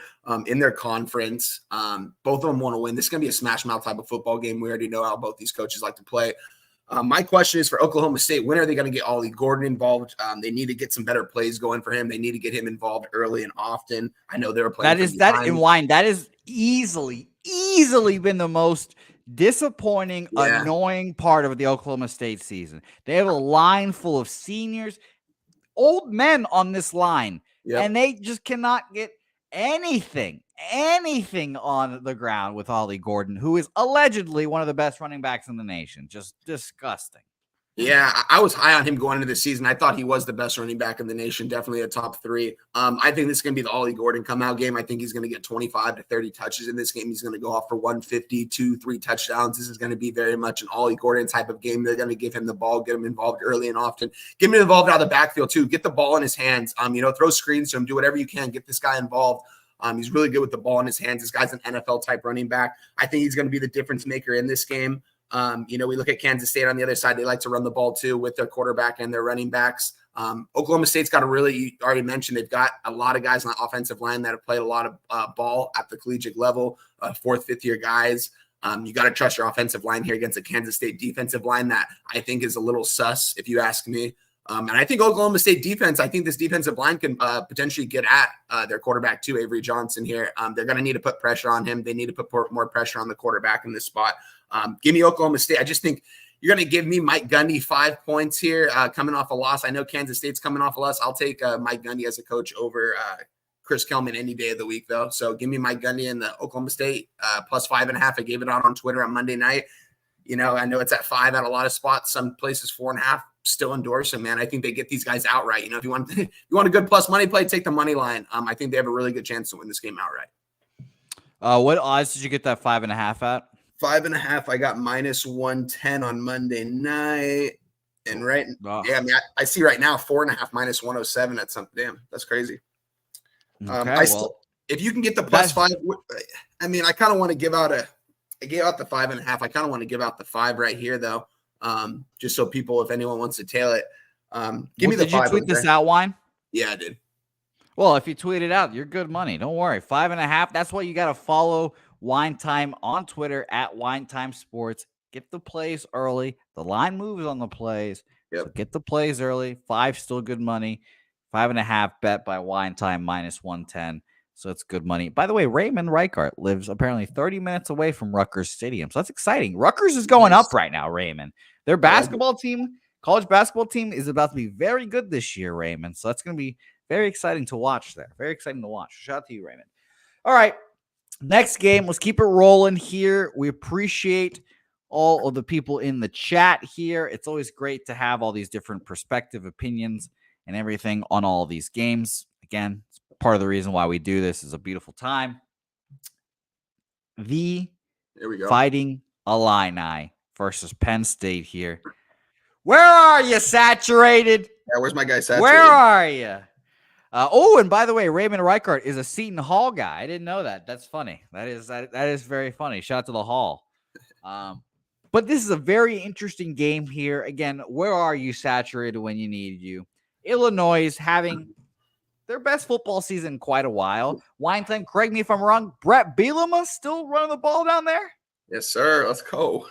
in their conference. Both of them want to win. This is going to be a smash mouth type of football game. We already know how both these coaches like to play. My question is for Oklahoma State, when are they going to get Ollie Gordon involved? They need to get some better plays going for him. They need to get him involved early and often. I know they were playing. That is easily been the most disappointing, annoying part of the Oklahoma State season. They have a line full of seniors, old men on this line, and they just cannot get anything on the ground with Ollie Gordon, who is allegedly one of the best running backs in the nation. Just disgusting. Yeah, I was high on him going into the season. I thought he was the best running back in the nation, definitely a top 3. I think this is going to be the Ollie Gordon come-out game. I think he's going to get 25 to 30 touches in this game. He's going to go off for 150, 2-3 touchdowns. This is going to be very much an Ollie Gordon type of game. They're going to give him the ball, get him involved early and often. Get him involved out of the backfield, too. Get the ball in his hands. Throw screens to him. Do whatever you can. Get this guy involved. He's really good with the ball in his hands. This guy's an NFL-type running back. I think he's going to be the difference maker in this game. We look at Kansas State on the other side. They like to run the ball too with their quarterback and their running backs. Oklahoma State's got you already mentioned, they've got a lot of guys on the offensive line that have played a lot of ball at the collegiate level, 4th, 5th year guys. You got to trust your offensive line here against a Kansas State defensive line that I think is a little sus, if you ask me. And I think Oklahoma State defense, I think this defensive line can potentially get at their quarterback too, Avery Johnson here. They're going to need to put pressure on him. They need to put more pressure on the quarterback in this spot. Give me Oklahoma State. I just think you're going to give me Mike Gundy 5 points here coming off a loss. I know Kansas State's coming off a loss. I'll take Mike Gundy as a coach over Chris Kelman any day of the week, though. So give me Mike Gundy in the Oklahoma State plus 5.5. I gave it out on Twitter on Monday night. I know it's at 5 at a lot of spots. Some places 4.5. Still endorse him, man. I think they get these guys outright. If you want a good plus money play, take the money line. I think they have a really good chance to win this game outright. What odds did you get that 5.5 at? 5.5. I got -110 on Monday night, and I see right now 4.5 -107 at some. Damn, that's crazy. If you can get the plus 5, I kind of want to give out I gave out the 5.5. I kind of want to give out the 5 right here though. Just so people, if anyone wants to tail it, give me the 5. Did you tweet this out, Wine? Yeah, I did. Well, if you tweet it out, you're good money. Don't worry. 5.5. That's why you got to follow Wine Time on Twitter at Wine Time Sports. Get the plays early. The line moves on the plays. Yep. So get the plays early. 5 still good money. 5.5 bet by Wine Time -110. So it's good money. By the way, Raymond Reichart lives apparently 30 minutes away from Rutgers Stadium. So that's exciting. Rutgers is going up right now, Raymond. Their basketball team, college basketball team, is about to be very good this year, Raymond. So that's going to be very exciting to watch there. Very exciting to watch. Shout out to you, Raymond. All right. Next game. Let's keep it rolling here. We appreciate all of the people in the chat here. It's always great to have all these different perspective, opinions, and everything on all of these games. Again, it's part of the reason why we do this. Is a beautiful time. Here we go. Fighting Illini versus Penn State here. Where are you, Saturated? Yeah, where's my guy, Saturated? Where are you? And by the way, Raymond Reichart is a Seton Hall guy. I didn't know that. That's funny. That is very funny. Shout out to the Hall. But this is a very interesting game here. Again, where are you, Saturated, when you need you? Illinois is having their best football season in quite a while. Wine Time, correct me if I'm wrong. Brett Bielema still running the ball down there? Yes, sir. Let's go.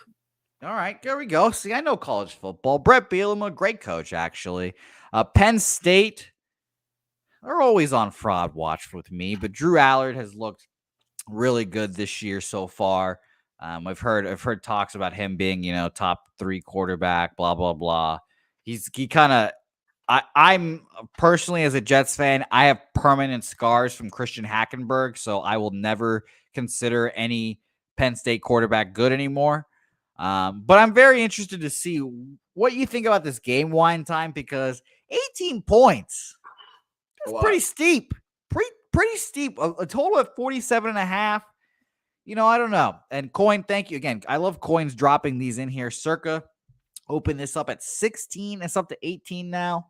All right, there we go. See, I know college football. Brett Bielema, great coach, actually. Penn State, they're always on fraud watch with me, but Drew Allard has looked really good this year so far. I've heard talks about him being, top 3 quarterback, blah, blah, blah. He kind of I'm personally, as a Jets fan, I have permanent scars from Christian Hackenberg, so I will never consider any Penn State quarterback good anymore. But I'm very interested to see what you think about this game wine time, because 18 points, that's pretty steep. Pretty steep. A total of 47 and a half. I don't know. And Coin, thank you again. I love Coins dropping these in here. Circa open this up at 16. It's up to 18 now.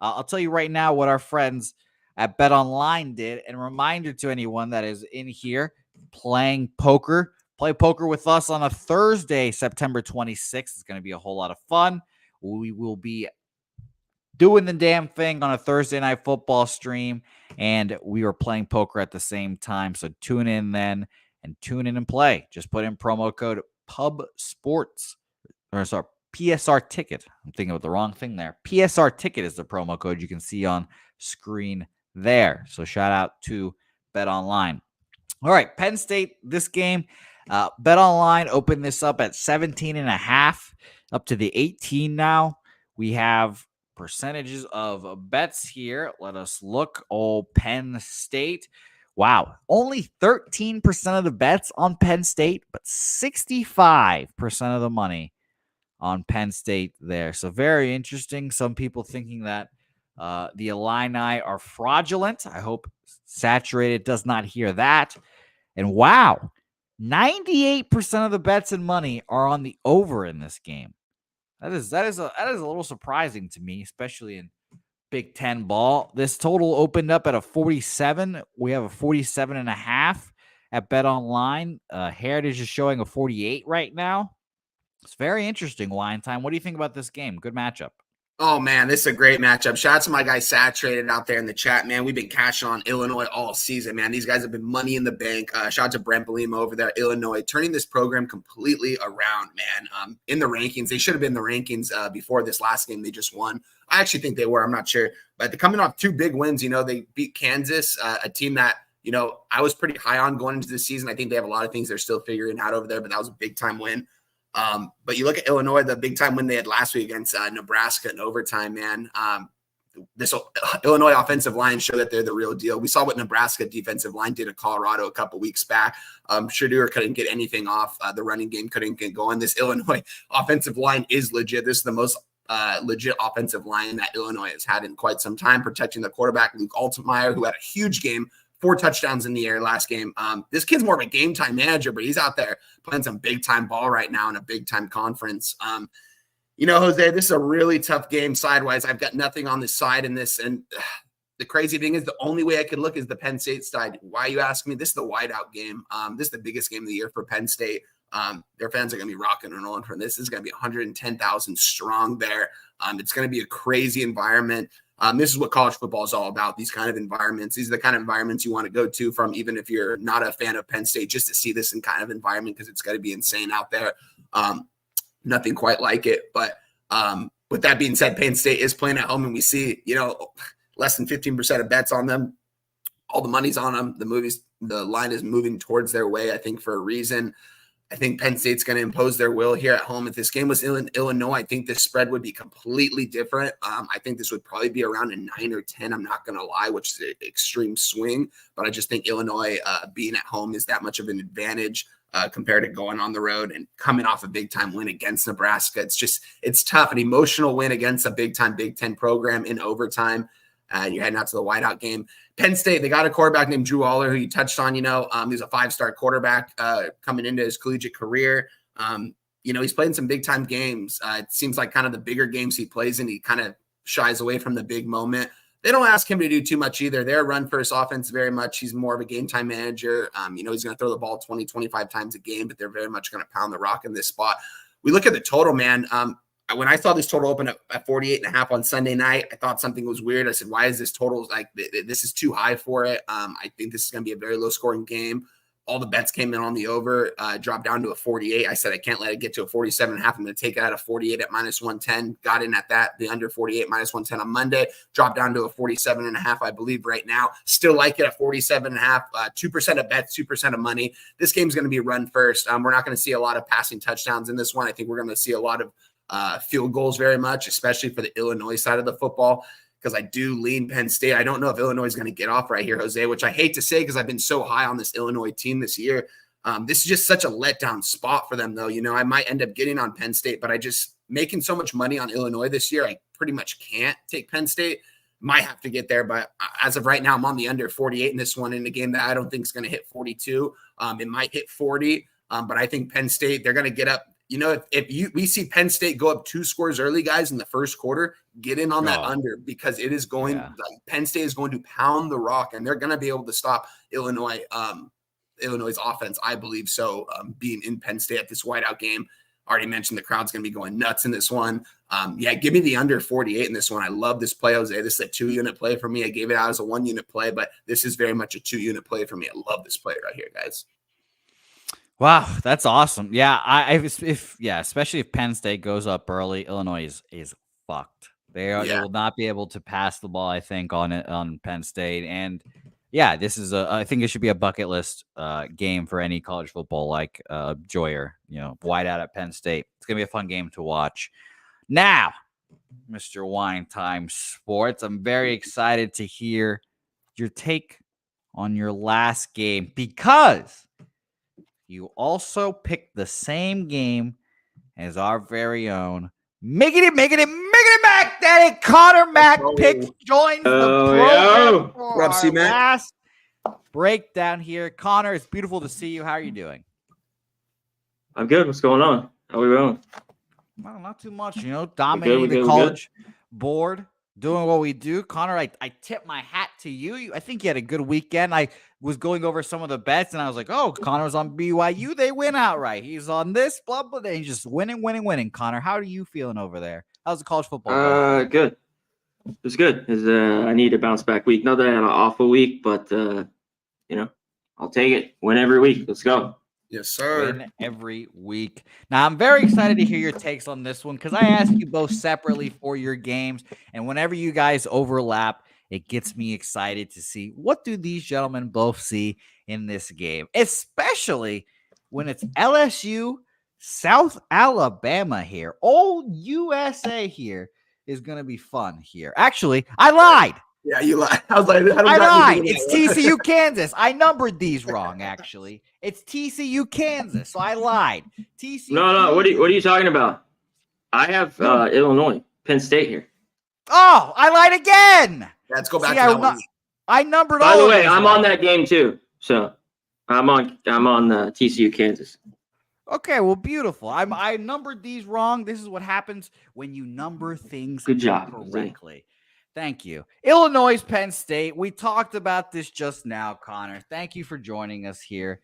I'll tell you right now what our friends at Bet Online did. And a reminder to anyone that is in here playing poker, play poker with us on a Thursday, September 26th. It's going to be a whole lot of fun. We will be doing the damn thing on a Thursday night football stream, and we are playing poker at the same time. So tune in then and tune in and play. Just put in promo code PSR Ticket. I'm thinking of the wrong thing there. PSR Ticket is the promo code you can see on screen there. So shout out to Bet Online. All right, Penn State, this game. Bet Online opened this up at 17 and a half, up to the 18 now. We have percentages of bets here. Let us look. Penn State. Wow, only 13% of the bets on Penn State, but 65% of the money on Penn State there. So very interesting. Some people thinking that the Illini are fraudulent. I hope Saturated does not hear that. And wow, 98% of the bets and money are on the over in this game. That is a little surprising to me, especially in Big Ten ball. This total opened up at a 47. We have a 47 and a half at Bet Online. Heritage is showing a 48 right now. It's very interesting, Wine Time. What do you think about this game? Good matchup. Oh, man, this is a great matchup. Shout out to my guy Saturated out there in the chat, man. We've been cashing on Illinois all season, man. These guys have been money in the bank. Shout out to Brent Belima over there, Illinois, turning this program completely around, man. In the rankings, they should have been in the rankings before this last game they just won. I actually think they were. I'm not sure. But they're coming off 2 big wins. They beat Kansas, a team that, I was pretty high on going into the season. I think they have a lot of things they're still figuring out over there, but that was a big-time win. But you look at Illinois, the big time win they had last week against Nebraska in overtime, man. This Illinois offensive line showed that they're the real deal. We saw what Nebraska defensive line did at Colorado a couple weeks back. Shadur couldn't get anything off. The running game couldn't get going. This Illinois offensive line is legit. This is the most legit offensive line that Illinois has had in quite some time, protecting the quarterback, Luke Altmaier, who had a huge game. 4 touchdowns in the air last game. This kid's more of a game time manager, but he's out there playing some big time ball right now in a big time conference. Jose, this is a really tough game sidewise. I've got nothing on this side in this. And the crazy thing is the only way I could look is the Penn State side. Why you ask me? This is the whiteout game. This is the biggest game of the year for Penn State. Their fans are going to be rocking and rolling from this. This is going to be 110,000 strong there. It's going to be a crazy environment. This is what college football is all about, these kind of environments. These are the kind of environments you want to go to from, even if you're not a fan of Penn State, just to see this in kind of environment, because it's got to be insane out there. Nothing quite like it. But with that being said, Penn State is playing at home, and we see, less than 15% of bets on them. All the money's on them. The line is moving towards their way, I think, for a reason. I think Penn State's going to impose their will here at home. If this game was in Illinois, I think this spread would be completely different. I think this would probably be around a 9 or 10. I'm not going to lie, which is an extreme swing. But I just think Illinois being at home is that much of an advantage compared to going on the road and coming off a big-time win against Nebraska. It's tough. An emotional win against a big-time Big Ten program in overtime. You're heading out to the whiteout game. Penn State, they got a quarterback named Drew Aller, who you touched on. He's a 5-star quarterback coming into his collegiate career. He's playing some big-time games. It seems like kind of the bigger games he plays in, he kind of shies away from the big moment. They don't ask him to do too much either. They're a run-first offense very much. He's more of a game-time manager. He's going to throw the ball 20, 25 times a game, but they're very much going to pound the rock in this spot. We look at the total, man. When I saw this total open up at 48.5 on Sunday night, I thought something was weird. I said, why is this total this is too high for it? I think this is going to be a very low scoring game. All the bets came in on the over, dropped down to a 48. I said, I can't let it get to a 47.5. I'm going to take it out of 48 at minus 110. Got in at that, the under 48 minus 110 on Monday, dropped down to a 47.5, I believe right now. Still like it at 47.5, 2% of bets, 2% of money. This game's going to be run first. We're not going to see a lot of passing touchdowns in this one. I think we're going to see a lot of field goals very much, especially for the Illinois side of the football, because I do lean Penn State. I don't know if Illinois is going to get off right here, Jose, which I hate to say because I've been so high on this Illinois team this year. This is just such a letdown spot for them, though. You know, I might end up getting on Penn State, but I just making so much money on Illinois this year, I pretty much can't take Penn State. Might have to get there, but as of right now, I'm on the under 48 in this one in a game that I don't think is going to hit 42. It might hit 40, but I think Penn State, they're going to get up. You know, if we see Penn State go up 2 scores early, guys, in the first quarter, get in on that under, because it is going, like, Penn State is going to pound the rock, and they're going to be able to stop Illinois, Illinois' offense, I believe. So being in Penn State at this whiteout game, already mentioned the crowd's going to be going nuts in this one. Yeah, give me the under 48 in this one. I love this play, Jose. This is a 2-unit play for me. I gave it out as a 1-unit play, but this is very much a 2-unit play for me. I love this play right here, guys. Wow, that's awesome. Yeah, especially if Penn State goes up early, Illinois is fucked. They will not be able to pass the ball, I think, on Penn State. And yeah, this is I think it should be a bucket list game for any college football joyer. You know, white out at Penn State. It's gonna be a fun game to watch. Now, Mr. Wine Time Sports, I'm very excited to hear your take on your last game, because you also picked the same game as our very own Make it Mac Daddy Connor Mac Pick joins the program for our last breakdown here. Connor, it's beautiful to see you. How are you doing? I'm good. What's going on? How are we going? Well, not too much, you know, dominating the college board, doing what we do. Connor, I tip my hat to you. I think you had a good weekend. I was going over some of the bets, and I was like, oh, Connor's on BYU. They win outright. He's on this, blah, blah, blah. He's just winning. Connor, how are you feeling over there? How's the college football going? Good. It's good. I need a bounce back week. Not that I had an awful week, but, you know, I'll take it. Win every week. Let's go. Yes, sir. Win every week. Now, I'm very excited to hear your takes on this one, because I asked you both separately for your games, and whenever you guys overlap, it gets me excited to see what do these gentlemen both see in this game, especially when it's LSU, South Alabama here. Old USA here is going to be fun here. Actually, I lied. Yeah, you lied. I was like, I lied. It's TCU, Kansas. I numbered these wrong, actually. It's TCU, Kansas. So I lied. TCU. No. What are you talking about? I have Illinois, Penn State here. Oh, I lied again. Let's go back to that one. I numbered all. By the way, I'm wrong. on that game too. So I'm on TCU, Kansas. Okay, well, beautiful. I numbered these wrong. This is what happens when you number things Good job, correctly. Thank you. Illinois, Penn State. We talked about this just now, Connor. Thank you for joining us here.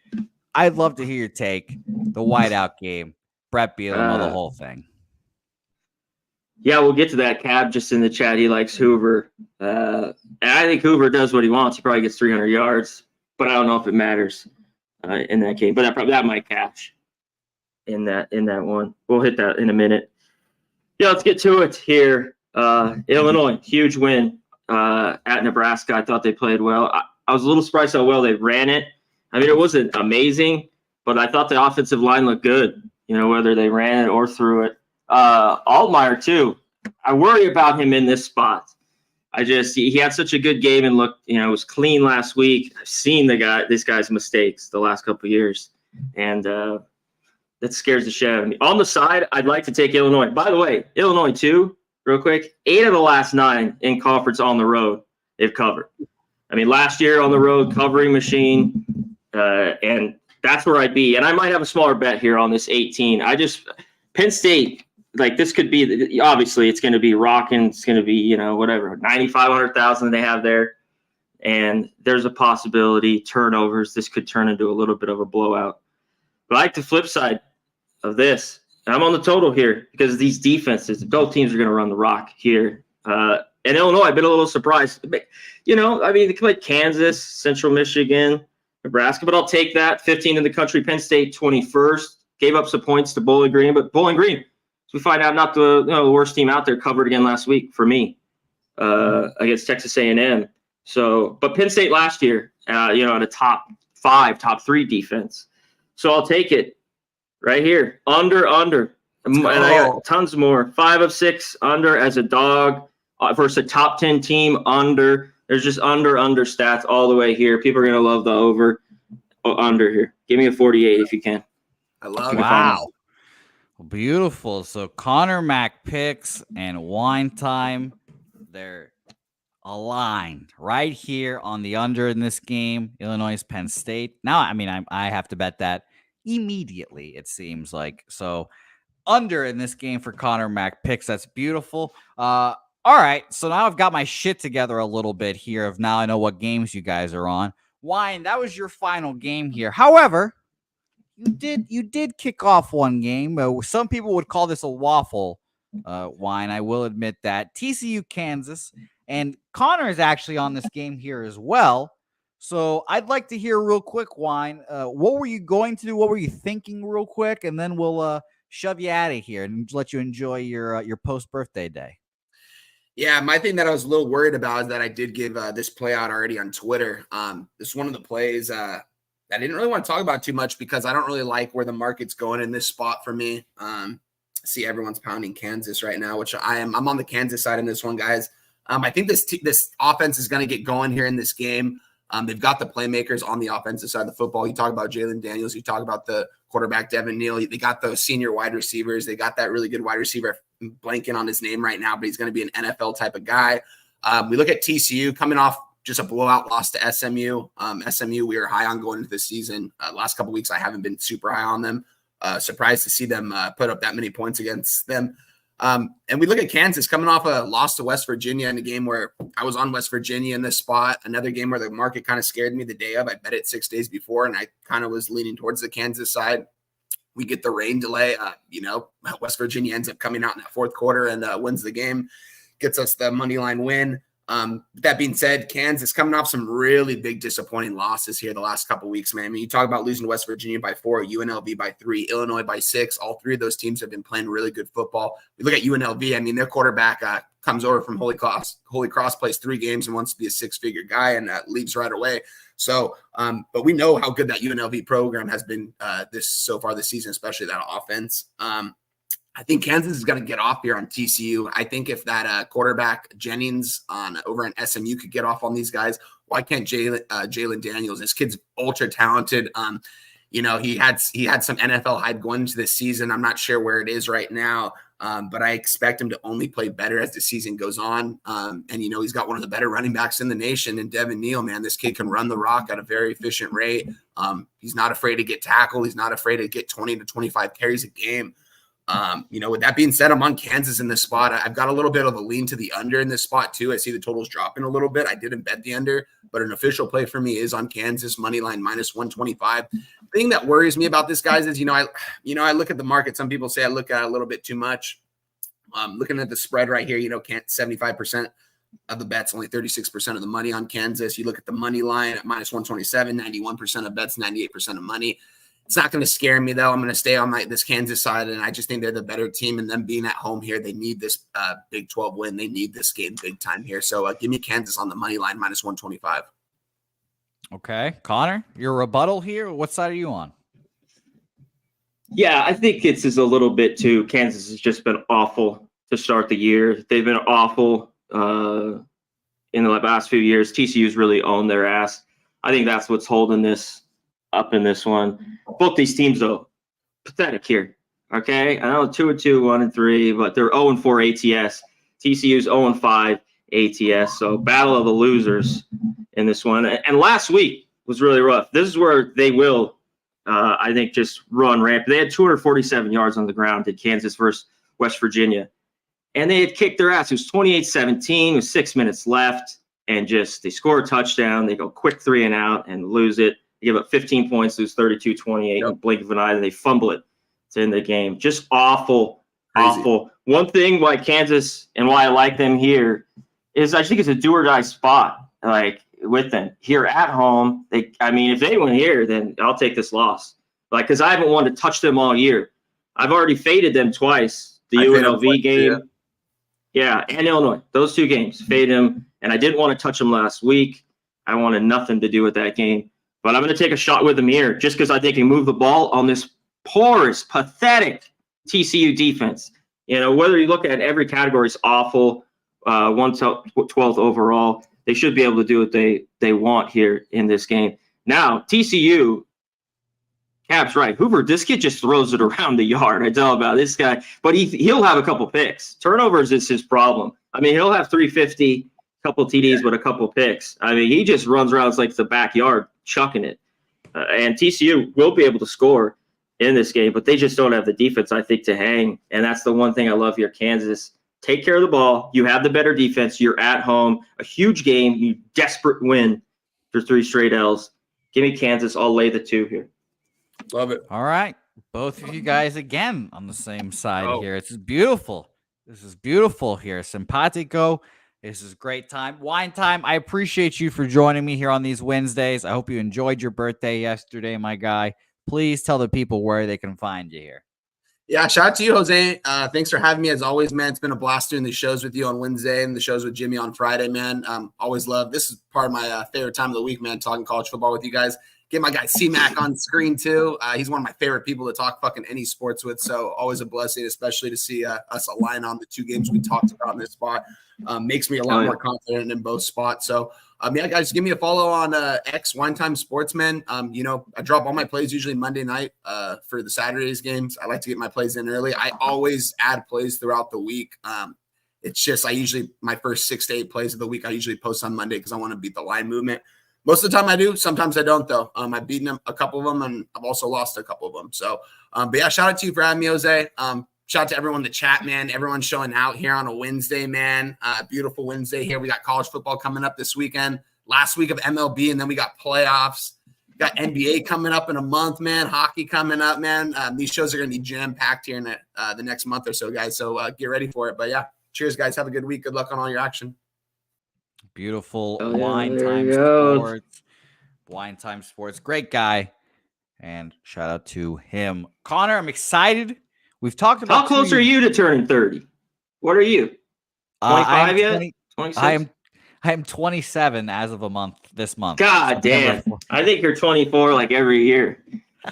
I'd love to hear your take. The whiteout game. Brett Bielema, the whole thing. Yeah, we'll get to that. Cab just in the chat. He likes Hoover. And I think Hoover does what he wants. He probably gets 300 yards, but I don't know if it matters in that game. But that might catch in that one. We'll hit that in a minute. Yeah, let's get to it here. Illinois, huge win at Nebraska. I thought they played well. I was a little surprised how well they ran it. I mean, it wasn't amazing, but I thought the offensive line looked good, you know, whether they ran it or threw it. Altmaier, too. I worry about him in this spot. He had such a good game and looked, you know, was clean last week. I've seen this guy's mistakes the last couple of years, and that scares the shit out of me. On the side, I'd like to take Illinois. By the way, Illinois, too. Real quick, 8 of the last 9 in conference on the road they've covered. I mean, last year on the road, covering machine, and that's where I'd be. And I might have a smaller bet here on this 18. Penn State, like this could be, obviously it's going to be rocking. It's going to be, you know, whatever, 95,000 they have there. And there's a possibility, turnovers, this could turn into a little bit of a blowout. But I like the flip side of this. I'm on the total here because these defenses, both teams are going to run the rock here. And Illinois, I've been a little surprised. You know, I mean, they played Kansas, Central Michigan, Nebraska, but I'll take that. 15 in the country. Penn State, 21st. Gave up some points to Bowling Green, but Bowling Green, as we find out, not the worst team out there, covered again last week for me against Texas A&M. So, but Penn State last year, you know, at a top 5, top 3 defense. So I'll take it. Right here, under. And I got tons more. 5 of 6 under as a dog versus a top 10 team under. There's just under stats all the way here. People are going to love the over under here. Give me a 48 if you can. I love it. Wow. Beautiful. So Connor Mac picks and Wine Time, they're aligned right here on the under in this game. Illinois, Penn State. Now, I mean, I have to bet that immediately, it seems like. So under in this game for Connor Mac picks. That's beautiful. All right. So now I've got my shit together a little bit here of now I know what games you guys are on. Wine, that was your final game here. However, you did kick off one game. Some people would call this a waffle, Wine. I will admit that. TCU, Kansas. And Connor is actually on this game here as well. So I'd like to hear real quick, Wine. What were you going to do? What were you thinking real quick? And then we'll shove you out of here and let you enjoy your post-birthday day. Yeah, my thing that I was a little worried about is that I did give this play out already on Twitter. This is one of the plays I didn't really want to talk about too much because I don't really like where the market's going in this spot for me. See, everyone's pounding Kansas right now, which I am. I'm on the Kansas side in this one, guys. I think this offense is going to get going here in this game. They've got the playmakers on the offensive side of the football. You talk about Jalen Daniels. You talk about the quarterback, Devin Neal. They got those senior wide receivers. They got that really good wide receiver. I'm blanking on his name right now, but he's going to be an NFL type of guy. We look at TCU coming off just a blowout loss to SMU. SMU, we were high on going into the season. Last couple of weeks, I haven't been super high on them. Surprised to see them put up that many points against them. And we look at Kansas coming off a loss to West Virginia in a game where I was on West Virginia in this spot. Another game where the market kind of scared me the day of. I bet it 6 days before, and I kind of was leaning towards the Kansas side. We get the rain delay. West Virginia ends up coming out in that fourth quarter and wins the game, gets us the money line win. That being said, Kansas coming off some really big disappointing losses here the last couple of weeks, man. I mean, you talk about losing to West Virginia by 4, UNLV by 3, Illinois by 6. All three of those teams have been playing really good football. We look at UNLV. I mean, their quarterback comes over from Holy Cross, plays 3 games and wants to be a 6-figure guy and leaves right away. So, but we know how good that UNLV program has been so far this season, especially that offense. I think Kansas is going to get off here on TCU. I think if that quarterback Jennings over in SMU could get off on these guys, why can't Jalen Daniels? This kid's ultra talented. He had some NFL hype going into this season. I'm not sure where it is right now, but I expect him to only play better as the season goes on. He's got one of the better running backs in the nation in Devin Neal, man. This kid can run the rock at a very efficient rate. He's not afraid to get tackled. He's not afraid to get 20 to 25 carries a game. With that being said, I'm on Kansas in this spot. I've got a little bit of a lean to the under in this spot too. I see the totals dropping a little bit. I didn't bet the under, but an official play for me is on Kansas money line -125. The thing that worries me about this, guys, is I look at the market. Some people say I look at it a little bit too much. Looking at the spread right here, 75% of the bets, only 36% of the money on Kansas. You look at the money line at -127, 91% of bets, 98% of money. It's not going to scare me, though. I'm going to stay on this Kansas side, and I just think they're the better team. And them being at home here, they need this Big 12 win. They need this game big time here. So give me Kansas on the money line -125. Okay. Connor, your rebuttal here? What side are you on? Yeah, I think it's just a little bit too. Kansas has just been awful to start the year. They've been awful in the last few years. TCU's really owned their ass. I think that's what's holding this up in this one. Both these teams, though, pathetic here. Okay, I know 2-2, 1-3, but they're 0-4 ATS. TCU's 0-5 ATS. So battle of the losers in this one. And last week was really rough. This is where they will, I think, just run rampant. They had 247 yards on the ground at Kansas versus West Virginia, and they had kicked their ass. It was 28-17 with 6 minutes left, and they score a touchdown. They go quick 3 and out and lose it. They give up 15 points, lose 32-28 in the blink of an eye, and they fumble it to end the game. Just awful, awful. One thing why Kansas and why I like them here is I think it's a do-or-die spot, with them. Here at home, if they win here, then I'll take this loss. Because I haven't wanted to touch them all year. I've already faded them twice. The UNLV game. Yeah, and Illinois. Those 2 games. Faded them, and I didn't want to touch them last week. I wanted nothing to do with that game. But I'm going to take a shot with them here just because I think they move the ball on this porous, pathetic TCU defense. Whether you look at every category is awful, 112th overall. They should be able to do what they want here in this game. Now, TCU, Cap's right. Hoover, this kid just throws it around the yard. I tell about this guy, but he'll have a couple picks. Turnovers is his problem. I mean, he'll have 350, couple TDs, but a couple picks. I mean, he just runs around like the backyard, chucking it. And TCU will be able to score in this game, but they just don't have the defense, I think, to hang. And that's the one thing I love here. Kansas, take care of the ball. You have the better defense. You're at home. A huge game. You desperate win for 3 straight L's. Give me Kansas. I'll lay the 2 here. Love it. All right. Both of you guys again on the same side here. It's beautiful. This is beautiful here. Simpatico. This is great time. Wine time. I appreciate you for joining me here on these Wednesdays. I hope you enjoyed your birthday yesterday, my guy. Please tell the people where they can find you here. Yeah, shout out to you, Jose. Thanks for having me as always, man. It's been a blast doing these shows with you on Wednesday and the shows with Jimmy on Friday, man. Always love. This is part of my favorite time of the week, man, talking college football with you guys. Get my guy C-Mac on screen too. He's one of my favorite people to talk fucking any sports with. So always a blessing, especially to see us align on the 2 games we talked about in this spot. Makes me a lot more confident in both spots. So yeah, guys, give me a follow on X, Wine Time Sportsman. I drop all my plays usually Monday night for the Saturdays games. I like to get my plays in early. I always add plays throughout the week. It's just my first 6 to 8 plays of the week I usually post on Monday because I want to beat the line movement. Most of the time I do. Sometimes I don't, though. I've beaten a couple of them, and I've also lost a couple of them. So, but yeah, shout out to you for having me, Jose. Shout out to everyone in the chat, man. Everyone's showing out here on a Wednesday, man. Beautiful Wednesday here. We got college football coming up this weekend. Last week of MLB, and then we got playoffs. Got NBA coming up in a month, man. Hockey coming up, man. These shows are going to be jam-packed here in the next month or so, guys. So get ready for it. But yeah, cheers, guys. Have a good week. Good luck on all your action. Beautiful. Wine Time Sports. Wine Time Sports. Great guy. And shout out to him. Connor, I'm excited. We've talked about how close are you to turning 30? What are you? 25 yet? 26? I am 27 as of this month. God damn. I think you're 24 like every year.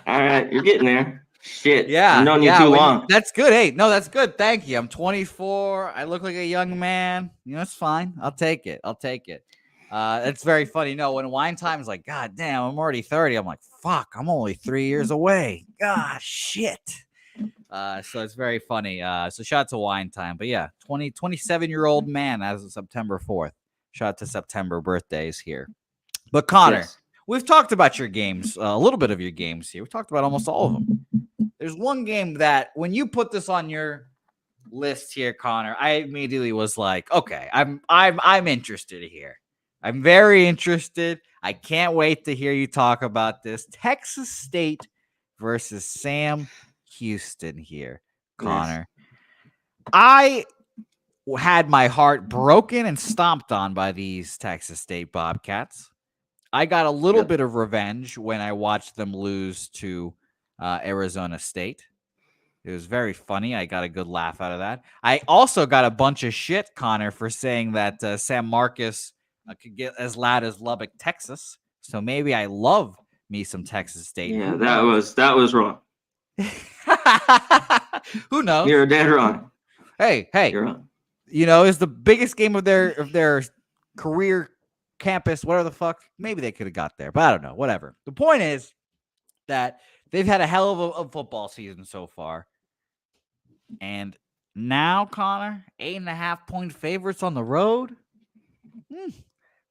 All right, you're getting there. Shit. Yeah. I've known you too long. That's good. Hey, no, that's good. Thank you. I'm 24. I look like a young man. It's fine. I'll take it. It's very funny. When Wine Time is like, God damn, I'm already 30. I'm like, fuck, I'm only 3 years away. Gosh, shit. So it's very funny. So shout out to Wine Time. But yeah, 27-year-old man as of September 4th. Shout out to September birthdays here. But Connor, yes. We've talked about your games, a little bit of your games here. We've talked about almost all of them. There's one game that when you put this on your list here, Connor, I immediately was like, okay, I'm interested here. I'm very interested. I can't wait to hear you talk about this. Texas State versus Sam Houston here, Connor. Yes. I had my heart broken and stomped on by these Texas State Bobcats. I got a little bit of revenge when I watched them lose to Arizona State. It was very funny. I got a good laugh out of that. I also got a bunch of shit, Connor, for saying that Sam Marcus could get as loud as Lubbock, Texas. So maybe I love me some Texas State. Yeah, that was wrong. Who knows? You're dead wrong. Hey, you're wrong. It's the biggest game of their career campus, whatever the fuck. Maybe they could have got there, but I don't know. Whatever. The point is that they've had a hell of a football season so far. And now, Connor, 8.5-point favorites on the road.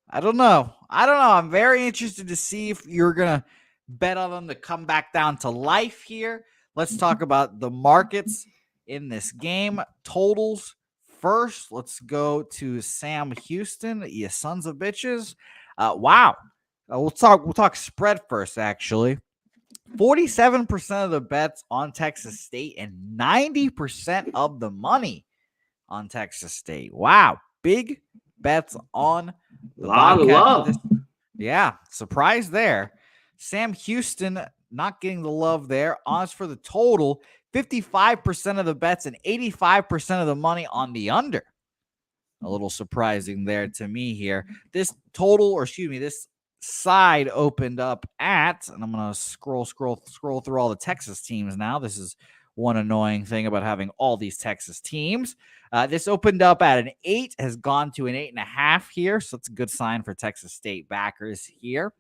I don't know. I'm very interested to see if you're going to bet on them to come back down to life here. Let's talk about the markets in this game. Totals first. Let's go to Sam Houston, you sons of bitches. Wow. We'll talk spread first, actually. 47% of the bets on Texas State and 90% of the money on Texas State. Wow. Big bets on the lot of love. Yeah. Surprise there. Sam Houston not getting the love there. Odds for the total, 55% of the bets and 85% of the money on the under. A little surprising there to me here. This side opened up at, and I'm going to scroll through all the Texas teams now. This is one annoying thing about having all these Texas teams. This opened up at an 8, has gone to an 8.5 here. So it's a good sign for Texas State backers here.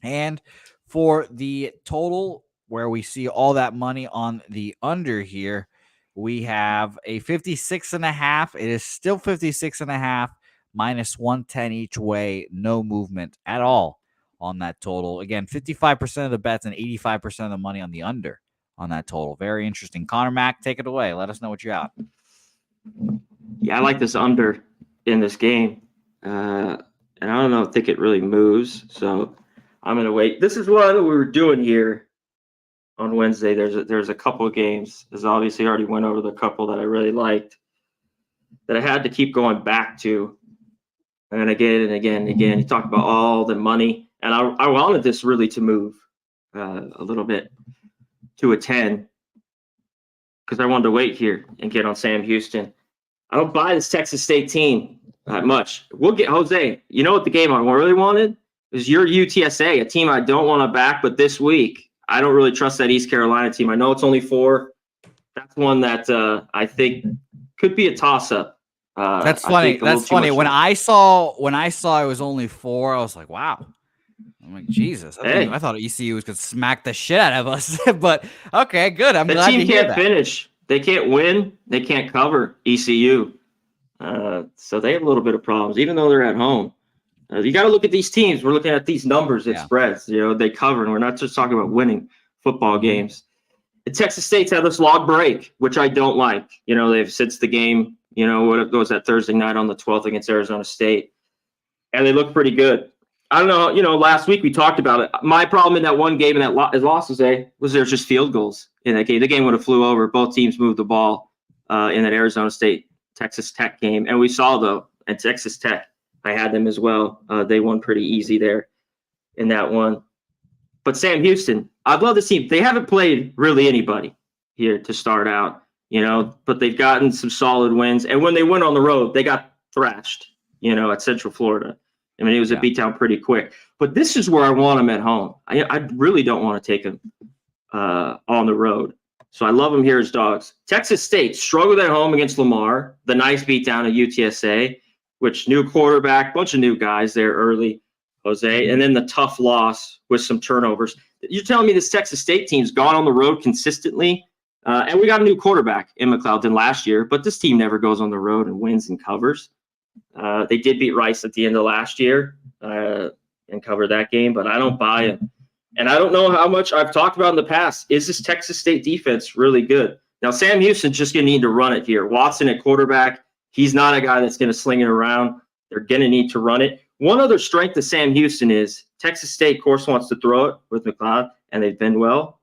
And for the total, where we see all that money on the under here, we have a 56.5. It is still 56.5 minus 110 each way. No movement at all on that total. Again, 55% of the bets and 85% of the money on the under on that total. Very interesting. Connor Mack, take it away. Let us know what you got. Yeah, I like this under in this game. And I don't think it really moves. So I'm going to wait. This is what we were doing here on Wednesday. There's a couple of games. As obviously already went over the couple that I really liked that I had to keep going back to. And again and again and again. You talk about all the money. And I wanted this really to move a little bit to a 10 because I wanted to wait here and get on Sam Houston. I don't buy this Texas State team that much. We'll get Jose. You know what the game I really wanted is your UTSA, a team I don't want to back, but this week I don't really trust that East Carolina team. I know it's only 4. That's one that I think could be a toss-up. That's funny. That's funny. When I saw it was only 4, I was like, wow. I'm like, Jesus. I thought ECU was going to smack the shit out of us. But okay, good. I'm glad to hear that. The team can't finish. They can't win. They can't cover ECU. So they have a little bit of problems, even though they're at home. You got to look at these teams. We're looking at these numbers, it spreads. They cover, and we're not just talking about winning football games. And Texas State's had this log break, which I don't like. They've since the game, what was that Thursday night on the 12th against Arizona State, and they look pretty good. I don't know. Last week we talked about it. My problem in that one game and that loss was there's just field goals in that game. The game would have flew over. Both teams moved the ball in that Arizona State Texas Tech game, and we saw though at Texas Tech, I had them as well. They won pretty easy there in that one. But Sam Houston, I'd love to see. They haven't played really anybody here to start out, but they've gotten some solid wins. And when they went on the road, they got thrashed, at Central Florida. I mean, it was a beatdown pretty quick. But this is where I want them at home. I really don't want to take them on the road. So I love them here as dogs. Texas State struggled at home against Lamar. The nice beatdown at UTSA, which new quarterback, bunch of new guys there early, Jose. And then the tough loss with some turnovers. You're telling me this Texas State team's gone on the road consistently? And we got a new quarterback in McLeod than last year, but this team never goes on the road and wins and covers. They did beat Rice at the end of last year and cover that game, but I don't buy it. And I don't know how much I've talked about in the past. Is this Texas State defense really good? Now, Sam Houston's just going to need to run it here. Watson at quarterback, he's not a guy that's going to sling it around. They're going to need to run it. One other strength of Sam Houston is Texas State, of course, wants to throw it with McLeod, and they've been well.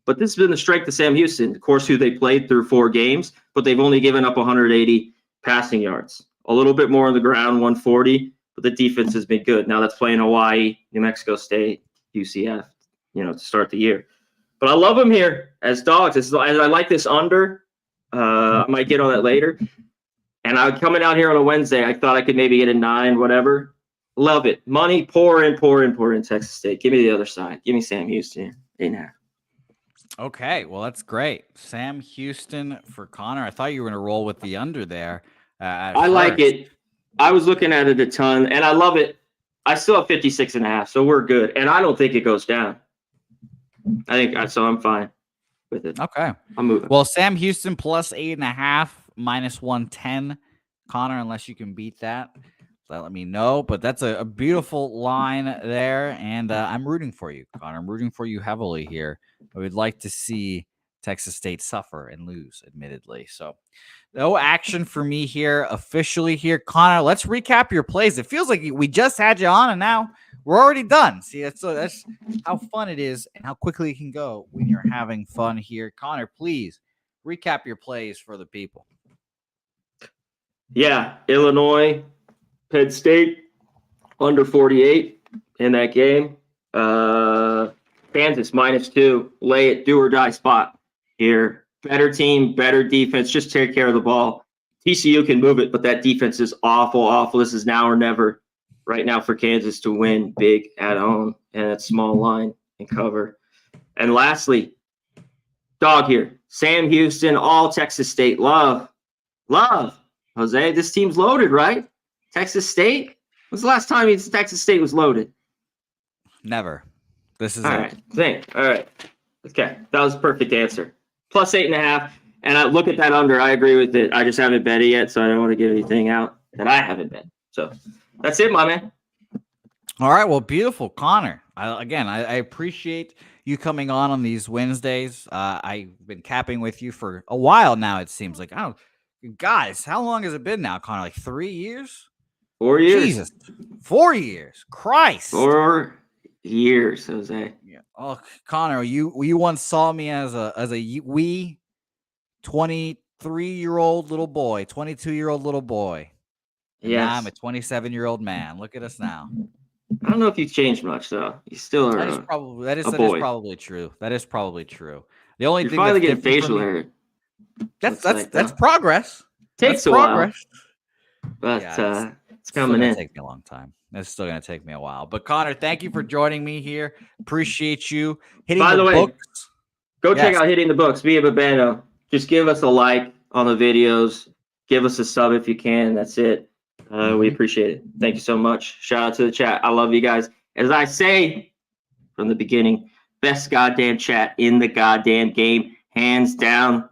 But this has been the strength of Sam Houston, of course, who they played through 4 games, but they've only given up 180 passing yards. A little bit more on the ground, 140, but the defense has been good. Now that's playing Hawaii, New Mexico State, UCF, to start the year. But I love them here as dogs. As I like this under. I might get on that later. And I'm coming out here on a Wednesday. I thought I could maybe get a 9, whatever. Love it. Money, pour in Texas State. Give me the other side. Give me Sam Houston, 8.5. Okay, well, that's great. Sam Houston for Connor. I thought you were going to roll with the under there. I like it. I was looking at it a ton, and I love it. I still have 56.5, so we're good. And I don't think it goes down. So I'm fine with it. Okay. I'm moving. Well, Sam Houston plus 8.5, minus 110. Connor, unless you can beat that, let me know. But that's a beautiful line there, and I'm rooting for you, Connor. I'm rooting for you heavily here. I would like to see Texas State suffer and lose, admittedly. So no action for me here officially here. Connor, let's recap your plays. It feels like we just had you on and now we're already done. See, that's how fun it is and how quickly it can go when you're having fun here. Connor, please recap your plays for the people. Yeah, Illinois, Penn State, under 48 in that game. Kansas, -2. Lay it, do or die spot here. Better team, better defense. Just take care of the ball. TCU can move it, but that defense is awful. This is now or never right now for Kansas to win big at home and that small line and cover. And lastly, Dog here. Sam Houston, all Texas State. Love. Jose, this team's loaded, right? Texas State? When's the last time Texas State was loaded? Never. This is all it. right. All right. Okay. That was a perfect answer. Plus 8.5. And I look at that under. I agree with it. I just haven't bet it yet, so I don't want to give anything out that I haven't bet. So that's it, my man. All right. Well, beautiful, Connor. I appreciate you coming on these Wednesdays. I've been capping with you for a while now. It seems like guys, how long has it been now, Connor? Like 3 years? 4 years. Jesus, 4 years. Christ. 4 years, Jose. Yeah. Oh, Connor, you once saw me as a wee 23-year-old little boy, 22-year-old little boy. Yeah, now I'm a 27-year-old man. Look at us now. I don't know if you've changed much, though. You still are. That is probably true. That is probably true. The only You're thing finally that's getting facial hair. That's progress. Takes a while, but it's coming in. Take me a long time. It's still gonna take me a while. But Connor, thank you for joining me here. Appreciate you hitting. By the way, books. Go check out Hitting the Books via Babano. Just give us a like on the videos. Give us a sub if you can. That's it. We appreciate it. Thank you so much. Shout out to the chat. I love you guys. As I say from the beginning, best goddamn chat in the goddamn game, hands down.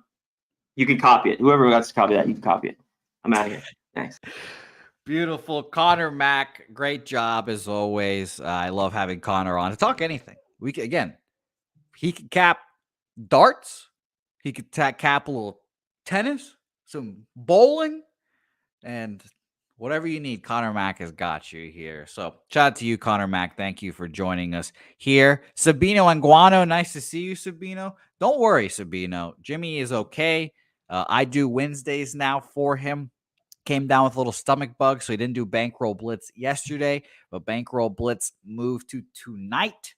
You can copy it. Whoever wants to copy that, you can copy it. I'm out of here. Thanks. Beautiful. Connor Mack, great job as always. I love having Connor on to talk anything. He can cap darts. He could cap a little tennis, some bowling, and whatever you need, Connor Mack has got you here. So shout out to you, Connor Mack. Thank you for joining us here. Sabino Anguano, nice to see you, Sabino. Don't worry, Sabino. Jimmy is okay. I do Wednesdays now for him. Came down with a little stomach bug, so he didn't do Bankroll Blitz yesterday, but Bankroll Blitz moved to tonight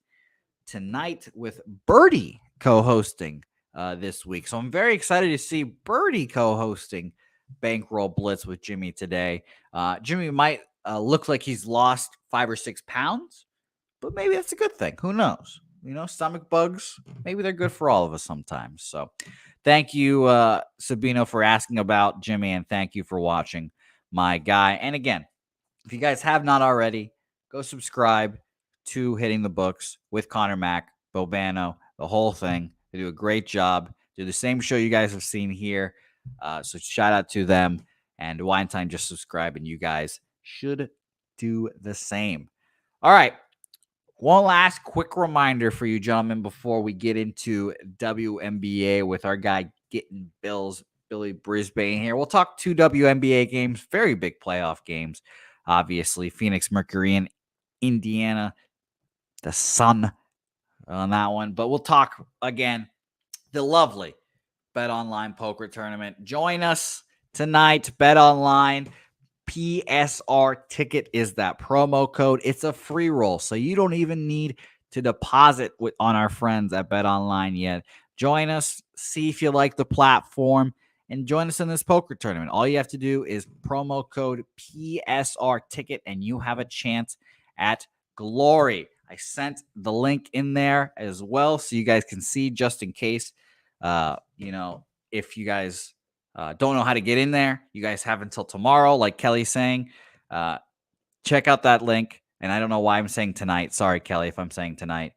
with Birdie co-hosting this week. So I'm very excited to see Birdie co-hosting Bankroll Blitz with Jimmy today. Jimmy might look like he's lost 5 or 6 pounds, but maybe that's a good thing. Who knows? Stomach bugs, maybe they're good for all of us sometimes. So thank you, Sabino, for asking about Jimmy, and thank you for watching my guy. And again, if you guys have not already, go subscribe to Hitting the Books with Connor Mack, Bobano, the whole thing. They do a great job. Do the same show you guys have seen here. So shout out to them, and Wine Time, just subscribe, and you guys should do the same. All right. One last quick reminder for you, gentlemen, before we get into WNBA with our guy Getting Bills, Billy Brisbane here. We'll talk 2 WNBA games, very big playoff games, obviously. Phoenix Mercury and Indiana, the Sun on that one. But we'll talk, again, the lovely Bet Online Poker Tournament. Join us tonight, Bet Online. PSR ticket is that promo code. It's a free roll, so you don't even need to deposit on our friends at Bet Online yet. Join us, see if you like the platform, and join us in this poker tournament. All you have to do is promo code PSR ticket, and you have a chance at glory. I sent the link in there as well, so you guys can see, just in case, if you guys don't know how to get in there, you guys have until tomorrow, like Kelly's saying. Check out that link. And I don't know why I'm saying tonight. Sorry, Kelly, if I'm saying tonight.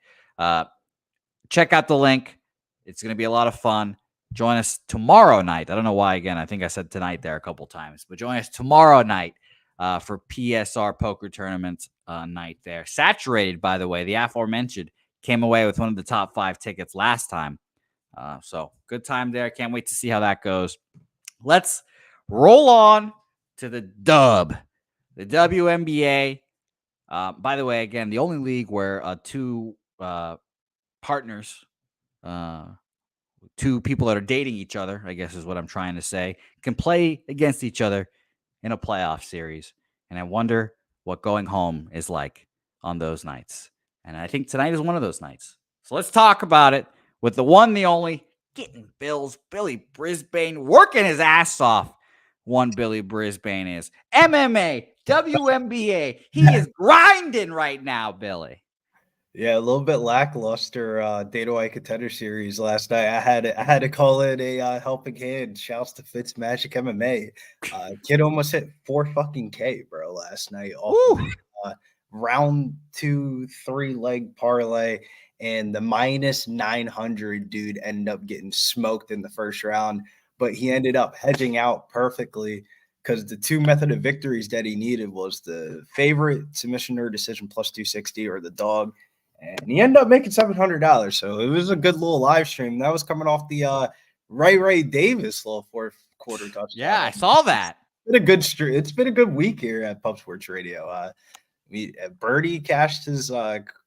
Check out the link. It's going to be a lot of fun. Join us tomorrow night. I don't know why, again. I think I said tonight there a couple times. But join us tomorrow night for PSR Poker Tournament night there. Saturated, by the way. The aforementioned came away with one of the top 5 tickets last time. So good time there. Can't wait to see how that goes. Let's roll on to the dub, the WNBA. By the way, again, the only league where 2 partners, 2 people that are dating each other, I guess is what I'm trying to say, can play against each other in a playoff series. And I wonder what going home is like on those nights. And I think tonight is one of those nights. So let's talk about it with the one, the only, Getting Bills, Billy Brisbane, working his ass off. One Billy Brisbane is. MMA, WNBA, he is grinding right now, Billy. Yeah, a little bit lackluster Day to Eye Contender Series last night. I had to call it a helping hand. Shouts to Fitz Magic MMA. Kid almost hit 4 fucking K, bro, last night off of round 2, 3-leg parlay, and the minus 900 dude ended up getting smoked in the first round, but he ended up hedging out perfectly because the 2 method of victories that he needed was the favorite submission or decision plus 260 or the dog, and he ended up making $700. So it was a good little live stream. That was coming off the Ray Davis little fourth quarter touchdown. Yeah, I saw that. It's been a good stream. It's been a good week here at Pub Sports Radio. Birdie cashed his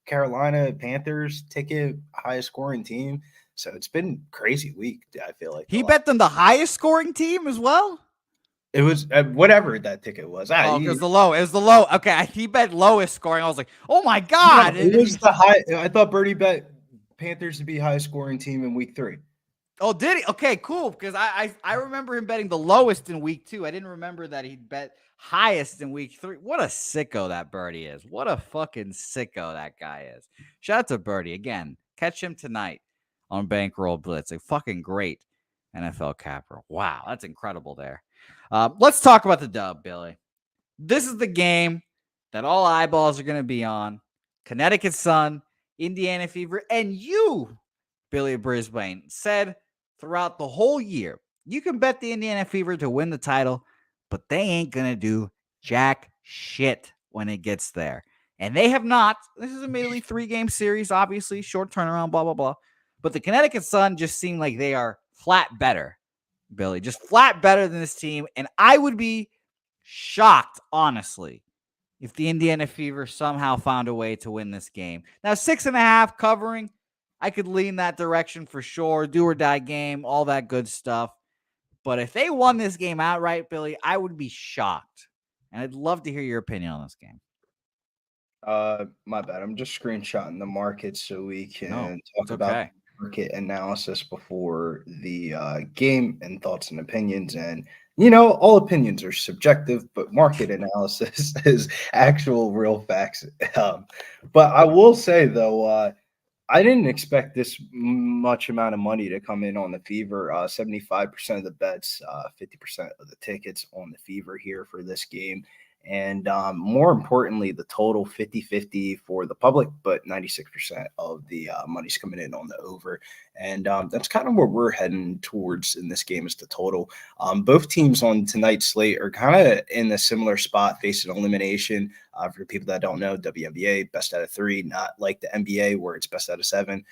Carolina Panthers ticket, highest scoring team. So it's been a crazy week. I feel like he bet them the highest scoring team as well. It was whatever that ticket was. It was the low. It was the low. Okay, he bet lowest scoring. I was like, oh my god! No, it was the high. I thought Birdie bet Panthers to be highest scoring team in week 3. Oh, did he? Okay, cool. Because I remember him betting the lowest in week 2. I didn't remember that he'd bet highest in week 3. What a sicko that Birdie is. What a fucking sicko that guy is. Shout out to Birdie again. Catch him tonight on Bankroll Blitz. A fucking great NFL capper. Wow, that's incredible there. Let's talk about the dub, Billy. This is the game that all eyeballs are going to be on. Connecticut Sun, Indiana Fever, and you, Billy Brisbane, said throughout the whole year, you can bet the Indiana Fever to win the title, but they ain't going to do jack shit when it gets there. And they have not. This is admittedly 3-game series, obviously, short turnaround, blah, blah, blah. But the Connecticut Sun just seem like they are flat better, Billy, just flat better than this team. And I would be shocked, honestly, if the Indiana Fever somehow found a way to win this game. Now, 6.5 covering, I could lean that direction for sure. Do or die game, all that good stuff. But if they won this game outright, Billy, I would be shocked. And I'd love to hear your opinion on this game. My bad. I'm just screenshotting the market so we can talk about market analysis before the game and thoughts and opinions. And, all opinions are subjective, but market analysis is actual real facts. But I will say, though, I didn't expect this much amount of money to come in on the Fever. 75% of the bets, 50% of the tickets on the Fever here for this game. And more importantly, the total 50-50 for the public, but 96% of the money's coming in on the over. And that's kind of where we're heading towards in this game is the total. Both teams on tonight's slate are kind of in a similar spot, facing elimination. For people that don't know, WNBA, best out of 3, not like the NBA where it's best out of 7.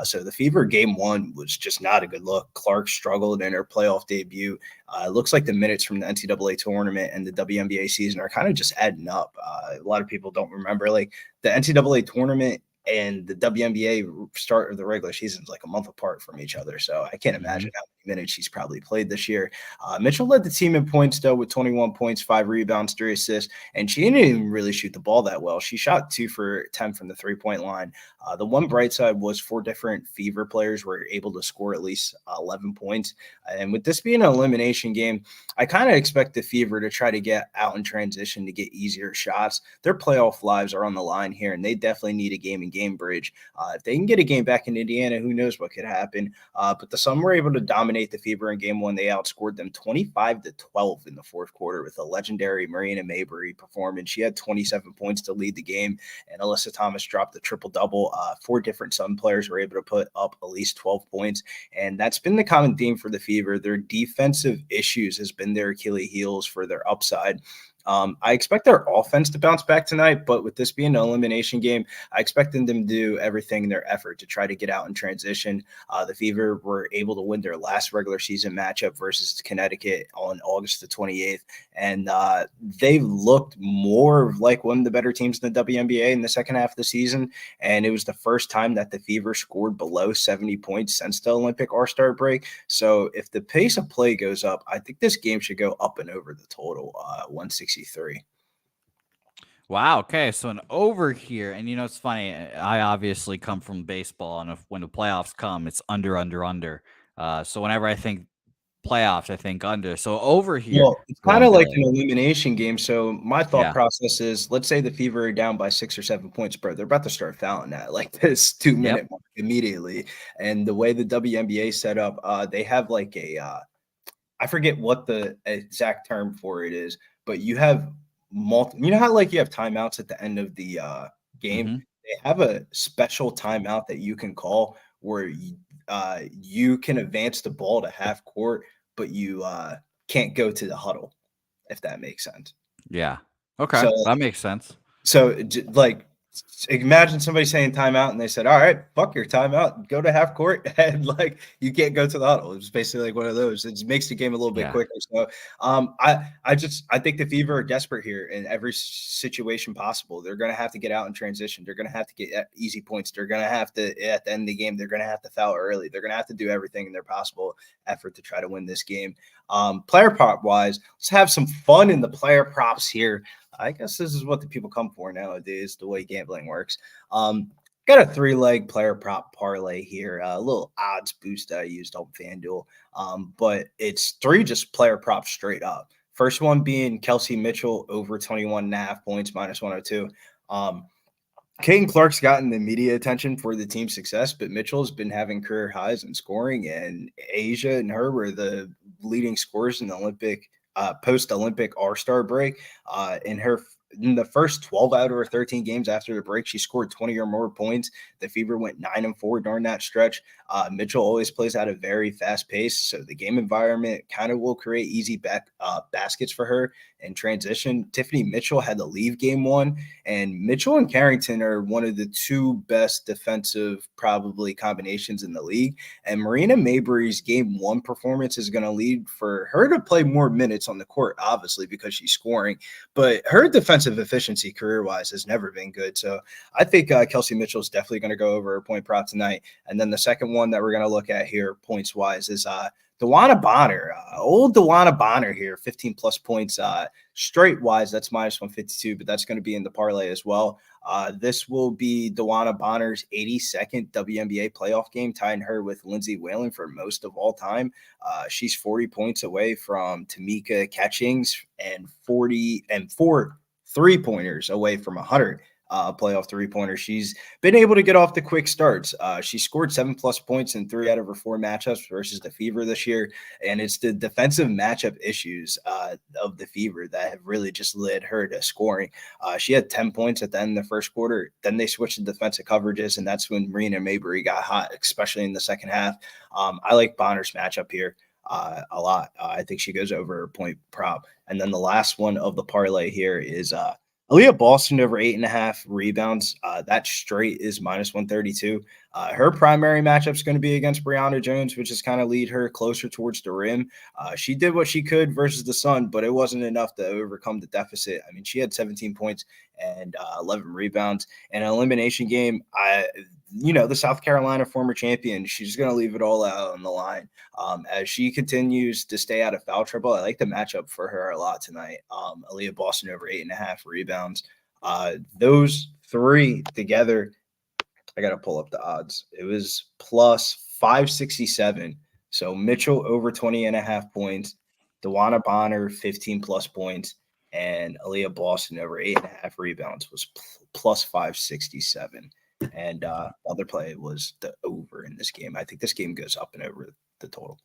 So the Fever game 1 was just not a good look. Clark struggled in her playoff debut. It looks like the minutes from the NCAA tournament and the WNBA season are kind of just adding up. A lot of people don't remember, like, the NCAA tournament and the WNBA start of the regular season is like a month apart from each other. So I can't imagine how many minutes she's probably played this year. Mitchell led the team in points, though, with 21 points, 5 rebounds, 3 assists, and she didn't even really shoot the ball that well. She shot 2 for 10 from the 3-point line. The one bright side was 4 different Fever players were able to score at least 11 points. And with this being an elimination game, I kind of expect the Fever to try to get out in transition to get easier shots. Their playoff lives are on the line here, and they definitely need a game bridge. If they can get a game back in Indiana, who knows what could happen. But the Sun were able to dominate the Fever in game 1. They outscored them 25-12 in the fourth quarter with a legendary Marina Maybury performance. She had 27 points to lead the game, and Alyssa Thomas dropped the triple-double. 4 different Sun players were able to put up at least 12 points, and that's been the common theme for the Fever. Their defensive issues has been their Achilles heels for their upside. I expect their offense to bounce back tonight, but with this being an elimination game, I expect them to do everything in their effort to try to get out in transition. The Fever were able to win their last regular season matchup versus Connecticut on August the 28th, and they looked more like one of the better teams in the WNBA in the second half of the season, and it was the first time that the Fever scored below 70 points since the Olympic All-Star break. So if the pace of play goes up, I think this game should go up and over the total, 163. Wow. Okay. So an over here. And, it's funny. I obviously come from baseball. And when the playoffs come, it's under. So whenever I think playoffs, I think, under. So over here. Well, it's kind of like an elimination game. So my thought Yeah. process is, let's say the Fever are down by 6 or 7 points, bro. They're about to start fouling that like this 2-minute mark immediately. And the way the WNBA set up, they have like I forget what the exact term for it is, but you have you know how like you have timeouts at the end of the game? Mm-hmm. They have a special timeout that you can call where you can advance the ball to half court, but you can't go to the huddle, if that makes sense. Yeah. Okay. So that makes sense. So like, imagine somebody saying timeout and they said, all right, fuck your timeout, go to half court, and like you can't go to the huddle. It's basically like one of those. It just makes the game a little bit quicker. So I think the Fever are desperate here in every situation possible. They're gonna have to get out in transition. They're gonna have to get easy points. They're gonna have to, at the end of the game, they're gonna have to foul early. They're gonna have to do everything in their possible effort to try to win this game. Player prop wise, let's have some fun in the player props here. I guess this is what the people come for nowadays, the way gambling works. Got a 3-leg player prop parlay here, a little odds boost that I used on FanDuel, but it's 3 just player props straight up. First one being Kelsey Mitchell over 21.5 points, minus 102. Caden Clark's gotten the media attention for the team's success, but Mitchell's been having career highs in scoring, and Asia and her were the leading scorers in the Olympic post-Olympic All-Star break. In the first 12 out of her 13 games after the break, she scored 20 or more points. The Fever went 9-4 during that stretch. Mitchell always plays at a very fast pace, so the game environment kind of will create easy baskets for her in transition. Tiffany Mitchell had to leave game 1, and Mitchell and Carrington are one of the 2 best defensive probably combinations in the league. And Marina Mabry's game 1 performance is going to lead for her to play more minutes on the court, obviously, because she's scoring, but her defensive efficiency career-wise has never been good. So I think Kelsey Mitchell is definitely going to go over her point prop tonight. And then the second one that we're going to look at here points-wise is DeWanna Bonner. Old DeWanna Bonner here, 15-plus points. Straight-wise, that's minus 152, but that's going to be in the parlay as well. This will be DeWanna Bonner's 82nd WNBA playoff game, tying her with Lindsay Whalen for most of all time. She's 40 points away from Tamika Catchings and 4 3-pointers away from 100 playoff 3-pointers. She's been able to get off the quick starts. She scored 7+ points in 3 out of her 4 matchups versus the Fever this year, and it's the defensive matchup issues of the Fever that have really just led her to scoring. She had 10 points at the end of the first quarter. Then they switched to defensive coverages, and that's when Marina Mabry got hot, especially in the second half. I like Bonner's matchup here a lot. I think she goes over her point prop. And then the last one of the parlay here is Aaliyah Boston over 8.5 rebounds. That straight is minus 132. Her primary matchup is going to be against Brianna Jones, which is kind of lead her closer towards the rim. She did what she could versus the Sun, but it wasn't enough to overcome the deficit. I mean, she had 17 points and 11 rebounds. In an elimination game, the South Carolina former champion, she's going to leave it all out on the line. As she continues to stay out of foul trouble, I like the matchup for her a lot tonight. Aaliyah Boston over 8.5 rebounds. Those 3 together, I got to pull up the odds. It was plus 567. So Mitchell over 20.5 points, DeWanna Bonner 15+ points, and Aaliyah Boston over 8.5 rebounds was plus 567. And other play was the over in this game. I think this game goes up and over the total.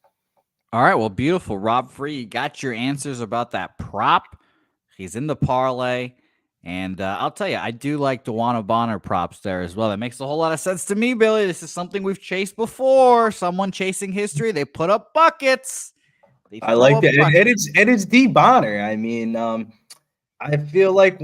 All right. Well, beautiful. Rob Free, you got your answers about that prop. He's in the parlay. And I'll tell you, I do like DeWanna Bonner props there as well. That makes a whole lot of sense to me, Billy. This is something we've chased before. Someone chasing history. They put up buckets. I like that. And it's D Bonner. I mean, I feel like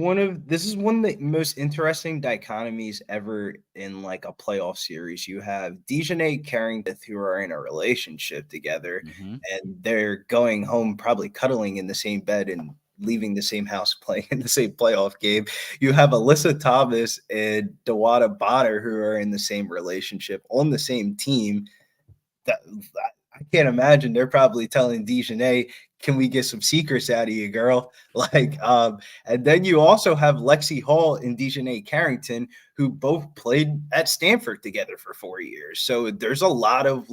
this is one of the most interesting dichotomies ever in like a playoff series. You have Dejanay Carrington, who are in a relationship together, and they're going home probably cuddling in the same bed and leaving the same house playing in the same playoff game. You have Alyssa Thomas and DeWanna Bonner, who are in the same relationship on the same team. I can't imagine they're probably telling Dejanay, can we get some secrets out of you, girl? And then you also have Lexi Hall and Dejanay Carrington, who both played at Stanford together for 4 years. So there's a lot of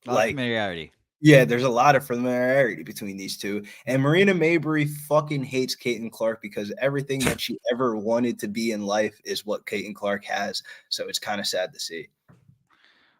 familiarity. Yeah, there's a lot of familiarity between these two. And Marina Mabry fucking hates Caitlin Clark because everything that she ever wanted to be in life is what Caitlin Clark has. So it's kind of sad to see.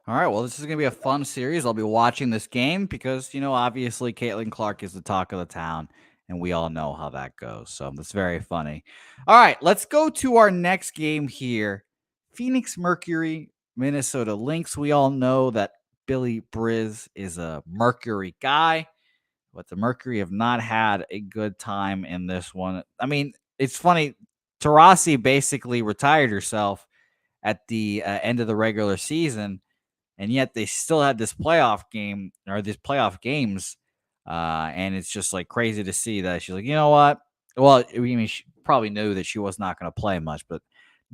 All right, well, this is going to be a fun series. I'll be watching this game because, obviously Caitlin Clark is the talk of the town, and we all know how that goes. So that's very funny. All right, let's go to our next game here. Phoenix Mercury, Minnesota Lynx. We all know that Billy Briz is a Mercury guy, but the Mercury have not had a good time in this one. I mean, it's funny. Tarasi basically retired herself at the end of the regular season, and yet they still had this playoff game or these playoff games. And it's just like crazy to see that she's like, you know what? Well, I mean, she probably knew that she was not going to play much, but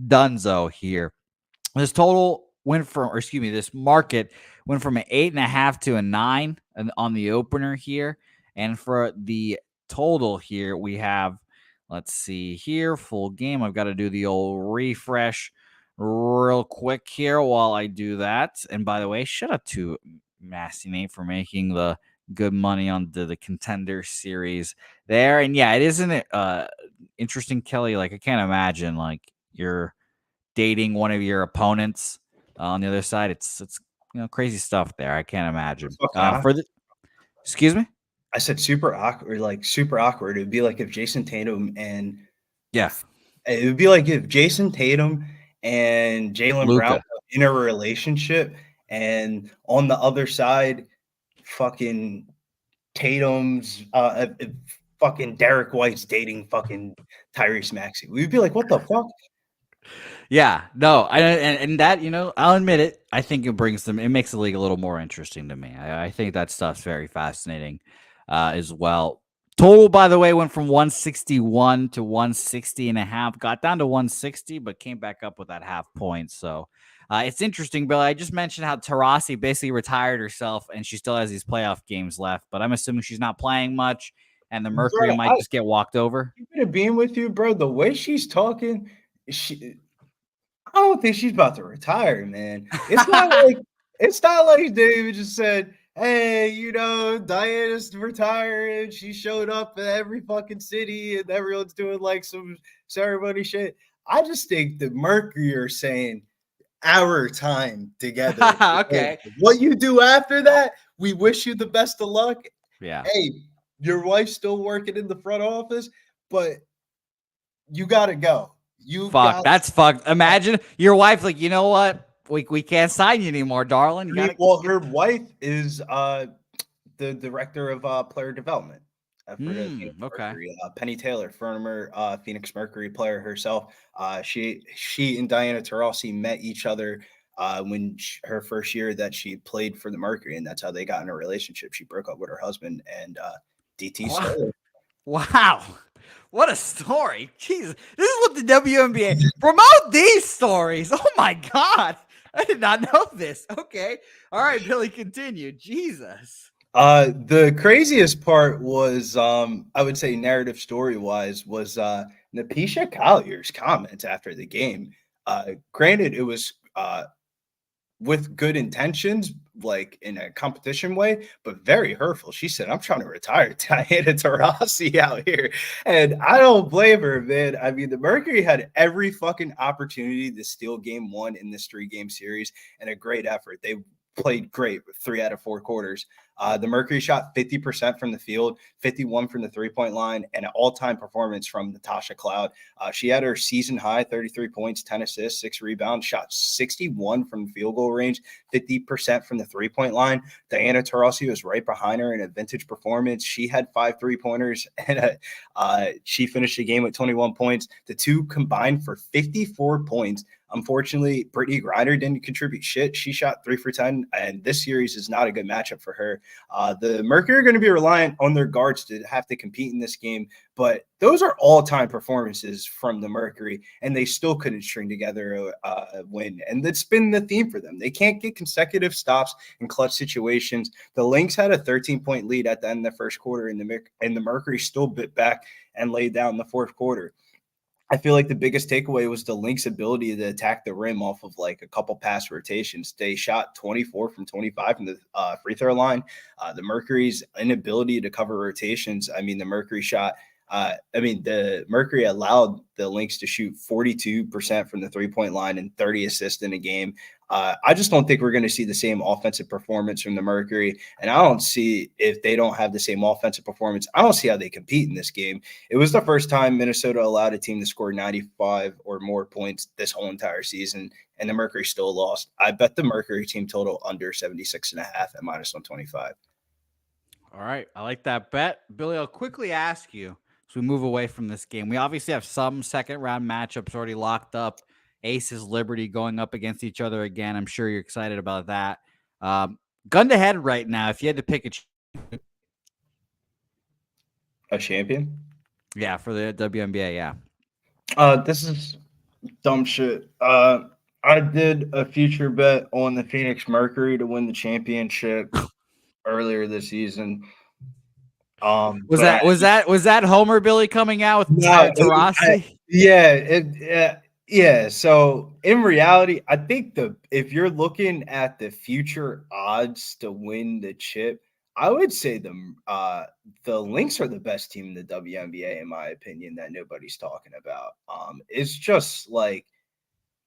Dunzo here. This total went from, or excuse me, this market went from an 8.5 to a 9 on the opener here. And for the total here, we have, let's see here, full game. I've got to do the old refresh real quick here while I do that. And by the way, shout out to Mastinate for making the good money on the Contender series there. And yeah, it isn't interesting, Kelly. Like, I can't imagine like you're dating one of your opponents on the other side. It's crazy stuff there. I can't imagine. Excuse me. I said super awkward, like super awkward. It would be like if Jason Tatum and it would be like if Jason Tatum and Jaylen Brown were in a relationship, and on the other side, fucking Tatum's fucking Derek White's dating fucking Tyrese Maxey. We'd be like, what the fuck? Yeah, no, and that, I'll admit it. I think it makes the league a little more interesting to me. I think that stuff's very fascinating as well. Total, by the way, went from 161 to 160.5, got down to 160, but came back up with that half point. So it's interesting, Bill. I just mentioned how Tarasi basically retired herself, and she still has these playoff games left, but I'm assuming she's not playing much, and the Mercury might just get walked over. Keeping it being with you, bro, the way she's talking, I don't think she's about to retire, man. It's not like David just said, hey, Diana's retiring. She showed up at every fucking city and everyone's doing like some ceremony shit. I just think the Mercury are saying our time together. Okay. What you do after that, we wish you the best of luck. Yeah. Hey, your wife's still working in the front office, but you got to go. That's fucked. Imagine your wife like, you know what? We can't sign you anymore, darling. Her wife is the director of player development. Mercury. Penny Taylor, former Phoenix Mercury player herself. She and Diana Taurasi met each other when her first year that she played for the Mercury, and that's how they got in a relationship. She broke up with her husband, and DT stole her. Wow. What a story. Jesus. This is what the WNBA promote these stories. Oh my God. I did not know this. Okay. All right, Billy, continue. Jesus. The craziest part was, I would say narrative story-wise, was Napisha Collier's comments after the game. Granted, it was with good intentions, like in a competition way, but very hurtful. She said, I'm trying to retire Diana Taurasi out here. And I don't blame her, man. I mean, the Mercury had every fucking opportunity to steal game one in this 3-game series, and a great effort. They played great with 3 out of 4 quarters. The Mercury shot 50% from the field, 51 from the 3-point line, and an all-time performance from Natasha Cloud. She had her season high, 33 points, 10 assists, 6 rebounds, shot 61 from field goal range, 50% from the 3-point line. Diana Taurasi was right behind her in a vintage performance. She had 5 3-pointers, and she finished the game with 21 points. The two combined for 54 points. Unfortunately, Brittany Griner didn't contribute shit. She shot 3 for 10, and this series is not a good matchup for her. The Mercury are going to be reliant on their guards to have to compete in this game, but those are all-time performances from the Mercury, and they still couldn't string together a win. And that's been the theme for them. They can't get consecutive stops in clutch situations. The Lynx had a 13-point lead at the end of the first quarter, and the Mercury still bit back and laid down the fourth quarter. I feel like the biggest takeaway was the Lynx ability to attack the rim off of like a couple pass rotations. They shot 24 from 25 from the free throw line. The Mercury's inability to cover rotations. I mean, the Mercury allowed the Lynx to shoot 42% from the 3-point line and 30 assists in a game. I just don't think we're going to see the same offensive performance from the Mercury. And I don't see, if they don't have the same offensive performance, I don't see how they compete in this game. It was the first time Minnesota allowed a team to score 95 or more points this whole entire season, and the Mercury still lost. I bet the Mercury team total under 76.5 at -125. All right. I like that bet. Billy, I'll quickly ask you as we move away from this game. We obviously have some second round matchups already locked up. Aces, Liberty going up against each other again. I'm sure you're excited about that. Gun to head right now, if you had to pick A champion? Yeah, for the WNBA, yeah. This is dumb shit. I did a future bet on the Phoenix Mercury to win the championship earlier this season. Was that Homer Billy coming out with Taurasi? Yeah. So in reality, I think if you're looking at the future odds to win the chip, I would say the Lynx are the best team in the WNBA, in my opinion, that nobody's talking about. It's just like,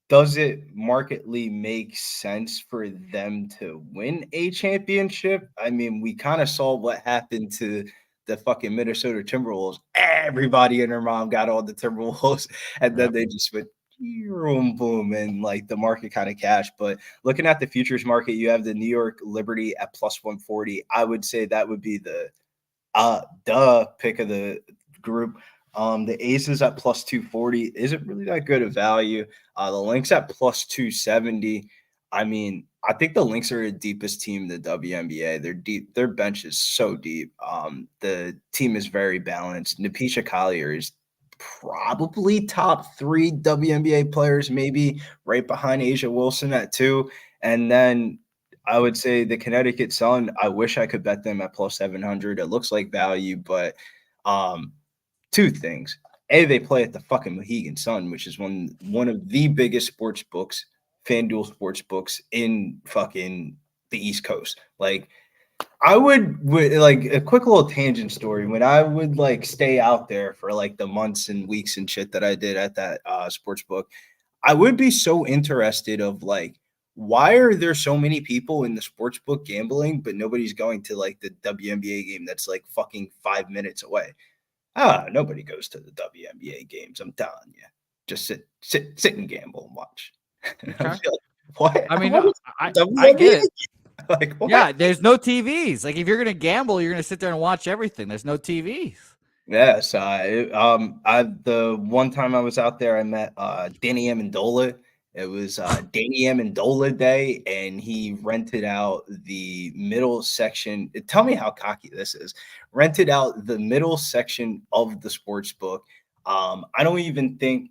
does it markedly make sense for them to win a championship? I mean, we kind of saw what happened to the fucking Minnesota Timberwolves. Everybody and their mom got on the Timberwolves, and then they just went boom, boom, and like the market kind of cashed. But looking at the futures market, you have the New York Liberty at +140. I would say that would be the pick of the group. The Aces at +240 isn't really that good of value. The Lynx at +270. I mean, I think the Lynx are the deepest team in the WNBA. They're deep. Their bench is so deep. The team is very balanced. Napisha Collier is probably top 3 WNBA players, maybe right behind Asia Wilson at 2. And then I would say the Connecticut Sun, I wish I could bet them at +700. It looks like value, but two things. A, they play at the fucking Mohegan Sun, which is one of the biggest sports books, FanDuel sports books in fucking the East Coast. Like, I would like a quick little tangent story. When I would like stay out there for like the months and weeks and shit that I did at that sports book, I would be so interested of like, why are there so many people in the sports book gambling, but nobody's going to like the WNBA game that's like fucking 5 minutes away? Nobody goes to the WNBA games. I'm telling you, just sit and gamble and watch. Okay. Like, what? I mean, I get it. Like, what? Yeah, there's no TVs. Like, if you're gonna gamble, you're gonna sit there and watch everything. There's no TVs. Yes. The one time I was out there, I met Danny Amendola. It was Danny Amendola Day, and he rented out the middle section. Tell me how cocky this is. Rented out the middle section of the sports book. I don't even think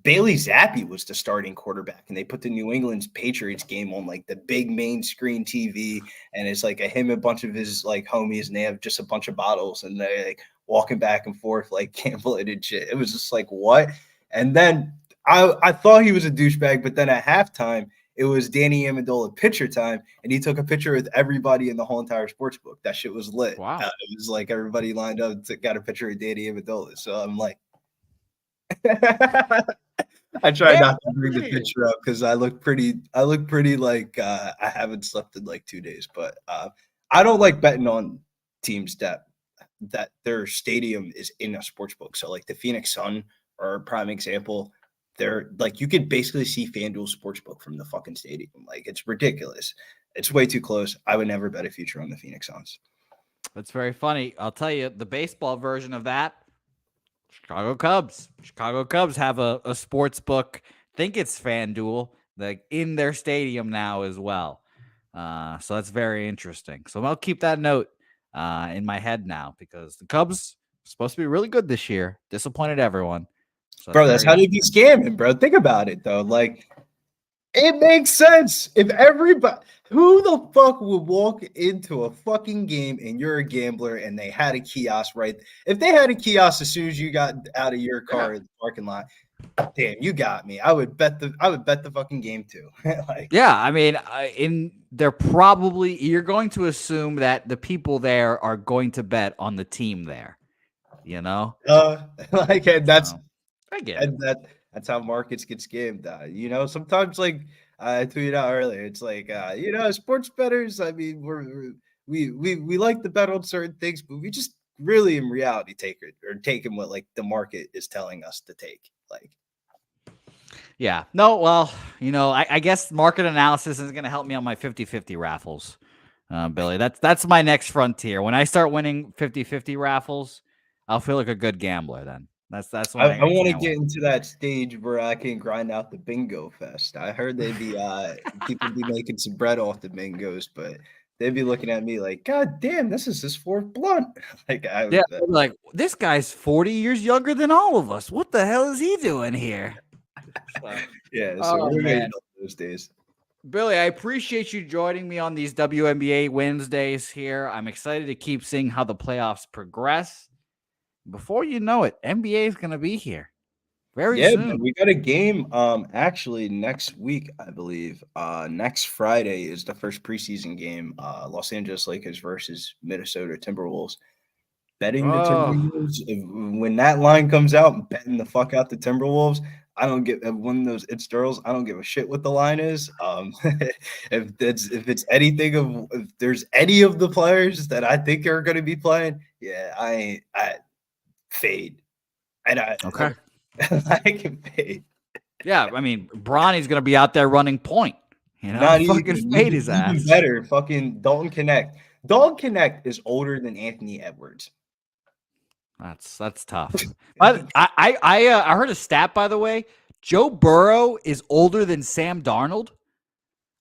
Bailey Zappi was the starting quarterback, and they put the New England Patriots game on like the big main screen TV, and it's like him and a bunch of his like homies, and they have just a bunch of bottles, and they're like walking back and forth like gambling and shit. It was just like, what? And then I thought he was a douchebag, but then at halftime it was Danny Amendola pitcher time, and he took a picture with everybody in the whole entire sports book. That shit was lit. Wow. It was like everybody lined up got a picture of Danny Amendola. So I'm like, I try not to bring the picture up because I look pretty like I haven't slept in like 2 days. But I don't like betting on teams that their stadium is in a sports book. So like the Phoenix Sun are a prime example. They're like, you could basically see FanDuel Sportsbook from the fucking stadium. Like, it's ridiculous. It's way too close. I would never bet a future on the Phoenix Suns. That's very funny. I'll tell you, the baseball version of that, Chicago Cubs. Chicago Cubs have a sports book. I think it's FanDuel, like in their stadium now as well. So that's very interesting. So I'll keep that note in my head now, because the Cubs are supposed to be really good this year. Disappointed everyone. So bro, that's how they be scamming, bro. Think about it, though. Like, It makes sense. If everybody, who the fuck would walk into a fucking game and you're a gambler and they had a kiosk right? If they had a kiosk as soon as you got out of your car in the parking lot, damn, you got me. I would bet the fucking game too. Like, yeah, I mean, they're probably, you're going to assume that the people there are going to bet on the team there. You know, like, and that's So, I get and that's how markets get scammed. Sometimes, like I tweeted out earlier, it's like sports bettors. I mean, we like to bet on certain things, but we just really in reality taking what like the market is telling us to take. Like, yeah, no, well, I guess market analysis is going to help me on my 50-50 raffles, Billy. That's my next frontier. When I start winning 50-50 raffles, I'll feel like a good gambler then. That's when I want to get into that stage where I can grind out the bingo fest. I heard they'd be people be making some bread off the bingos, but they'd be looking at me like, God damn, this is his fourth blunt. like this guy's 40 years younger than all of us. What the hell is he doing here? So we're getting those days. Billy, I appreciate you joining me on these WNBA Wednesdays here. I'm excited to keep seeing how the playoffs progress. Before you know it, NBA is going to be here very soon. Man, we got a game actually next week, I believe. Next Friday is the first preseason game. Los Angeles Lakers versus Minnesota Timberwolves. Betting the Timberwolves. When that line comes out, I'm betting the fuck out the Timberwolves. I don't get one of those it's girls. I don't give a shit what the line is. If there's any of the players that I think are going to be playing, I fade. And I can fade. Yeah, I mean, Bronny's going to be out there running point. Fucking fade his ass. Even better, fucking Dalton Connect. Dalton Connect is older than Anthony Edwards. That's tough. I heard a stat, by the way. Joe Burrow is older than Sam Darnold.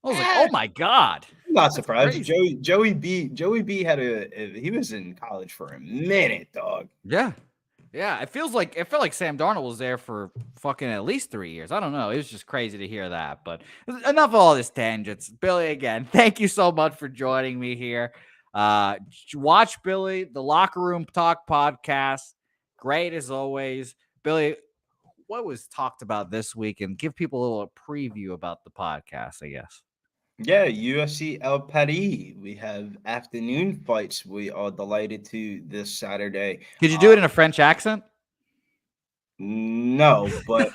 I was like, oh my god. I'm not surprised. Joey B he was in college for a minute, dog. Yeah. It felt like Sam Darnold was there for fucking at least 3 years. I don't know. It was just crazy to hear that. But enough of all this tangents. Billy, again, thank you so much for joining me here. Watch Billy, the Locker Room Talk podcast. Great as always. Billy, what was talked about this week? And give people a little preview about the podcast, I guess. Yeah, UFC El Paris. We have afternoon fights. We are delighted to this Saturday. Could you do it in a French accent? No, but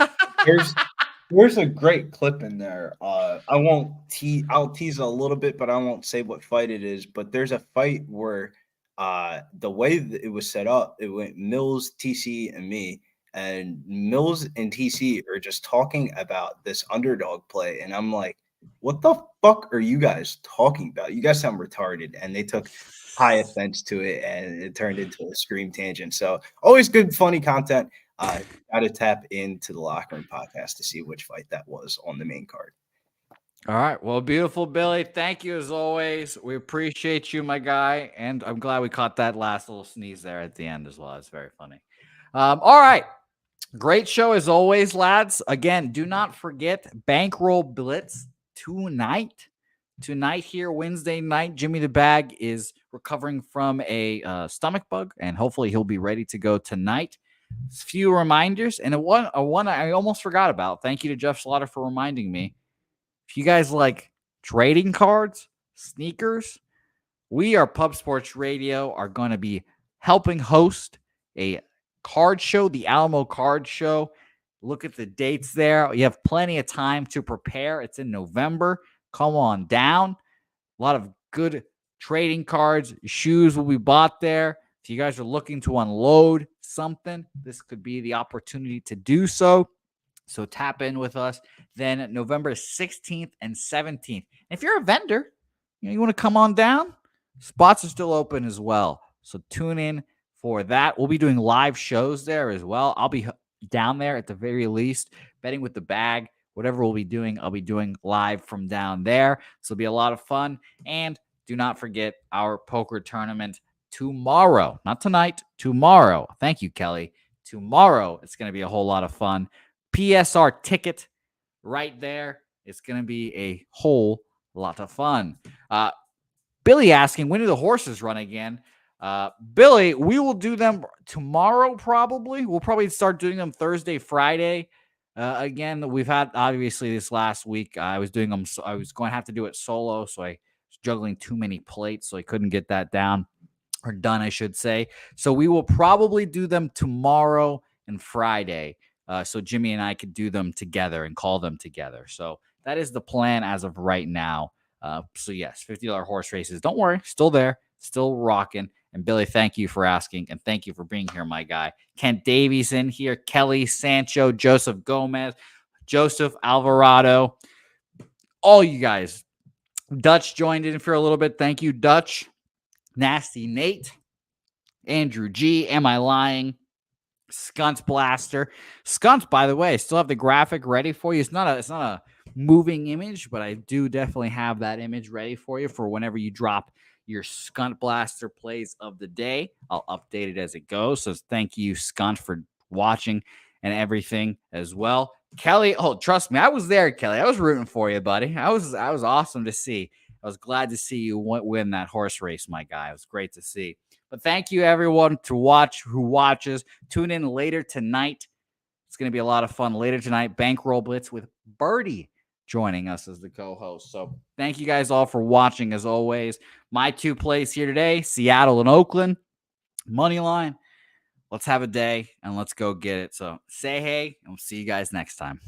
there's a great clip in there. I'll tease a little bit, but I won't say what fight it is. But there's a fight where the way that it was set up, it went Mills, TC, and me. And Mills and TC are just talking about this underdog play. And I'm like, what the fuck are you guys talking about? You guys sound retarded. And they took high offense to it, and it turned into a scream tangent. So always good, funny content. Got to tap into the Locker Room podcast to see which fight that was on the main card. All right. Well, beautiful, Billy. Thank you as always. We appreciate you, my guy. And I'm glad we caught that last little sneeze there at the end as well. It's very funny. All right. Great show as always, lads. Again, do not forget Bankroll Blitz tonight. Tonight here, Wednesday night, Jimmy the Bag is recovering from a stomach bug, and hopefully he'll be ready to go tonight. A few reminders, and one I almost forgot about. Thank you to Jeff Slaughter for reminding me. If you guys like trading cards, sneakers, we are Pub Sports Radio are going to be helping host a card show, the Alamo Card Show. Look at the dates there. You have plenty of time to prepare. It's in November. Come on down. A lot of good trading cards. Shoes will be bought there. If you guys are looking to unload something, this could be the opportunity to do so. So tap in with us. Then November 16th and 17th. If you're a vendor, you want to come on down, spots are still open as well. So tune in for that. We'll be doing live shows there as well. I'll be down there at the very least, betting with the bag. Whatever we'll be doing, I'll be doing live from down there. So it'll be a lot of fun. And do not forget our poker tournament tomorrow. Not tonight, tomorrow. Thank you, Kelly. Tomorrow, it's going to be a whole lot of fun. PSR ticket right there. It's going to be a whole lot of fun. Billy asking, when do the horses run again? Billy, we will do them tomorrow probably. We'll probably start doing them Thursday, Friday. Again, we've had, obviously, this last week, I was doing them. So I was going to have to do it solo, so I was juggling too many plates, so I couldn't get that down. Or done, I should say. So we will probably do them tomorrow and Friday. So Jimmy and I could do them together and call them together. So that is the plan as of right now. So yes, $50 horse races. Don't worry, still there, still rocking. And Billy, thank you for asking, and thank you for being here, my guy. Kent Davies in here, Kelly Sancho, Joseph Gomez, Joseph Alvarado, all you guys. Dutch joined in for a little bit. Thank you, Dutch. Nasty Nate, Andrew G, Am I Lying? Skunts Blaster. Skunts, by the way, still have the graphic ready for you. It's not a moving image, but I do definitely have that image ready for you for whenever you drop your Skunt Blaster plays of the day. I'll update it as it goes. So thank you, Skunt, for watching and everything as well. Kelly, oh, trust me, I was there, Kelly. I was rooting for you, buddy. I was awesome to see. I was glad to see you win that horse race, my guy. It was great to see. But thank you, everyone, who watches. Tune in later tonight. It's going to be a lot of fun later tonight. Bankroll Blitz with Birdie joining us as the co-host. So thank you guys all for watching, as always. My 2 plays here today, Seattle and Oakland. Money line. Let's have a day, and let's go get it. So say hey, and we'll see you guys next time.